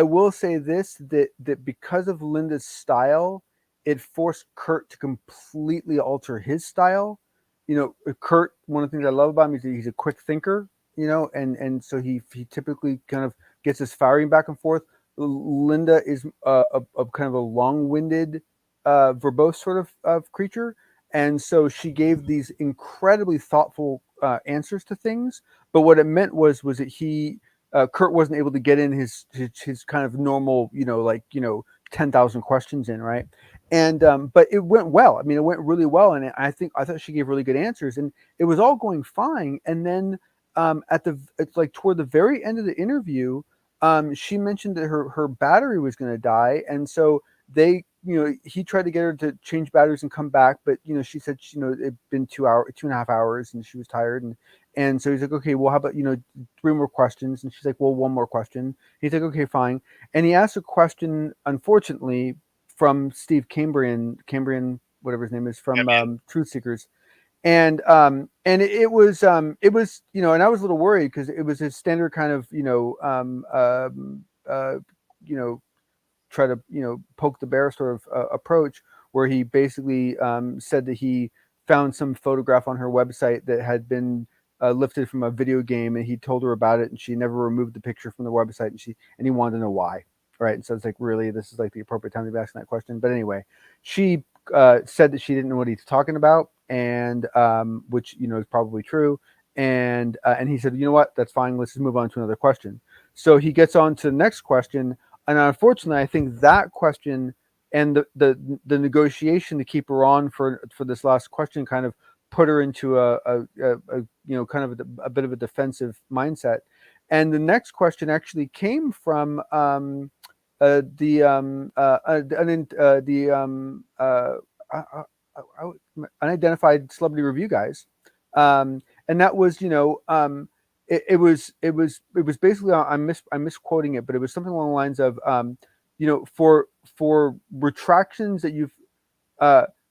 will say this, that because of Linda's style, it forced Kurt to completely alter his style. Kurt, one of the things I love about him is that he's a quick thinker, and so he typically kind of gets us firing back and forth. Linda is a kind of a long-winded, verbose sort of creature. And so she gave these incredibly thoughtful answers to things. But what it meant was that Kurt wasn't able to get in his kind of normal, 10,000 questions in, right? And but it went well. I mean, it went really well, and I thought she gave really good answers, and it was all going fine. And then it's like toward the very end of the interview, she mentioned that her battery was going to die, and so he tried to get her to change batteries and come back, but she said it'd been 2.5 hours, and she was tired, and so he's like, okay, well, how about 3 more questions? And she's like, well, 1 more question. He's like, okay, fine. And he asked a question, unfortunately, from Steve Cambrian, whatever his name is, from Truth Seekers. And it was and I was a little worried because it was his standard kind of try to poke the bear sort of approach, where he basically said that he found some photograph on her website that had been lifted from a video game, and he told her about it, and she never removed the picture from the website, and he wanted to know why, right? And so it's like, really, this is like the appropriate time to be asking that question. But anyway, she said that she didn't know what he's talking about, and which is probably true. And he said, you know what, that's fine. Let's just move on to another question. So he gets on to the next question, and unfortunately, I think that question and the negotiation to keep her on for this last question kind of put her into a kind of a bit of a defensive mindset. And the next question actually came from unidentified celebrity review guys, and that was it was basically, I'm misquoting it, but it was something along the lines of for retractions that you've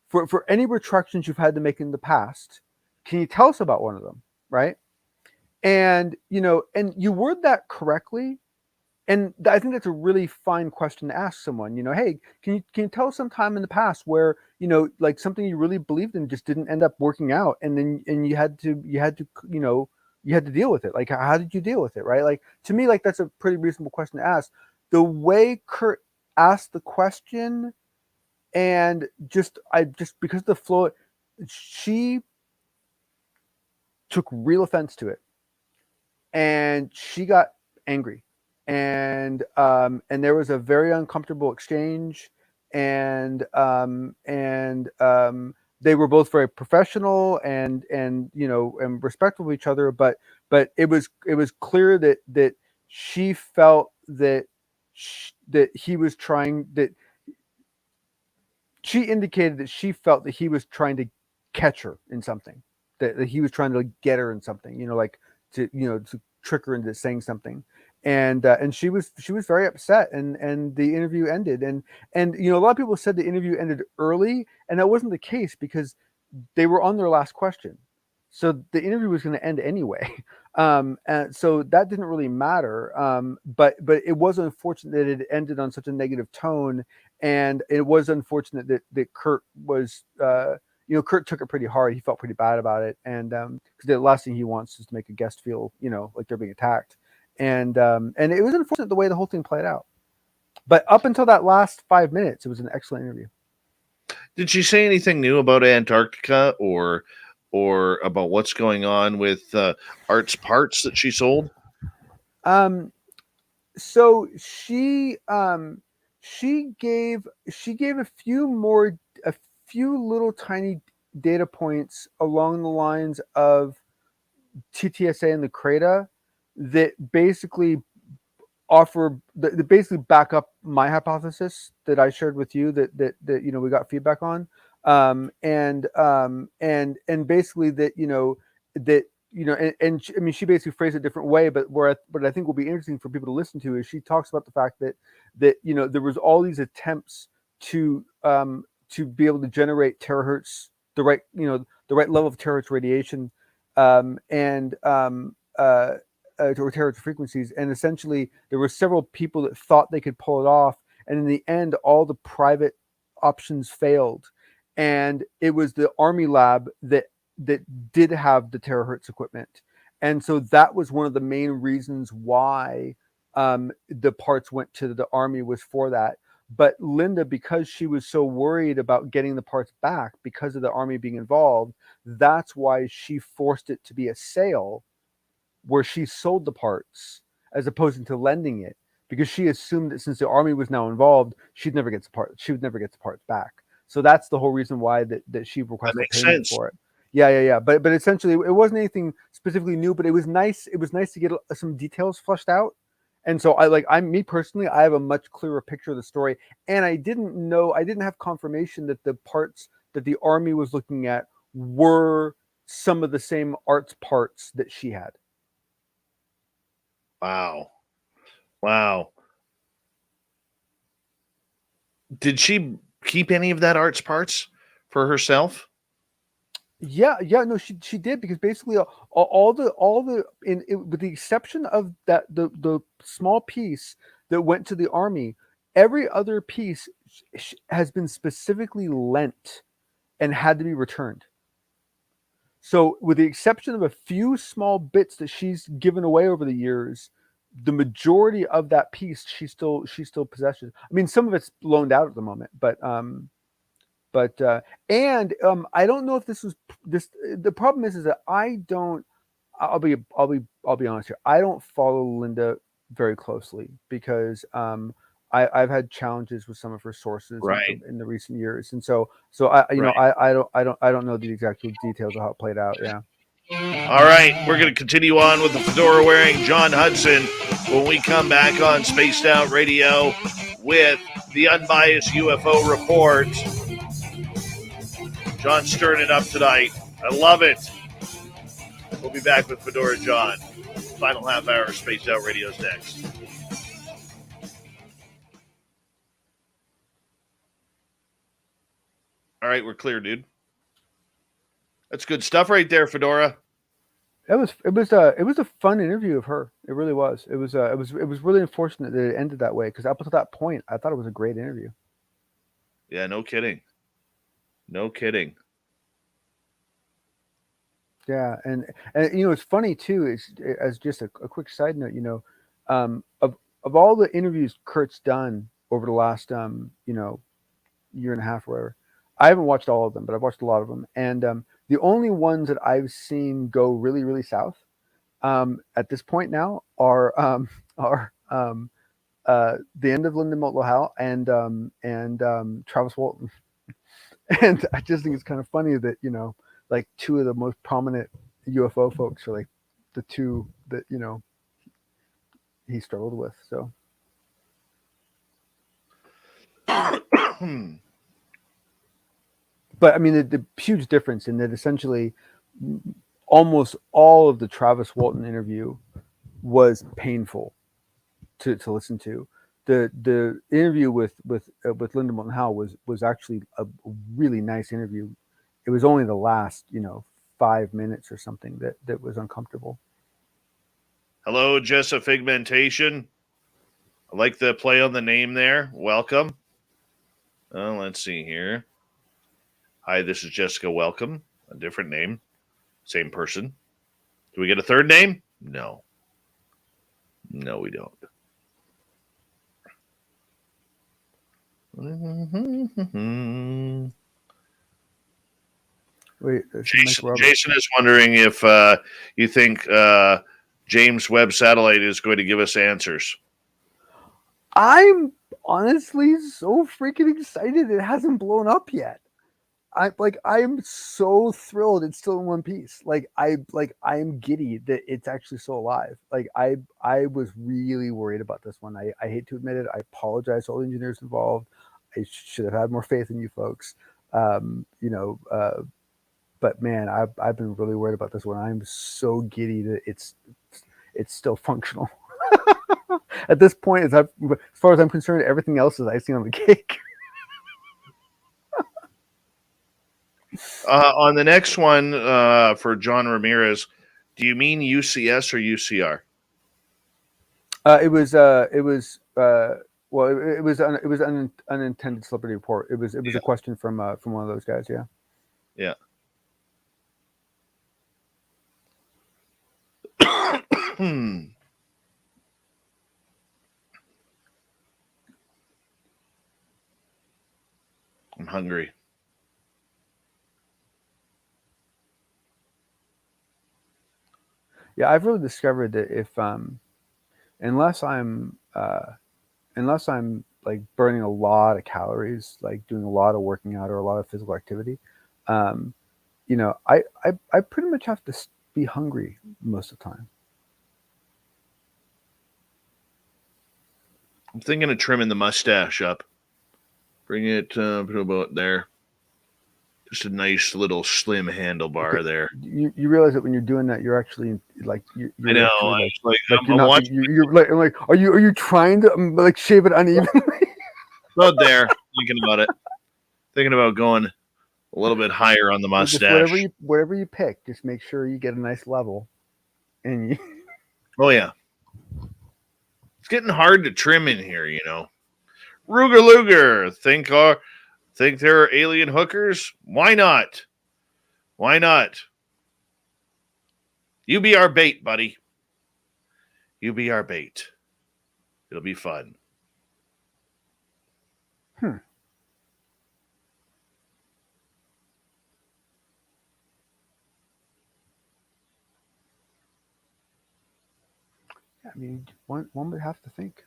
for any retractions you've had to make in the past, can you tell us about one of them, right? And and you word that correctly, and I think that's a really fine question to ask someone. Hey, can you tell us some time in the past where like something you really believed in just didn't end up working out, and then you had to deal with it. Like, how did you deal with it, right? Like, to me, like, that's a pretty reasonable question to ask. The way Kurt asked the question, and just because of the flow, she took real offense to it, and she got angry, and there was a very uncomfortable exchange, and they were both very professional and respectful of each other, but it was clear that she felt that he was trying, that she indicated that she felt that he was trying to catch her in something, that he was trying to get her in something, like to trick her into saying something. And she was very upset, and the interview ended. And a lot of people said the interview ended early, and that wasn't the case, because they were on their last question. So the interview was going to end anyway. And so that didn't really matter. But it was unfortunate that it ended on such a negative tone. And it was unfortunate that Kurt was, Kurt took it pretty hard. He felt pretty bad about it. And because the last thing he wants is to make a guest feel, like they're being attacked. And it was unfortunate the way the whole thing played out. But up until that last 5 minutes, it was an excellent interview. Did she say anything new about Antarctica or about what's going on with Art's parts that she sold? So she gave a few little tiny data points along the lines of TTSA and the CRADA that basically back up my hypothesis that I shared with you that we got feedback on, and basically that and I mean, she basically phrased it a different way, but what I think will be interesting for people to listen to is she talks about the fact that there was all these attempts to be able to generate terahertz, the right level of terahertz radiation, or terahertz frequencies, and essentially there were several people that thought they could pull it off, and in the end all the private options failed, and it was the Army lab that did have the terahertz equipment. And so that was one of the main reasons why the parts went to the Army, was for that. But Linda, because she was so worried about getting the parts back because of the Army being involved, that's why she forced it to be a sale where she sold the parts as opposed to lending it, because she assumed that since the Army was now involved, she would never get the parts back. So that's the whole reason why that she requested payment for it. Yeah. But essentially, it wasn't anything specifically new, but it was nice. It was nice to get some details fleshed out. And so me personally, I have a much clearer picture of the story. And I didn't have confirmation that the parts that the Army was looking at were some of the same Art's parts that she had. Wow. Did she keep any of that Art's parts for herself? Yeah, no, she did, because basically with the exception of that the small piece that went to the Army, every other piece has been specifically lent and had to be returned. So, with the exception of a few small bits that she's given away over the years, the majority of that piece she still possesses. I mean, some of it's loaned out at the moment, but I don't know if this was this. The problem is that I don't. I'll be honest here. I don't follow Linda very closely because I've had challenges with some of her sources Right. in the recent years, and so I you know I don't know the exact details of how it played out. Yeah. All right, we're going to continue on with the fedora wearing John Hudson when we come back on Spaced Out Radio with the unbiased UFO report. John's stirring it up tonight. I love it. We'll be back with Fedora John. Final half hour of Spaced Out Radio's next. All right, we're clear, dude. That's good stuff right there, Fedora. It was a fun interview of her. It really was. It was really unfortunate that it ended that way because up to that point, I thought it was a great interview. Yeah, no kidding. No kidding. Yeah, and it's funny too. Is as just a quick side note, of all the interviews Kurt's done over the last year and a half or whatever, I haven't watched all of them, but I've watched a lot of them, and the only ones that I've seen go really, really south at this point now are the end of Linda Moulton Howe and Travis Walton, and I just think it's kind of funny that like two of the most prominent UFO folks are like the two that he struggled with. So. But I mean, the huge difference in that essentially almost all of the Travis Walton interview was painful to listen to. The interview with Linda Moulton Howe was actually a really nice interview. It was only the last 5 minutes or something that was uncomfortable. Hello, Jessa Figmentation. I like the play on the name there. Welcome. Let's see here. Hi, this is Jessica. Welcome. A different name. Same person. Do we get a third name? No. No, we don't. Wait, Jason is wondering if you think James Webb Satellite is going to give us answers. I'm honestly so freaking excited it hasn't blown up yet. I'm so thrilled it's still in one piece. I'm giddy that it's actually still alive. I was really worried about this one. I hate to admit it. I apologize to all the engineers involved. I should have had more faith in you folks. But man, I've been really worried about this one. I'm so giddy that it's still functional. At this point, as far as I'm concerned, everything else is icing on the cake. On the next one for John Ramirez, do you mean UCS or UCR? It was an unintended celebrity report. It was a question from one of those guys. Yeah. Yeah. I'm hungry. Yeah, I've really discovered that if unless I'm like burning a lot of calories, like doing a lot of working out or a lot of physical activity, I pretty much have to be hungry most of the time. I'm thinking of trimming the mustache up. Bring it to about there. Just a nice little slim handlebar there. You realize that when you're doing that, you're actually like you're I know. Are you trying to shave it unevenly? About there. Thinking about it. Thinking about going a little bit higher on the mustache. Whatever you pick, just make sure you get a nice level. And you. Oh yeah. It's getting hard to trim in here, Ruger Luger, think there are alien hookers? Why not? Why not? You be our bait, buddy. You be our bait. It'll be fun. I mean, one would have to think.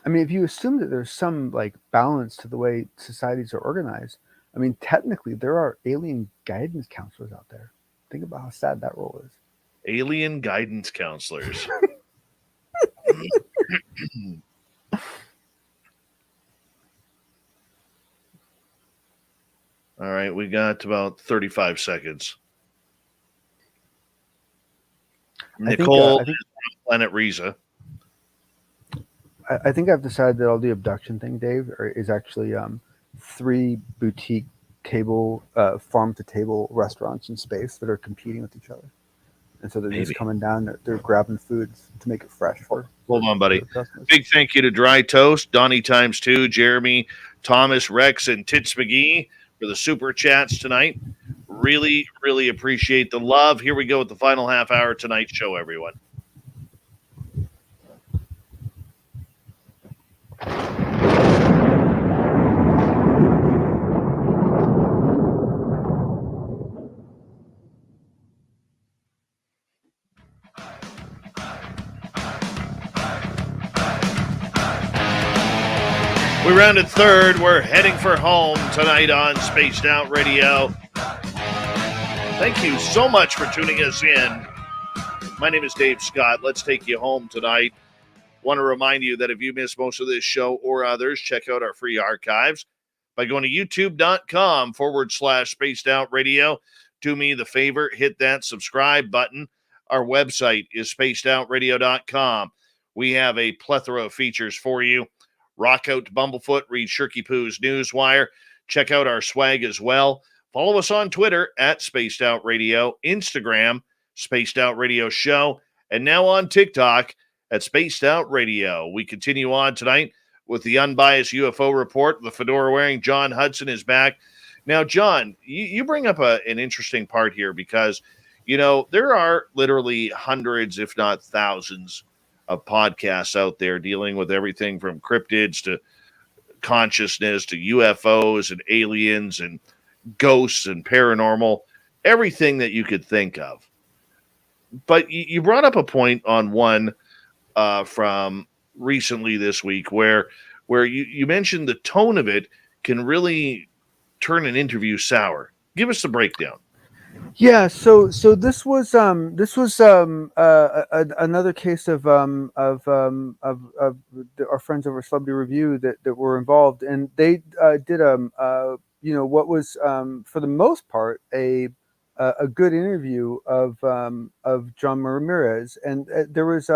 I mean, if you assume that there's some like balance to the way societies are organized, I mean, technically there are alien guidance counselors out there. Think about how sad that role is. Alien guidance counselors. All right, we got about 35 seconds. Nicole I think Planet Riza. I think I've decided that all the abduction thing, Dave, is actually 3 boutique table, farm to table restaurants in space that are competing with each other. And so they're just coming down, they're grabbing foods to make it fresh for. Hold on, buddy. Customers. Big thank you to Dry Toast, Donnie times 2, Jeremy, Thomas, Rex, and Tits McGee for the super chats tonight. Really, really appreciate the love. Here we go with the final half hour of tonight's show, everyone. We rounded third. We're heading for home tonight on Spaced Out Radio. Thank you so much for tuning us in. My name is Dave Scott. Let's take you home tonight. Want to remind you that if you missed most of this show or others, check out our free archives by going to youtube.com/Spaced Out Radio. Do me the favor, hit that subscribe button. Our website is spacedoutradio.com. We have a plethora of features for you. Rock out to Bumblefoot, read Shirky Poo's Newswire. Check out our swag as well. Follow us on Twitter at Spaced Out Radio, Instagram, Spaced Out Radio Show, and now on TikTok at Spaced Out Radio. We continue on tonight with the unbiased UFO report. The fedora-wearing John Hudson is back. Now, John, you bring up an interesting part here because, you know, there are literally hundreds, if not thousands, of podcasts out there dealing with everything from cryptids to consciousness to UFOs and aliens and ghosts and paranormal, everything that you could think of. But you brought up a point on one from recently this week where you mentioned the tone of it can really turn an interview sour. Give us the breakdown. Yeah, so this was another case of our friends over Celebrity Review that were involved, and they did what was for the most part a good interview of John Ramirez, and there was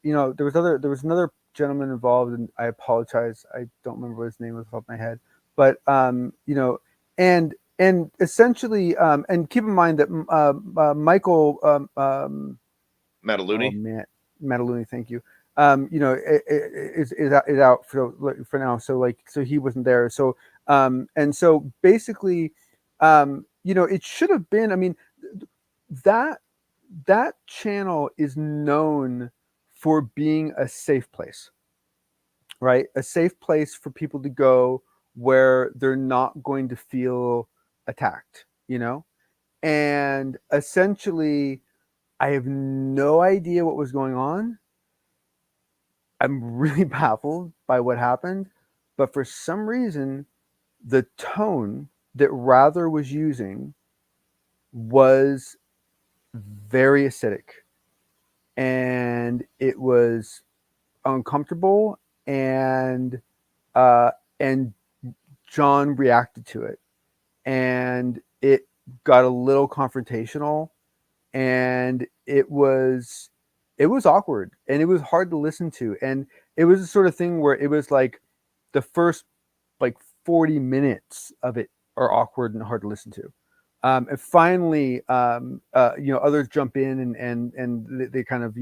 another gentleman involved, and I apologize, I don't remember his name off the top of my head, but and essentially, and keep in mind that Michael Mataluni. Mataluni, thank you. Is out for now. So he wasn't there. So and so basically, it should have been. I mean, that channel is known for being a safe place, right? A safe place for people to go where they're not going to feel attacked, and essentially I have no idea what was going on. I'm really baffled by what happened, but for some reason the tone that Rather was using was very acidic, and it was uncomfortable, and John reacted to it, and it got a little confrontational, and it was awkward, and it was hard to listen to, and it was the sort of thing where it was like the first 40 minutes of it are awkward and hard to listen to, and finally others jump in and they kind of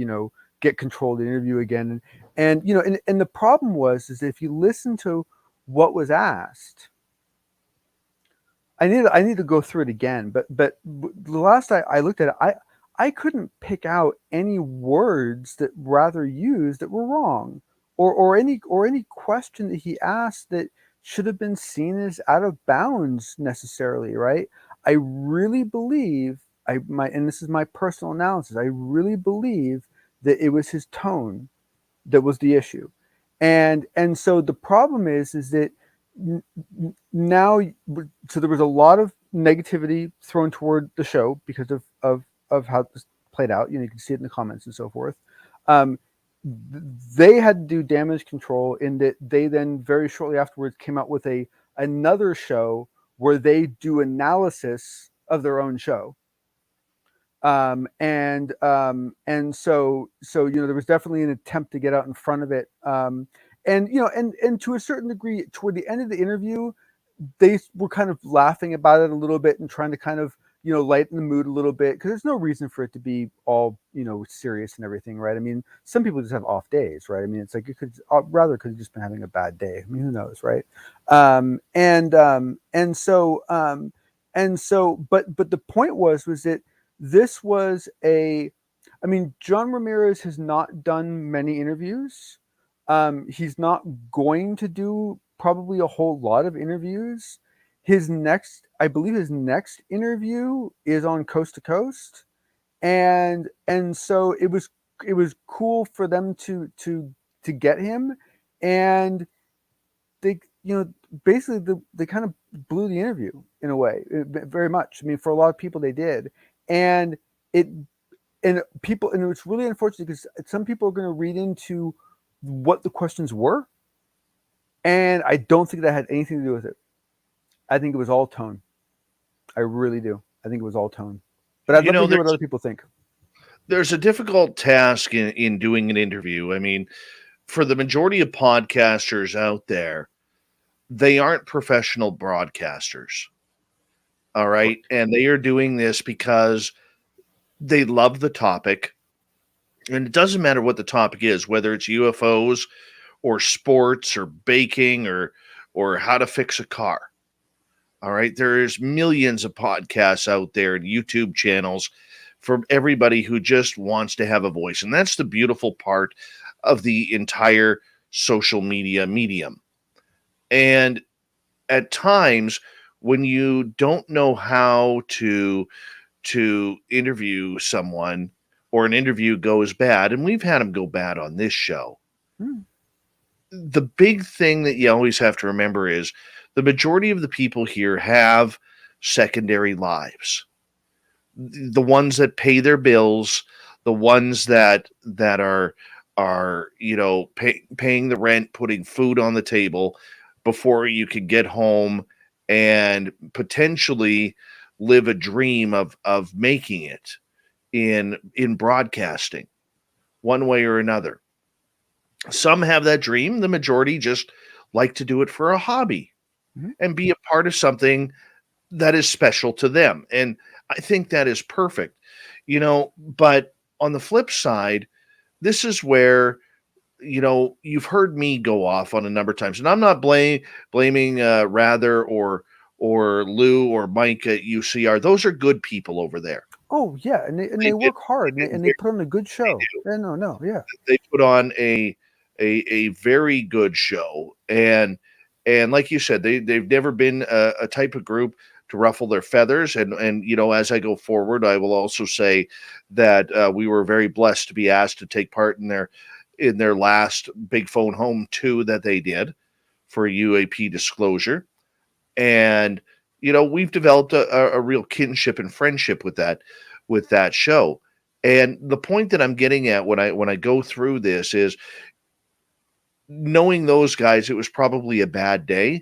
get control of the interview again, and the problem is if you listen to what was asked, I need to go through it again. But the last I looked at it, I couldn't pick out any words that Rather used that were wrong, or any question that he asked that should have been seen as out of bounds necessarily. Right? I really believe and this is my personal analysis. I really believe that it was his tone that was the issue, and so the problem is that now, so there was a lot of negativity thrown toward the show because of how this played out. You can see it in the comments and so forth. um, they had to do damage control in that they then very shortly afterwards came out with another show where they do analysis of their own show. And so there was definitely an attempt to get out in front of it. And to a certain degree, toward the end of the interview, they were kind of laughing about it a little bit and trying to kind of lighten the mood a little bit, because there's no reason for it to be all serious and everything, right? I mean, some people just have off days, right? I mean, it's like it could have just been having a bad day. I mean, who knows, right? But the point was that this was I mean, John Ramirez has not done many interviews. He's not going to do probably a whole lot of interviews. I believe his next interview is on Coast to Coast. And so it was cool for them to get him. And they, basically they kind of blew the interview in a way, very much. I mean, for a lot of people they did. And it's really unfortunate because some people are going to read into what the questions were, and I don't think that had anything to do with it. I think it was all tone. I really do. I think it was all tone. But I'd love to hear what other people think. There's a difficult task in doing an interview. I mean, for the majority of podcasters out there, they aren't professional broadcasters. All right. And they are doing this because they love the topic. And it doesn't matter what the topic is, whether it's UFOs or sports or baking or how to fix a car. All right. There's millions of podcasts out there and YouTube channels for everybody who just wants to have a voice. And that's the beautiful part of the entire social media medium. And at times when you don't know how to interview someone, or an interview goes bad, and we've had them go bad on this show. The big thing that you always have to remember is the majority of the people here have secondary lives. The ones that pay their bills, the ones that are paying the rent, putting food on the table before you can get home and potentially live a dream of making it in broadcasting one way or another. Some have that dream. The majority just like to do it for a hobby and be a part of something that is special to them. And I think that is perfect, but on the flip side, this is where, you've heard me go off on a number of times, and I'm not blaming Rather or Lou or Mike at UCR. Those are good people over there. Oh yeah, and they work hard, and they put on a good show. Yeah. They put on a very good show, and like you said, they've never been a type of group to ruffle their feathers. And as I go forward, I will also say that we were very blessed to be asked to take part in their last Big Phone Home 2 that they did for UAP disclosure. And we've developed a real kinship and friendship with that show. And the point that I'm getting at when I go through this is, knowing those guys, it was probably a bad day.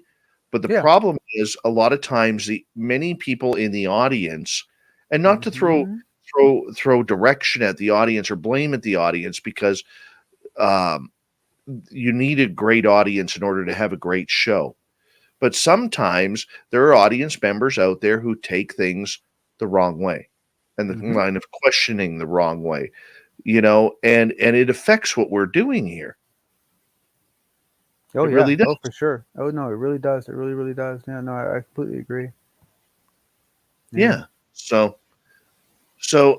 But the problem is, a lot of times many people in the audience, and not to throw direction at the audience or blame at the audience, because you need a great audience in order to have a great show. But sometimes there are audience members out there who take things the wrong way, and the line of questioning the wrong way, and it affects what we're doing here. Oh, it really does. Oh, for sure. Oh, no, it really does. It really, really does. Yeah, no, I completely agree. Yeah. So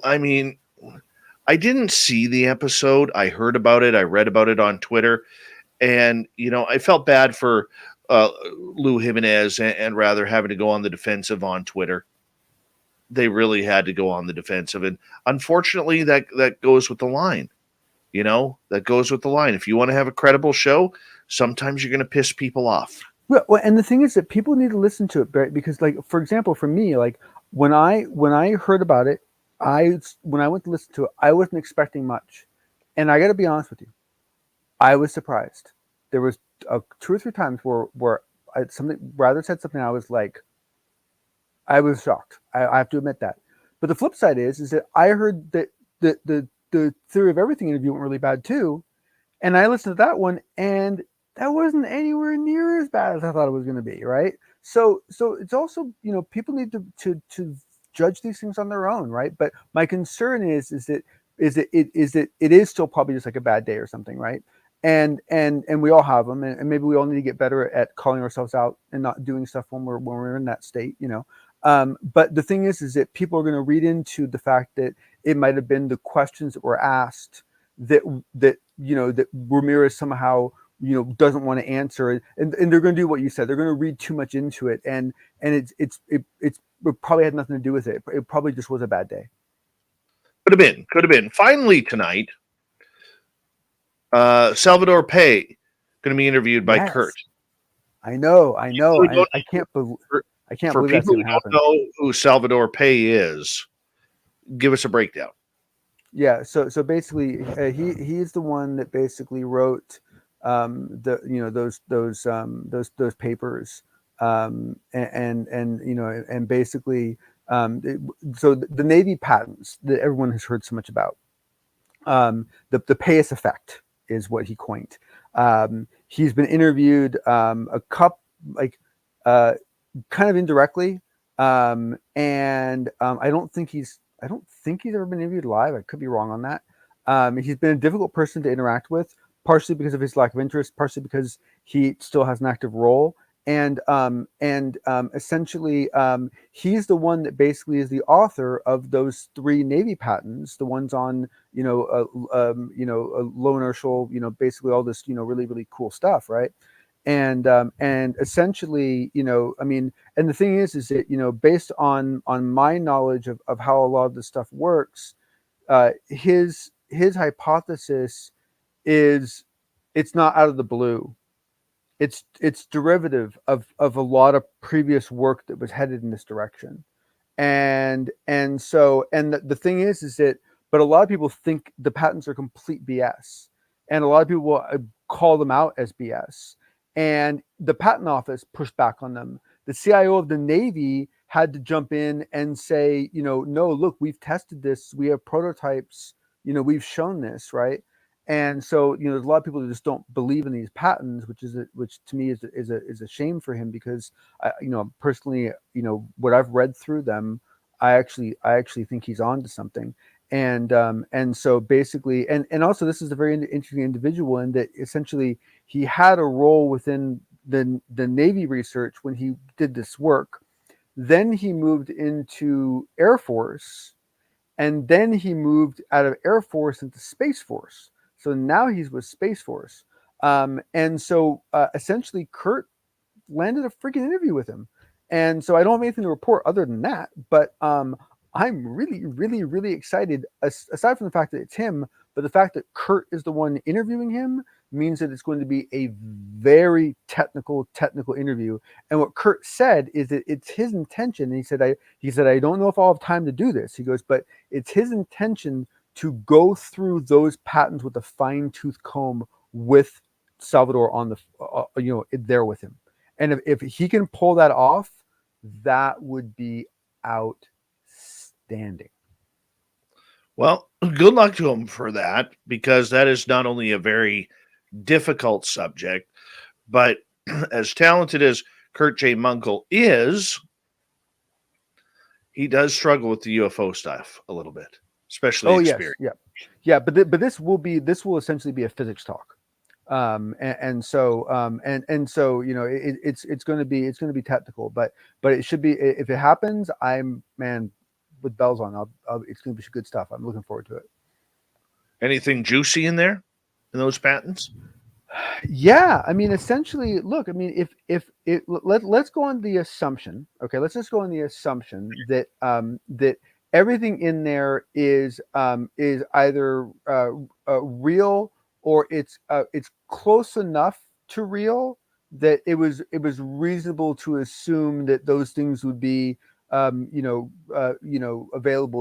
I mean, I didn't see the episode. I heard about it. I read about it on Twitter, and I felt bad for Lou Jimenez and rather having to go on the defensive on Twitter. They really had to go on the defensive, and unfortunately, that goes with the line. That goes with the line. If you want to have a credible show, sometimes you're going to piss people off. Well, and the thing is that people need to listen to it, right? Because, like, for example, for me, like when I heard about it, when I went to listen to it, I wasn't expecting much, and I got to be honest with you, I was surprised. There was 2 or 3 times where Rather said something, I was like, I was shocked. I have to admit that. But the flip side is that I heard that the Theory of Everything interview went really bad too, and I listened to that one, and that wasn't anywhere near as bad as I thought it was going to be, right? So it's also, people need to judge these things on their own, right? But my concern is that it is still probably just like a bad day or something, right? And we all have them, and maybe we all need to get better at calling ourselves out and not doing stuff when we're in that state, But the thing is that people are going to read into the fact that it might have been the questions that were asked that Ramirez somehow doesn't want to answer, and they're going to do what you said. They're going to read too much into it, and it probably had nothing to do with it. It probably just was a bad day. Could have been. Finally tonight, Salvador Pay going to be interviewed by Kurt. I know. I can't believe. I can't For believe that's people going who to happen. don't know who Salvador Pay is, give us a breakdown. Yeah. So basically, he's the one that basically wrote those papers, and basically, so the Navy patents that everyone has heard so much about, the Payas effect is what he coined. He's been interviewed kind of indirectly, and I don't think he's ever been interviewed live. I could be wrong on that. He's been a difficult person to interact with, partially because of his lack of interest, partially because he still has an active role, and essentially, he's the one that basically is the author of those 3 Navy patents, the ones on a low inertial, basically all this really, really cool stuff, right? And essentially, and the thing is that based on my knowledge of how a lot of this stuff works, his hypothesis is it's not out of the blue. It's derivative of a lot of previous work that was headed in this direction, and the thing is that, but a lot of people think the patents are complete BS, and a lot of people will call them out as BS. And the patent office pushed back on them. The CIO of the Navy had to jump in and say, no, look, we've tested this. We have prototypes. We've shown this, right? And so, there's a lot of people that just don't believe in these patents, which to me is a shame for him, because personally, what I've read through them, I actually think he's on to something. And so basically, and also this is a very interesting individual in that essentially he had a role within the Navy research when he did this work. Then he moved into Air Force, and then he moved out of Air Force into Space Force. So now he's with Space Force. And so essentially Kurt landed a freaking interview with him. And so I don't have anything to report other than that, but I'm really, really, really excited, aside from the fact that it's him, but the fact that Kurt is the one interviewing him means that it's going to be a very technical interview. And what Kurt said is that it's his intention. And he said, I don't know if I'll have time to do this. He goes, but it's his intention to go through those patents with a fine-tooth comb with Salvador on the, there with him. And if he can pull that off, that would be outstanding. Well, good luck to him for that, because that is not only a very difficult subject, but as talented as Kurt J. Munkle is, he does struggle with the UFO stuff a little bit, especially experience. Yes, yeah. But this will essentially be a physics talk. and so it's going to be tactical, but it should be, if it happens, I'm, man, with bells on. It's going to be good stuff. I'm looking forward to it. Anything juicy in there in those patents? Yeah, I mean, essentially, look, I mean, let's go on the assumption. Okay, let's just go on the assumption that that everything in there is either real, or it's close enough to real that it was reasonable to assume that those things would be available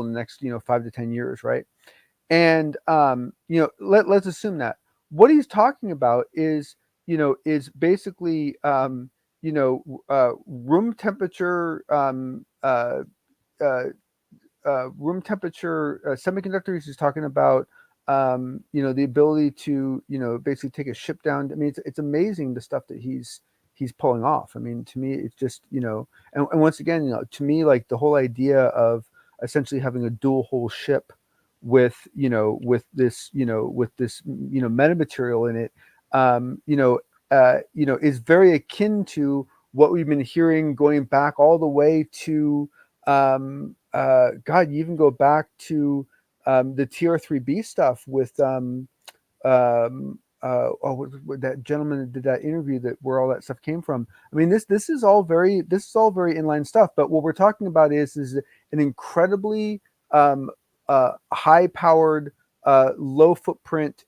in the next 5 to 10 years, right? And let's assume that what he's talking about is basically room temperature semiconductors. He's talking about the ability to basically take a ship down. I mean, it's amazing the stuff that he's pulling off. I mean, to me, it's just and once again, to me, like the whole idea of essentially having a dual hull ship with this metamaterial in it, is very akin to what we've been hearing going back all the way to God. You even go back to the TR3B stuff with that gentleman that did that interview, that where all that stuff came from. I mean, this is all very inline stuff. But what we're talking about is an incredibly high-powered, low-footprint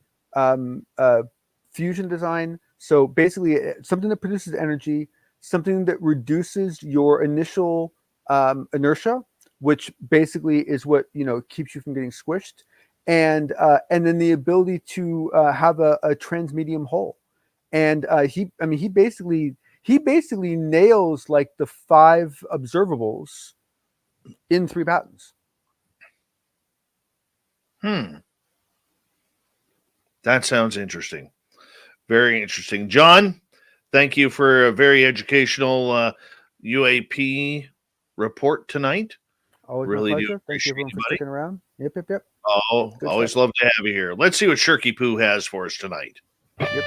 fusion design. So basically, something that produces energy, something that reduces your initial inertia, which basically is what keeps you from getting squished, and then the ability to have a transmedium hull. And he basically nails like the 5 observables in 3 patents. That sounds interesting. Very interesting. John, thank you for a very educational UAP report tonight. Always really my do pleasure. Thank you appreciate everyone you, for buddy. sticking around. Yep. Oh, Good always stuff. love to have you here. Let's see what Shirky Poo has for us tonight. Yep.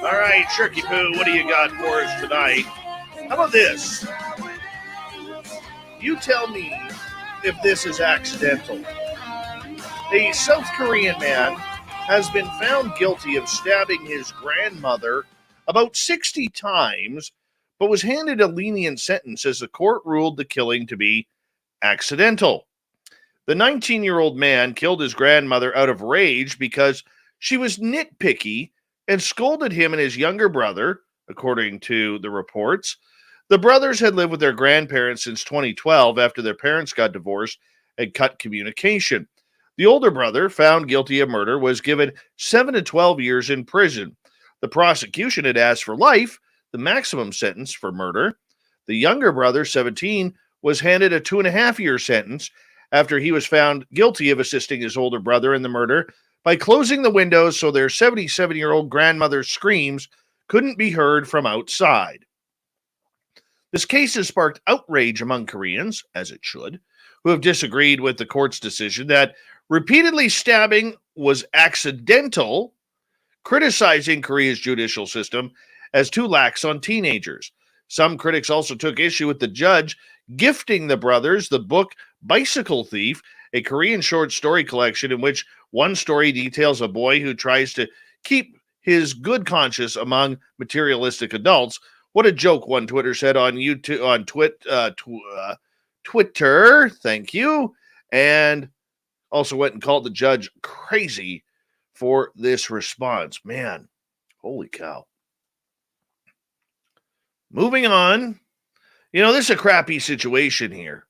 All right, Shirky Poo, what do you got for us tonight? How about this? You tell me if this is accidental. A South Korean man has been found guilty of stabbing his grandmother about 60 times, but was handed a lenient sentence as the court ruled the killing to be accidental. The 19-year-old man killed his grandmother out of rage because she was nitpicky and scolded him and his younger brother, according to the reports. The brothers had lived with their grandparents since 2012 after their parents got divorced and cut communication. The older brother, found guilty of murder, was given 7 to 12 years in prison. The prosecution had asked for life, the maximum sentence for murder. The younger brother, 17, was handed a 2.5-year sentence after he was found guilty of assisting his older brother in the murder by closing the windows so their 77-year-old grandmother's screams couldn't be heard from outside. This case has sparked outrage among Koreans, as it should, who have disagreed with the court's decision that repeatedly stabbing was accidental, criticizing Korea's judicial system as too lax on teenagers. Some critics also took issue with the judge gifting the brothers the book Bicycle Thief, a Korean short story collection in which one story details a boy who tries to keep his good conscience among materialistic adults. What a joke, one Twitter said on YouTube, on Twitter, thank you, and also went and called the judge crazy for this response. Man, holy cow. Moving on, this is a crappy situation here.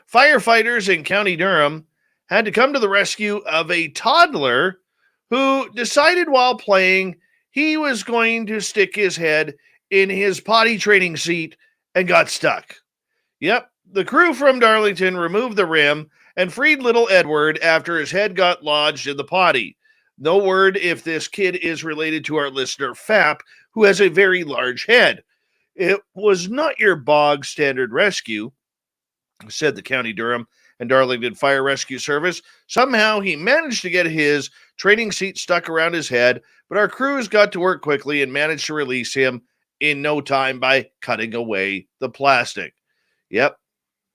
Firefighters in County Durham had to come to the rescue of a toddler who decided while playing he was going to stick his head in his potty training seat and got stuck. Yep, the crew from Darlington removed the rim and freed little Edward after his head got lodged in the potty. No word if this kid is related to our listener Fap, who has a very large head. It was not your bog standard rescue, said the County Durham and Darlington Fire Rescue Service. Somehow he managed to get his training seat stuck around his head, but our crews got to work quickly and managed to release him in no time by cutting away the plastic. Yep,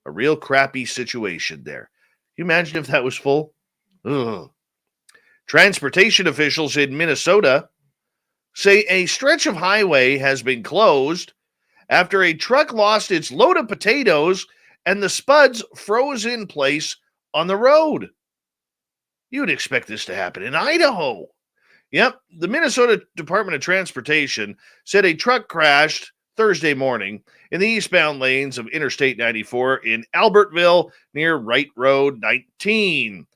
a real crappy situation there. Can you imagine if that was full? Ugh. Transportation officials in Minnesota say a stretch of highway has been closed after a truck lost its load of potatoes and the spuds froze in place on the road. You'd expect this to happen in Idaho. Yep, the Minnesota Department of Transportation said a truck crashed Thursday morning in the eastbound lanes of Interstate 94 in Albertville near Wright Road 19.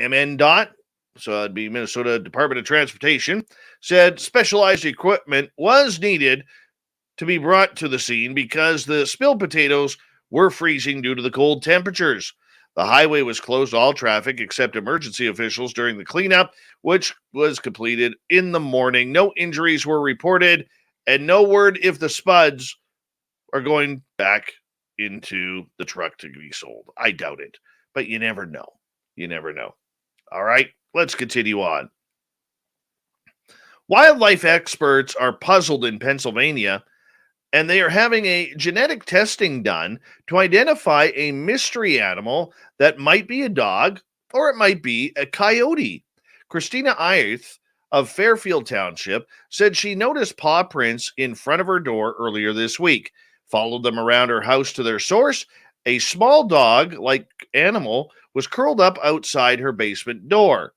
MNDOT, so that'd be Minnesota Department of Transportation, said specialized equipment was needed to be brought to the scene because the spilled potatoes were freezing due to the cold temperatures. The highway was closed to all traffic except emergency officials during the cleanup, which was completed in the morning. No injuries were reported, and no word if the spuds are going back into the truck to be sold. I doubt it, but you never know. You never know. All right, let's continue on. Wildlife experts are puzzled in Pennsylvania, and they are having a genetic testing done to identify a mystery animal that might be a dog or it might be a coyote. Christina Eith of Fairfield Township said she noticed paw prints in front of her door earlier this week, followed them around her house to their source. A small dog-like animal was curled up outside her basement door.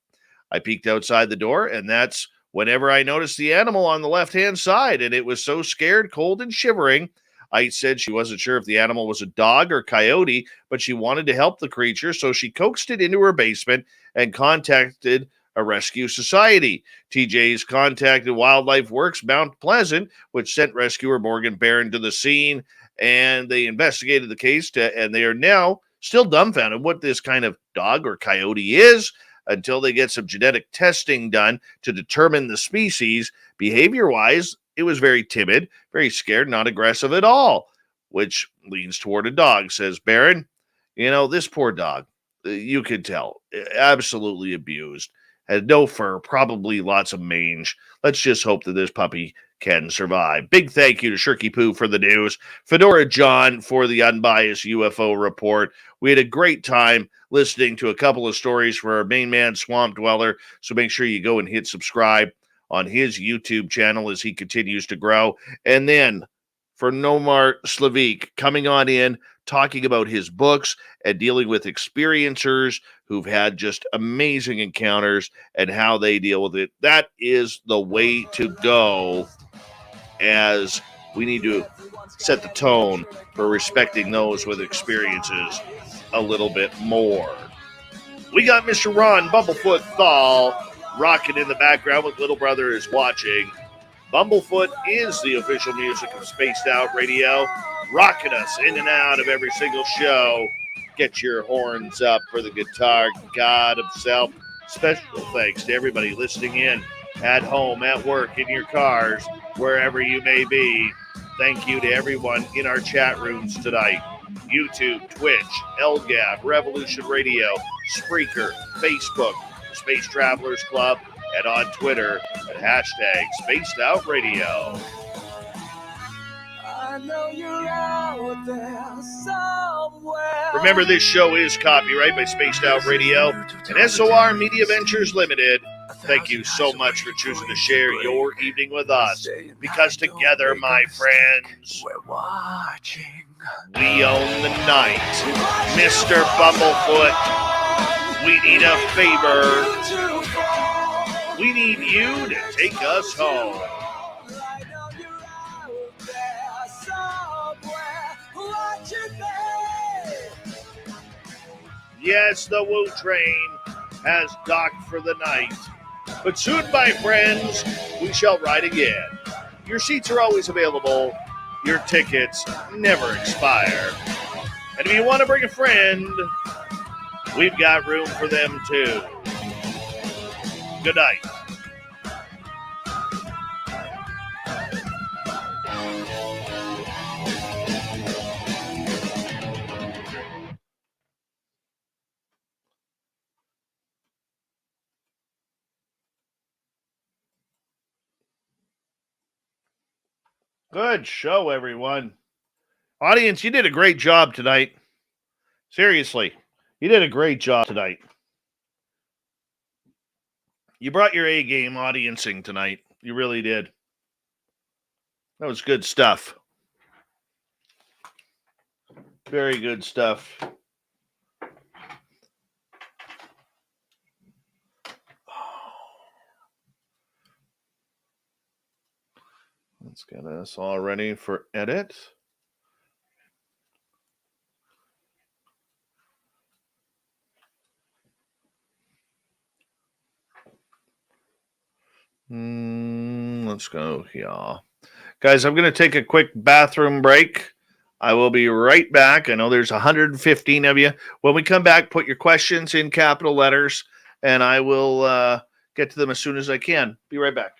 I peeked outside the door, and that's whenever I noticed the animal on the left-hand side, and it was so scared, cold, and shivering. I said she wasn't sure if the animal was a dog or coyote, but she wanted to help the creature, so she coaxed it into her basement and contacted a rescue society. TJ's contacted Wildlife Works Mount Pleasant, which sent rescuer Morgan Barron to the scene, and they investigated the case, and they are now still dumbfounded what this kind of dog or coyote is, until they get some genetic testing done to determine the species. Behavior-wise, it was very timid, very scared, not aggressive at all, which leans toward a dog, says Barron. You know, this poor dog, you could tell, absolutely abused, had no fur, probably lots of mange. Let's just hope that this puppy can survive. Big thank you to Shirky Poo for the news, Fedora John for the unbiased UFO report. We had a great time listening to a couple of stories for our main man, Swamp Dweller, so make sure you go and hit subscribe on his YouTube channel as he continues to grow. And then for Nomar Slevik coming on in, talking about his books and dealing with experiencers who've had just amazing encounters and how they deal with it. That is the way to go, as we need to set the tone for respecting those with experiences a little bit more. We got Mr. Ron Bumblefoot Thal rocking in the background with Little Brother is Watching. Bumblefoot is the official music of Spaced Out Radio, rocking us in and out of every single show. Get your horns up for the guitar god himself. Special thanks to everybody listening in at home, at work, in your cars, wherever you may be. Thank you to everyone in our chat rooms tonight. YouTube, Twitch, LGAB, Revolution Radio, Spreaker, Facebook, Space Travelers Club, and on Twitter at hashtag Spaced Out Radio. I know you're out there somewhere. Remember, this show is copyright by Spaced Out Radio and SOR Media Ventures Limited. Thank you so much for choosing to share your evening with us, because together, my friends, We're watching. we own the night. Mr. Bumblefoot, we need a favor. We need you to take us home. I know you're out there somewhere watching me. Yes, the Woo Train has docked for the night. But soon, my friends, we shall ride again. Your seats are always available. Your tickets never expire. And if you want to bring a friend, we've got room for them too. Good night. Good show, everyone. Audience, you did a great job tonight. Seriously, you did a great job tonight. You brought your A game audiencing tonight. You really did. That was good stuff. Very good stuff. Let's get us all ready for edit. Let's go here. Guys, I'm going to take a quick bathroom break. I will be right back. I know there's 115 of you. When we come back, put your questions in capital letters, and I will get to them as soon as I can. Be right back.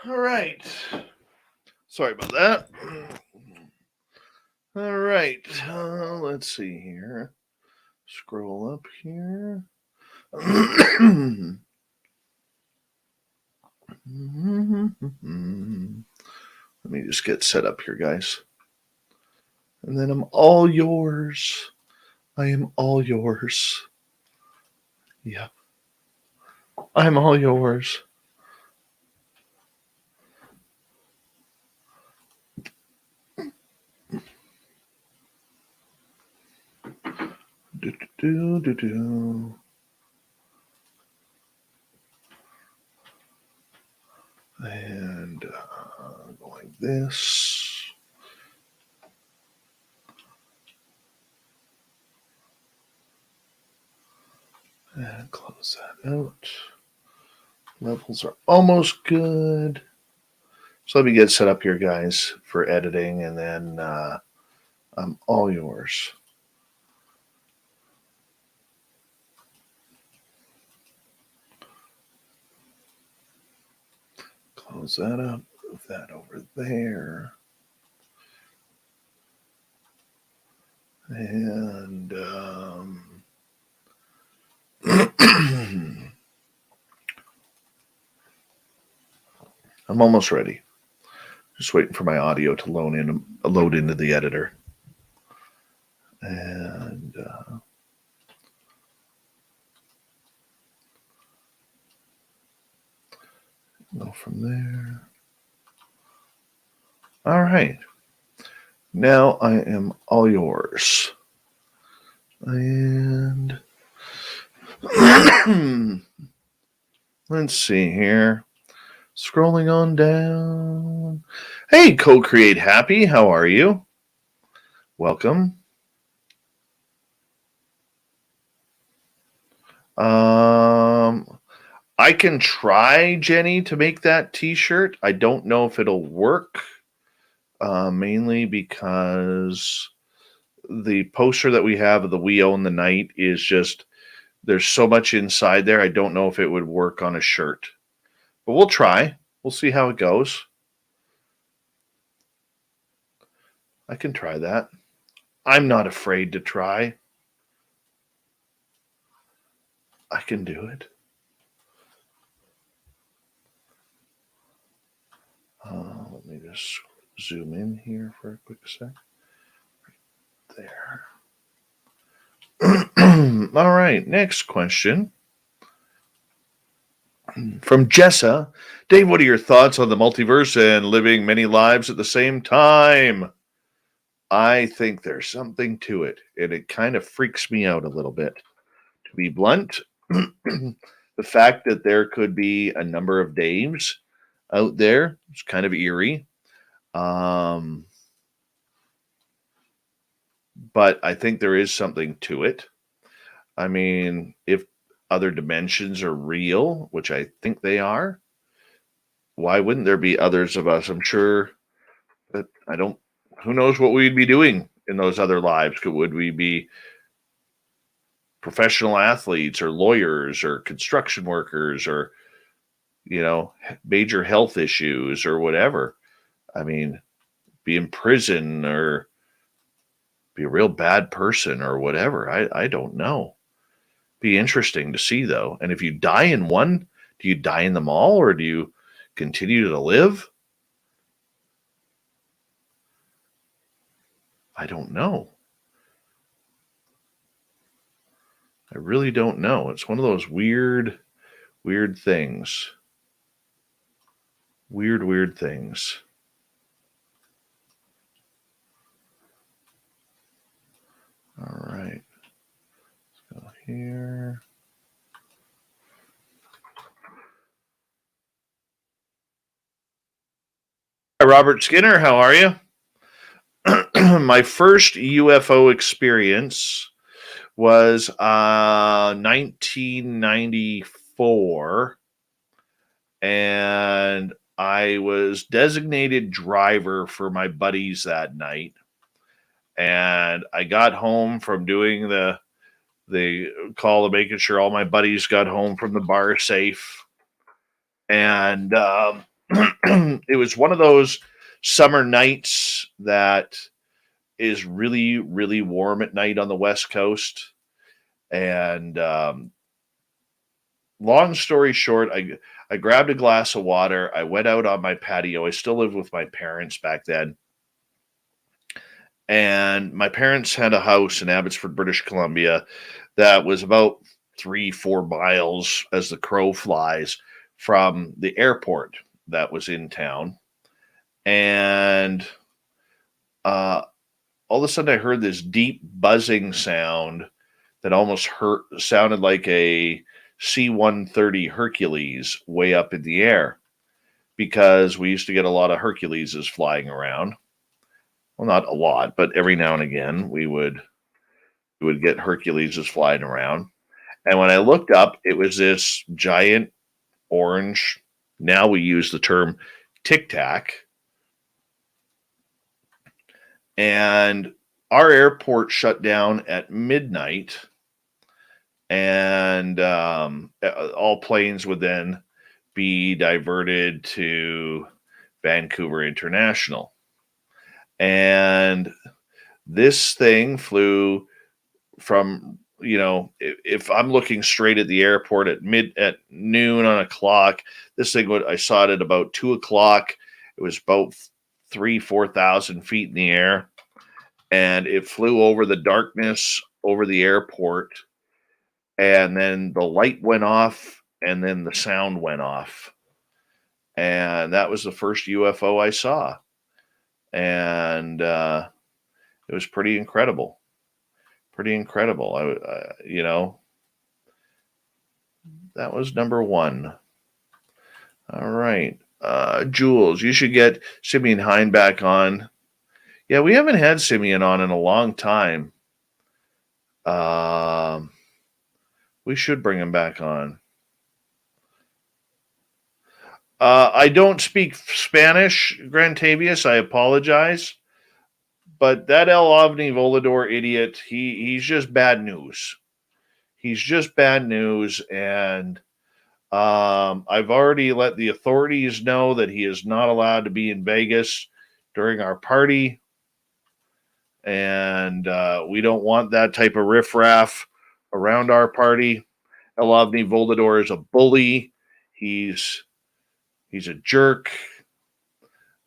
All right. Sorry about that. All right. Let's see here. Scroll up here. Let me just get set up here, guys. And then I'm all yours. I am all yours. Yeah. I'm all yours. Do. And go like this. And close that out. Levels are almost good. So let me get set up here, guys, for editing, and then I'm all yours. Close that up. Move that over there. And I'm almost ready. Just waiting for my audio to load into the editor. And go from there. All right. Now I am all yours. And let's see here. Scrolling on down. Hey, Co-Create Happy, how are you? Welcome. I can try, Jenny, to make that t-shirt. I don't know if it'll work, mainly because the poster that we have of the We Own the Night is just, there's so much inside there. I don't know if it would work on a shirt. But we'll try. We'll see how it goes. I can try that. I'm not afraid to try. I can do it. Let me just zoom in here for a quick sec. Right there. All right, next question. From Jessa. Dave, what are your thoughts on the multiverse and living many lives at the same time? I think there's something to it, and it kind of freaks me out a little bit. To be blunt, the fact that there could be a number of Daves out there is kind of eerie. But I think there is something to it. I mean, if other dimensions are real, which I think they are, why wouldn't there be others of us? I'm sure that who knows what we'd be doing in those other lives? Would we be professional athletes or lawyers or construction workers or, major health issues or whatever? I mean, be in prison or be a real bad person or whatever. I don't know. Be interesting to see, though. And if you die in one, do you die in them all, or do you continue to live? I don't know. I really don't know. It's one of those weird things. Weird things. All right. Let's go here. Hi, Robert Skinner. How are you? My first UFO experience was 1994, and I was designated driver for my buddies that night. And I got home from doing the call to making sure all my buddies got home from the bar safe. And it was one of those summer nights that is really, really warm at night on the West Coast. And long story short, I grabbed a glass of water. I went out on my patio. I still lived with my parents back then. And my parents had a house in Abbotsford, British Columbia, that was about 3-4 miles as the crow flies from the airport that was in town. And all of a sudden I heard this deep buzzing sound that almost sounded like a C-130 Hercules way up in the air, because we used to get a lot of Herculeses flying around. Well, not a lot, but every now and again we would get Herculeses flying around. And when I looked up, it was this giant orange, now we use the term Tic Tac. And our airport shut down at midnight, and all planes would then be diverted to Vancouver International. And this thing flew from, if I'm looking straight at the airport at noon on a clock, this thing I saw it at about 2:00. It was about 4,000 feet in the air, and it flew over the darkness over the airport, and then the light went off, and then the sound went off, and that was the first UFO I saw, and it was pretty incredible. That was number one. All right. Jules, you should get Simeon Hine back on. Yeah, we haven't had Simeon on in a long time. We should bring him back on. I don't speak Spanish, Grantavius. I apologize. But that El Ovni Volador idiot, he's just bad news. He's just bad news. And I've already let the authorities know that he is not allowed to be in Vegas during our party. And we don't want that type of riffraff around our party. El Ovni Volador is a bully. He's a jerk.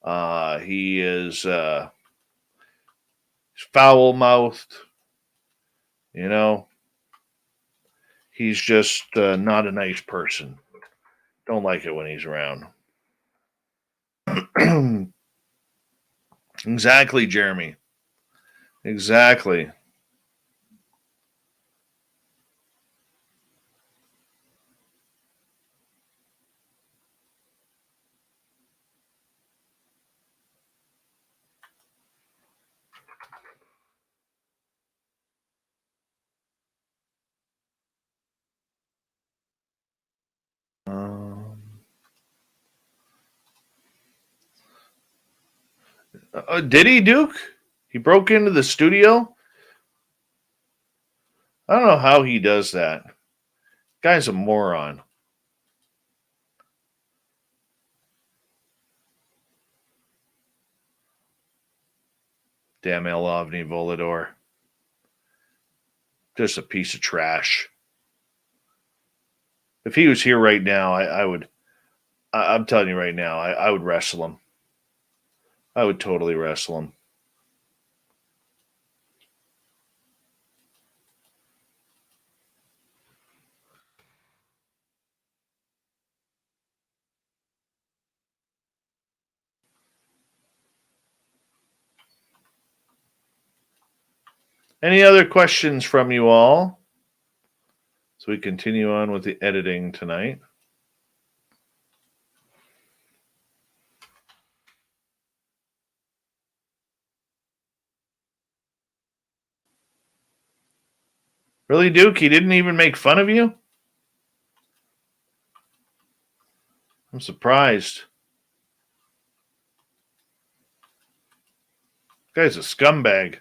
He is foul-mouthed. He's just not a nice person. Don't like it when he's around. Exactly, Jeremy. Exactly. Did he, Duke? He broke into the studio? I don't know how he does that. Guy's a moron. Damn El Ovni Volador. Just a piece of trash. If he was here right now, I would. I'm telling you right now, I would wrestle him. I would totally wrestle him. Any other questions from you all? So we continue on with the editing tonight. Really, Duke? He didn't even make fun of you? I'm surprised. Guy's a scumbag.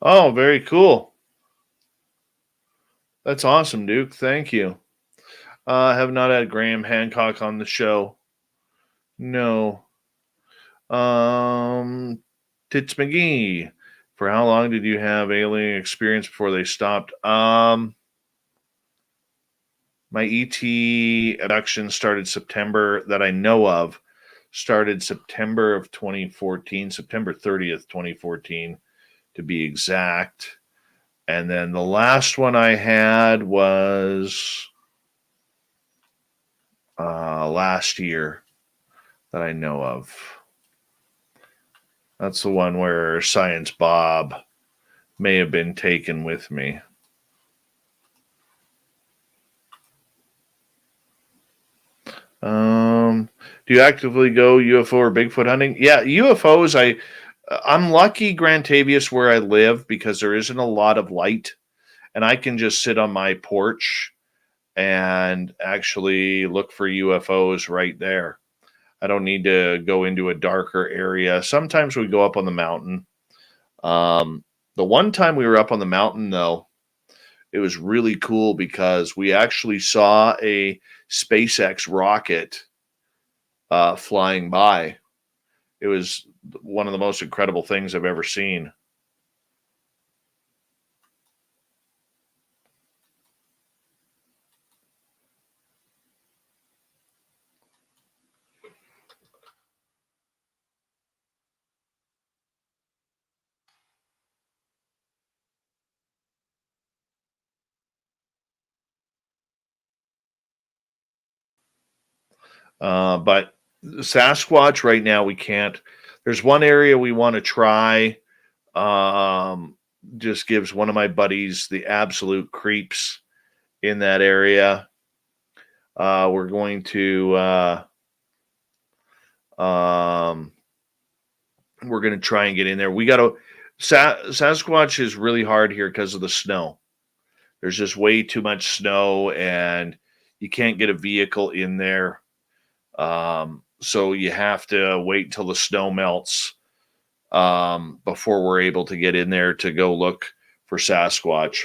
Oh, very cool. That's awesome, Duke. Thank you. I have not had Graham Hancock on the show. No. Tits McGee. For how long did you have alien experience before they stopped? My ET abduction started September, that I know of, started September of 2014, September 30th, 2014, to be exact. And then the last one I had was last year that I know of. That's the one where Science Bob may have been taken with me. Do you actively go UFO or Bigfoot hunting? Yeah, UFOs. I'm lucky, Grantavius, where I live, because there isn't a lot of light, and I can just sit on my porch and actually look for UFOs right there. I don't need to go into a darker area. Sometimes we go up on the mountain. The one time we were up on the mountain, though, it was really cool because we actually saw a SpaceX rocket flying by. It was one of the most incredible things I've ever seen. But Sasquatch right now we can't. There's one area we want to try. Just gives one of my buddies the absolute creeps in that area. We're going to try and get in there. We got to. Sasquatch is really hard here because of the snow. There's just way too much snow, and you can't get a vehicle in there. So you have to wait until the snow melts before we're able to get in there to go look for Sasquatch.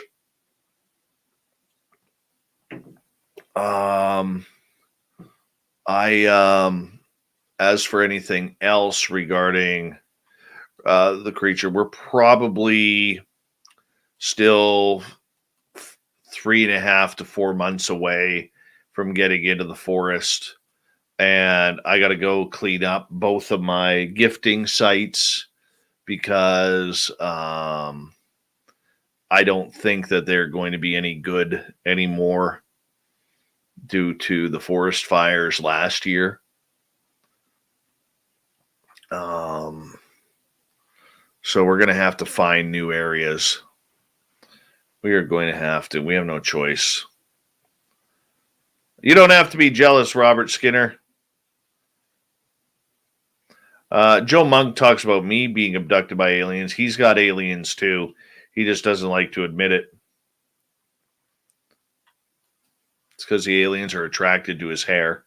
As for anything else regarding the creature, we're probably still 3.5 to 4 months away from getting into the forest. And I got to go clean up both of my gifting sites because I don't think that they're going to be any good anymore due to the forest fires last year. So we're going to have to find new areas. We are going to have to. We have no choice. You don't have to be jealous, Robert Skinner. Joe Monk talks about me being abducted by aliens. He's got aliens too. He just doesn't like to admit it. It's because the aliens are attracted to his hair.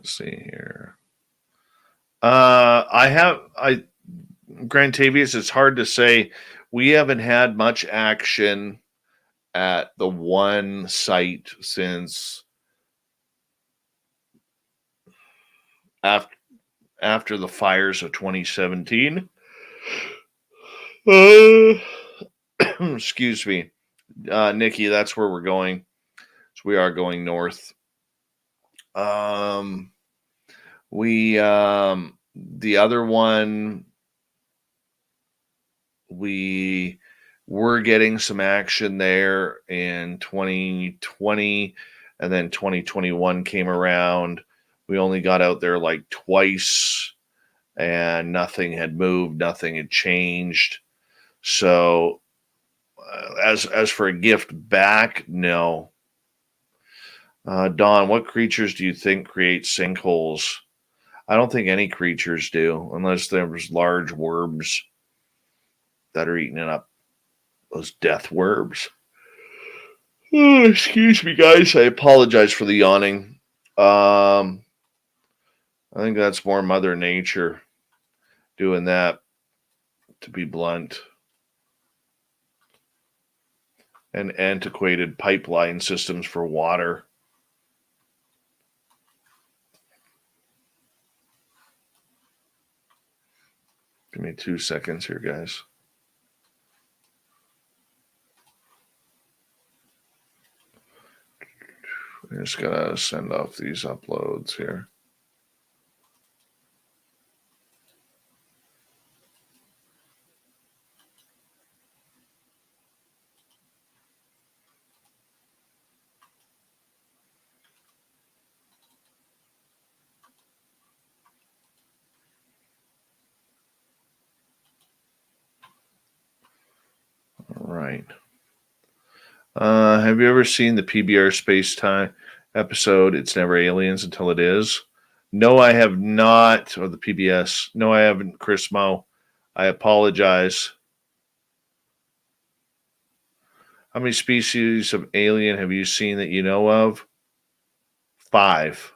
Let's see here. Grand Tavius, it's hard to say. We haven't had much action at the one site since after the fires of 2017. Excuse me. Nikki, that's where we're going. So we are going north. The other one, we were getting some action there in 2020, and then 2021 came around. We only got out there like twice, and nothing had moved, nothing had changed. So, as for a gift back, no. Don, what creatures do you think create sinkholes? I don't think any creatures do, unless there's large worms that are eating up those death worms. Oh, excuse me, guys. I apologize for the yawning. I think that's more Mother Nature doing that, to be blunt. And antiquated pipeline systems for water. Give me 2 seconds here, guys. I just gotta send off these uploads here. All right. Have you ever seen the PBR Space Time episode, It's Never Aliens Until It Is? No, I have not. Or the PBS. No, I haven't, Chris Mo. I apologize. How many species of alien have you seen that you know of? 5.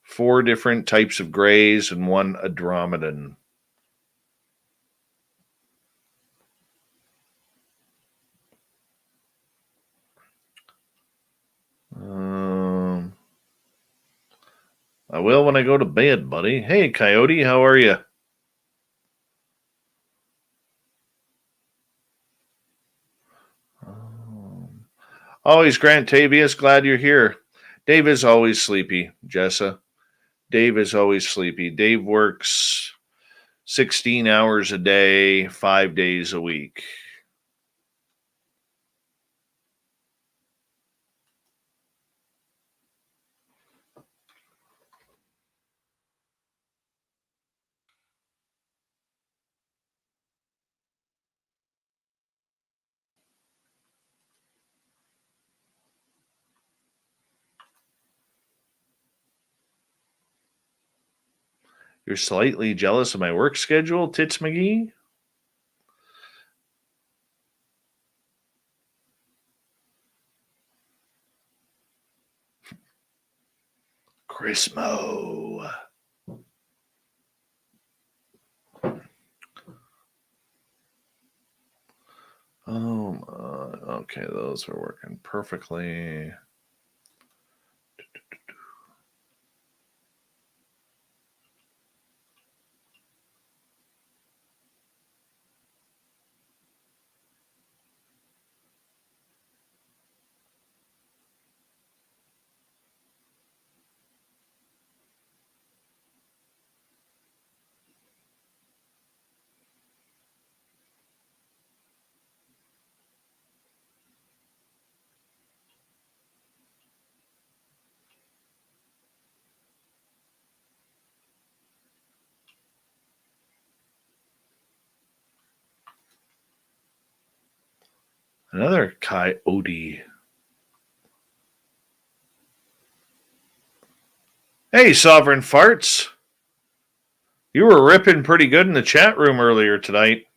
4 different types of grays and 1 Andromedan. I will when I go to bed, buddy. Hey, Coyote, how are you? Always Grant Tavius, glad you're here. Dave is always sleepy, Jessa. Dave is always sleepy. Dave works 16 hours a day, 5 days a week. You're slightly jealous of my work schedule, Tits McGee? Chris Mo. Okay, those are working perfectly. Another coyote. Hey, Sovereign Farts. You were ripping pretty good in the chat room earlier tonight.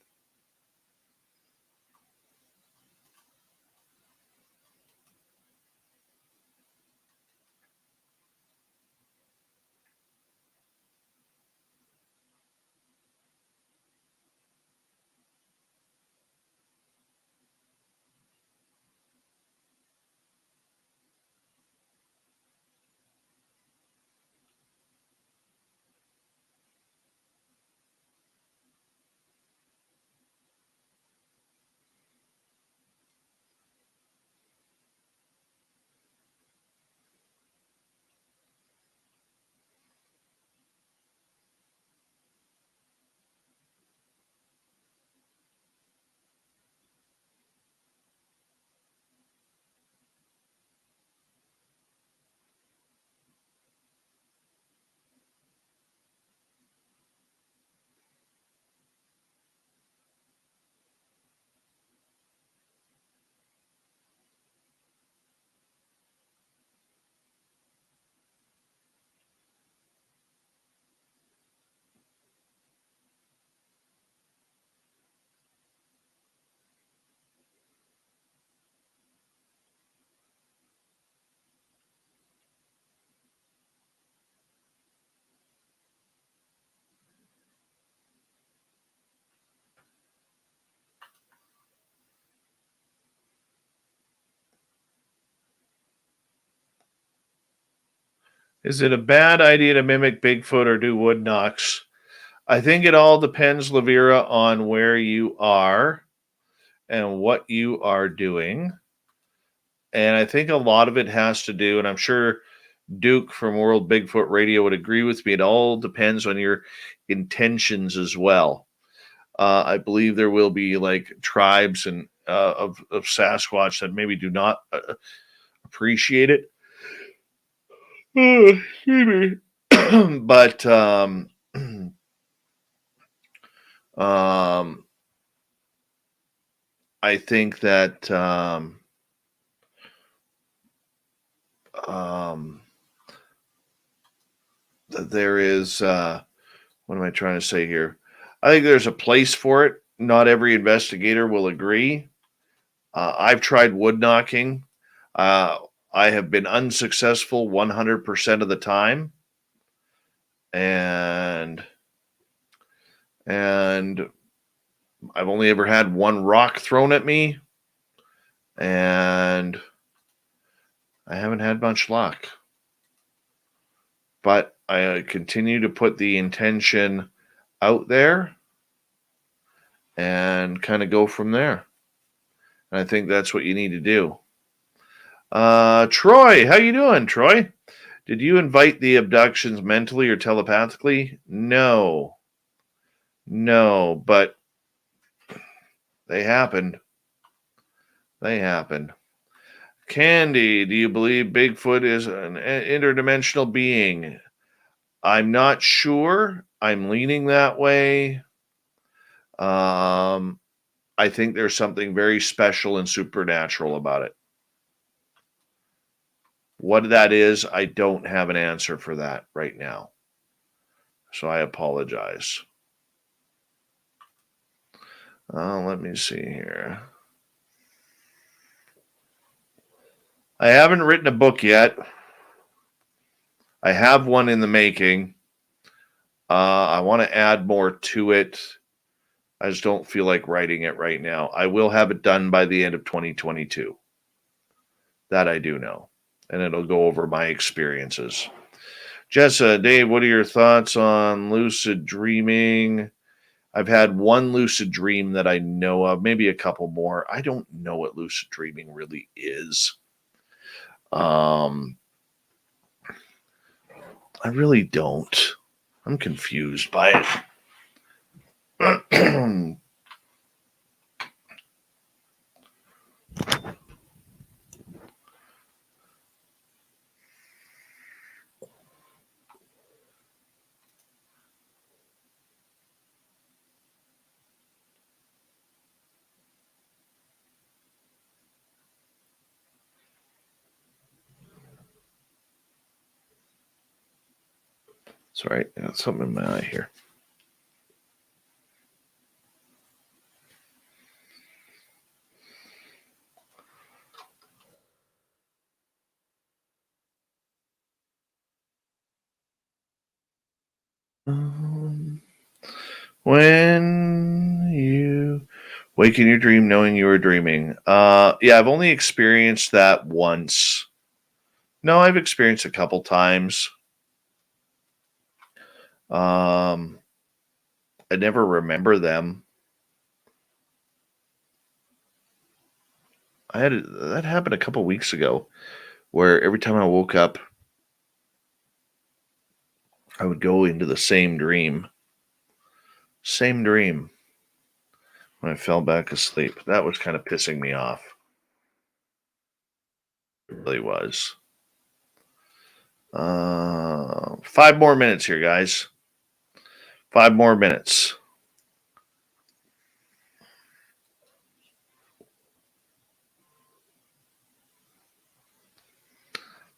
Is it a bad idea to mimic Bigfoot or do wood knocks? I think it all depends, Lavira, on where you are and what you are doing. And I think a lot of it has to do, and I'm sure Duke from World Bigfoot Radio would agree with me, it all depends on your intentions as well. I believe there will be like tribes and of Sasquatch that maybe do not appreciate it. Excuse me. But I think that there is what am I trying to say here? I think there's a place for it. Not every investigator will agree. I've tried wood knocking. I have been unsuccessful 100% of the time. And I've only ever had one rock thrown at me. And I haven't had much luck. But I continue to put the intention out there and kind of go from there. And I think that's what you need to do. Troy, how you doing, Troy? Did you invite the abductions mentally or telepathically? No, but they happened. Candy, do you believe Bigfoot is an interdimensional being? I'm not sure. I'm leaning that way. I think there's something very special and supernatural about it. What that is, I don't have an answer for that right now. So I apologize. Let me see here. I haven't written a book yet. I have one in the making. I want to add more to it. I just don't feel like writing it right now. I will have it done by the end of 2022. That I do know. And it'll go over my experiences. Jessa, Dave, what are your thoughts on lucid dreaming? I've had one lucid dream that I know of, maybe a couple more. I don't know what lucid dreaming really is. I really don't. I'm confused by it. Sorry, I got something in my eye here. When you wake in your dream knowing you were dreaming. Yeah, I've only experienced that once. No, I've experienced a couple times. I never remember them. That happened a couple weeks ago, where every time I woke up, I would go into the same dream. When I fell back asleep. That was kind of pissing me off. It really was. 5 more minutes here, guys. 5 more minutes.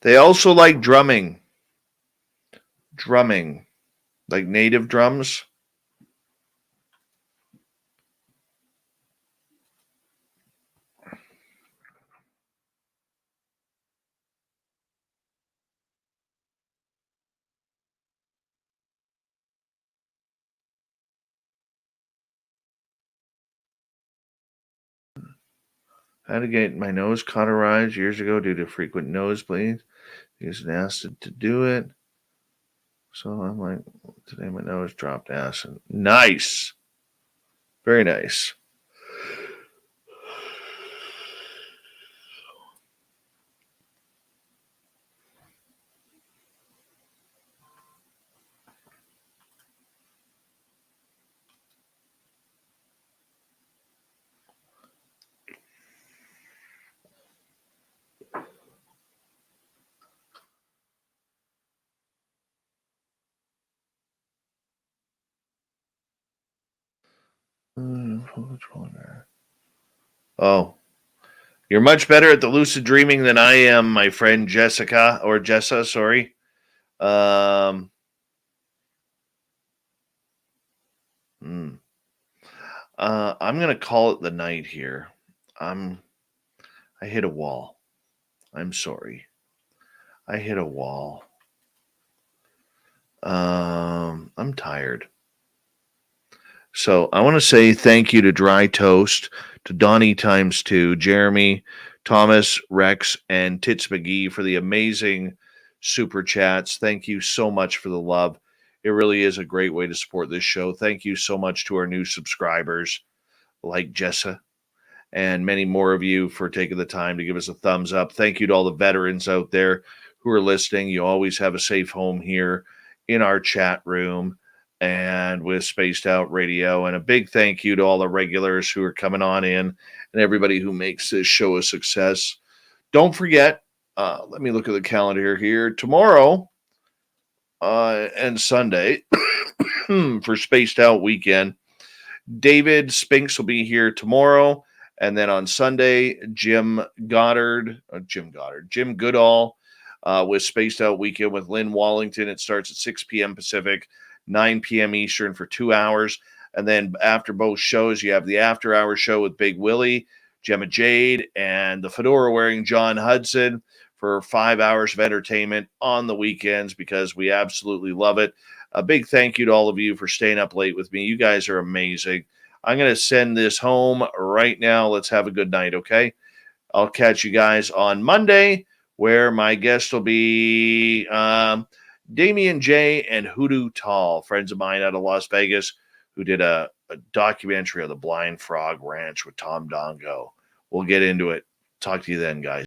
They also like drumming. Like native drums. I had to get my nose cauterized years ago due to frequent nosebleeds. He was asked to do it. So I'm like, today my nose dropped acid. Nice. Very nice. Oh, you're much better at the lucid dreaming than I am, my friend Jessica, or Jessa, sorry. Um, I'm going to call it the night here. I hit a wall. I'm sorry. I hit a wall. I'm tired. So I want to say thank you to Dry Toast, to Donnie times 2, Jeremy, Thomas, Rex, and Tits McGee for the amazing super chats. Thank you so much for the love. It really is a great way to support this show. Thank you so much to our new subscribers like Jessa and many more of you for taking the time to give us a thumbs up. Thank you to all the veterans out there who are listening. You always have a safe home here in our chat room and with Spaced Out Radio. And a big thank you to all the regulars who are coming on in and everybody who makes this show a success. Don't forget, let me look at the calendar here. Tomorrow and Sunday for Spaced Out Weekend, David Spinks will be here tomorrow. And then on Sunday, Jim Goodall with Spaced Out Weekend with Lynn Wallington. It starts at 6 p.m. Pacific, 9 p.m. Eastern for 2 hours. And then after both shows, you have the after hour show with Big Willie, Gemma Jade, and the fedora wearing John Hudson for 5 hours of entertainment on the weekends because we absolutely love it. A big thank you to all of you for staying up late with me. You guys are amazing. I'm going to send this home right now. Let's have a good night, okay? I'll catch you guys on Monday, where my guest will be Damian J. and Hoodoo Tall, friends of mine out of Las Vegas, who did a documentary on the Blind Frog Ranch with Tom Dongo. We'll get into it. Talk to you then, guys.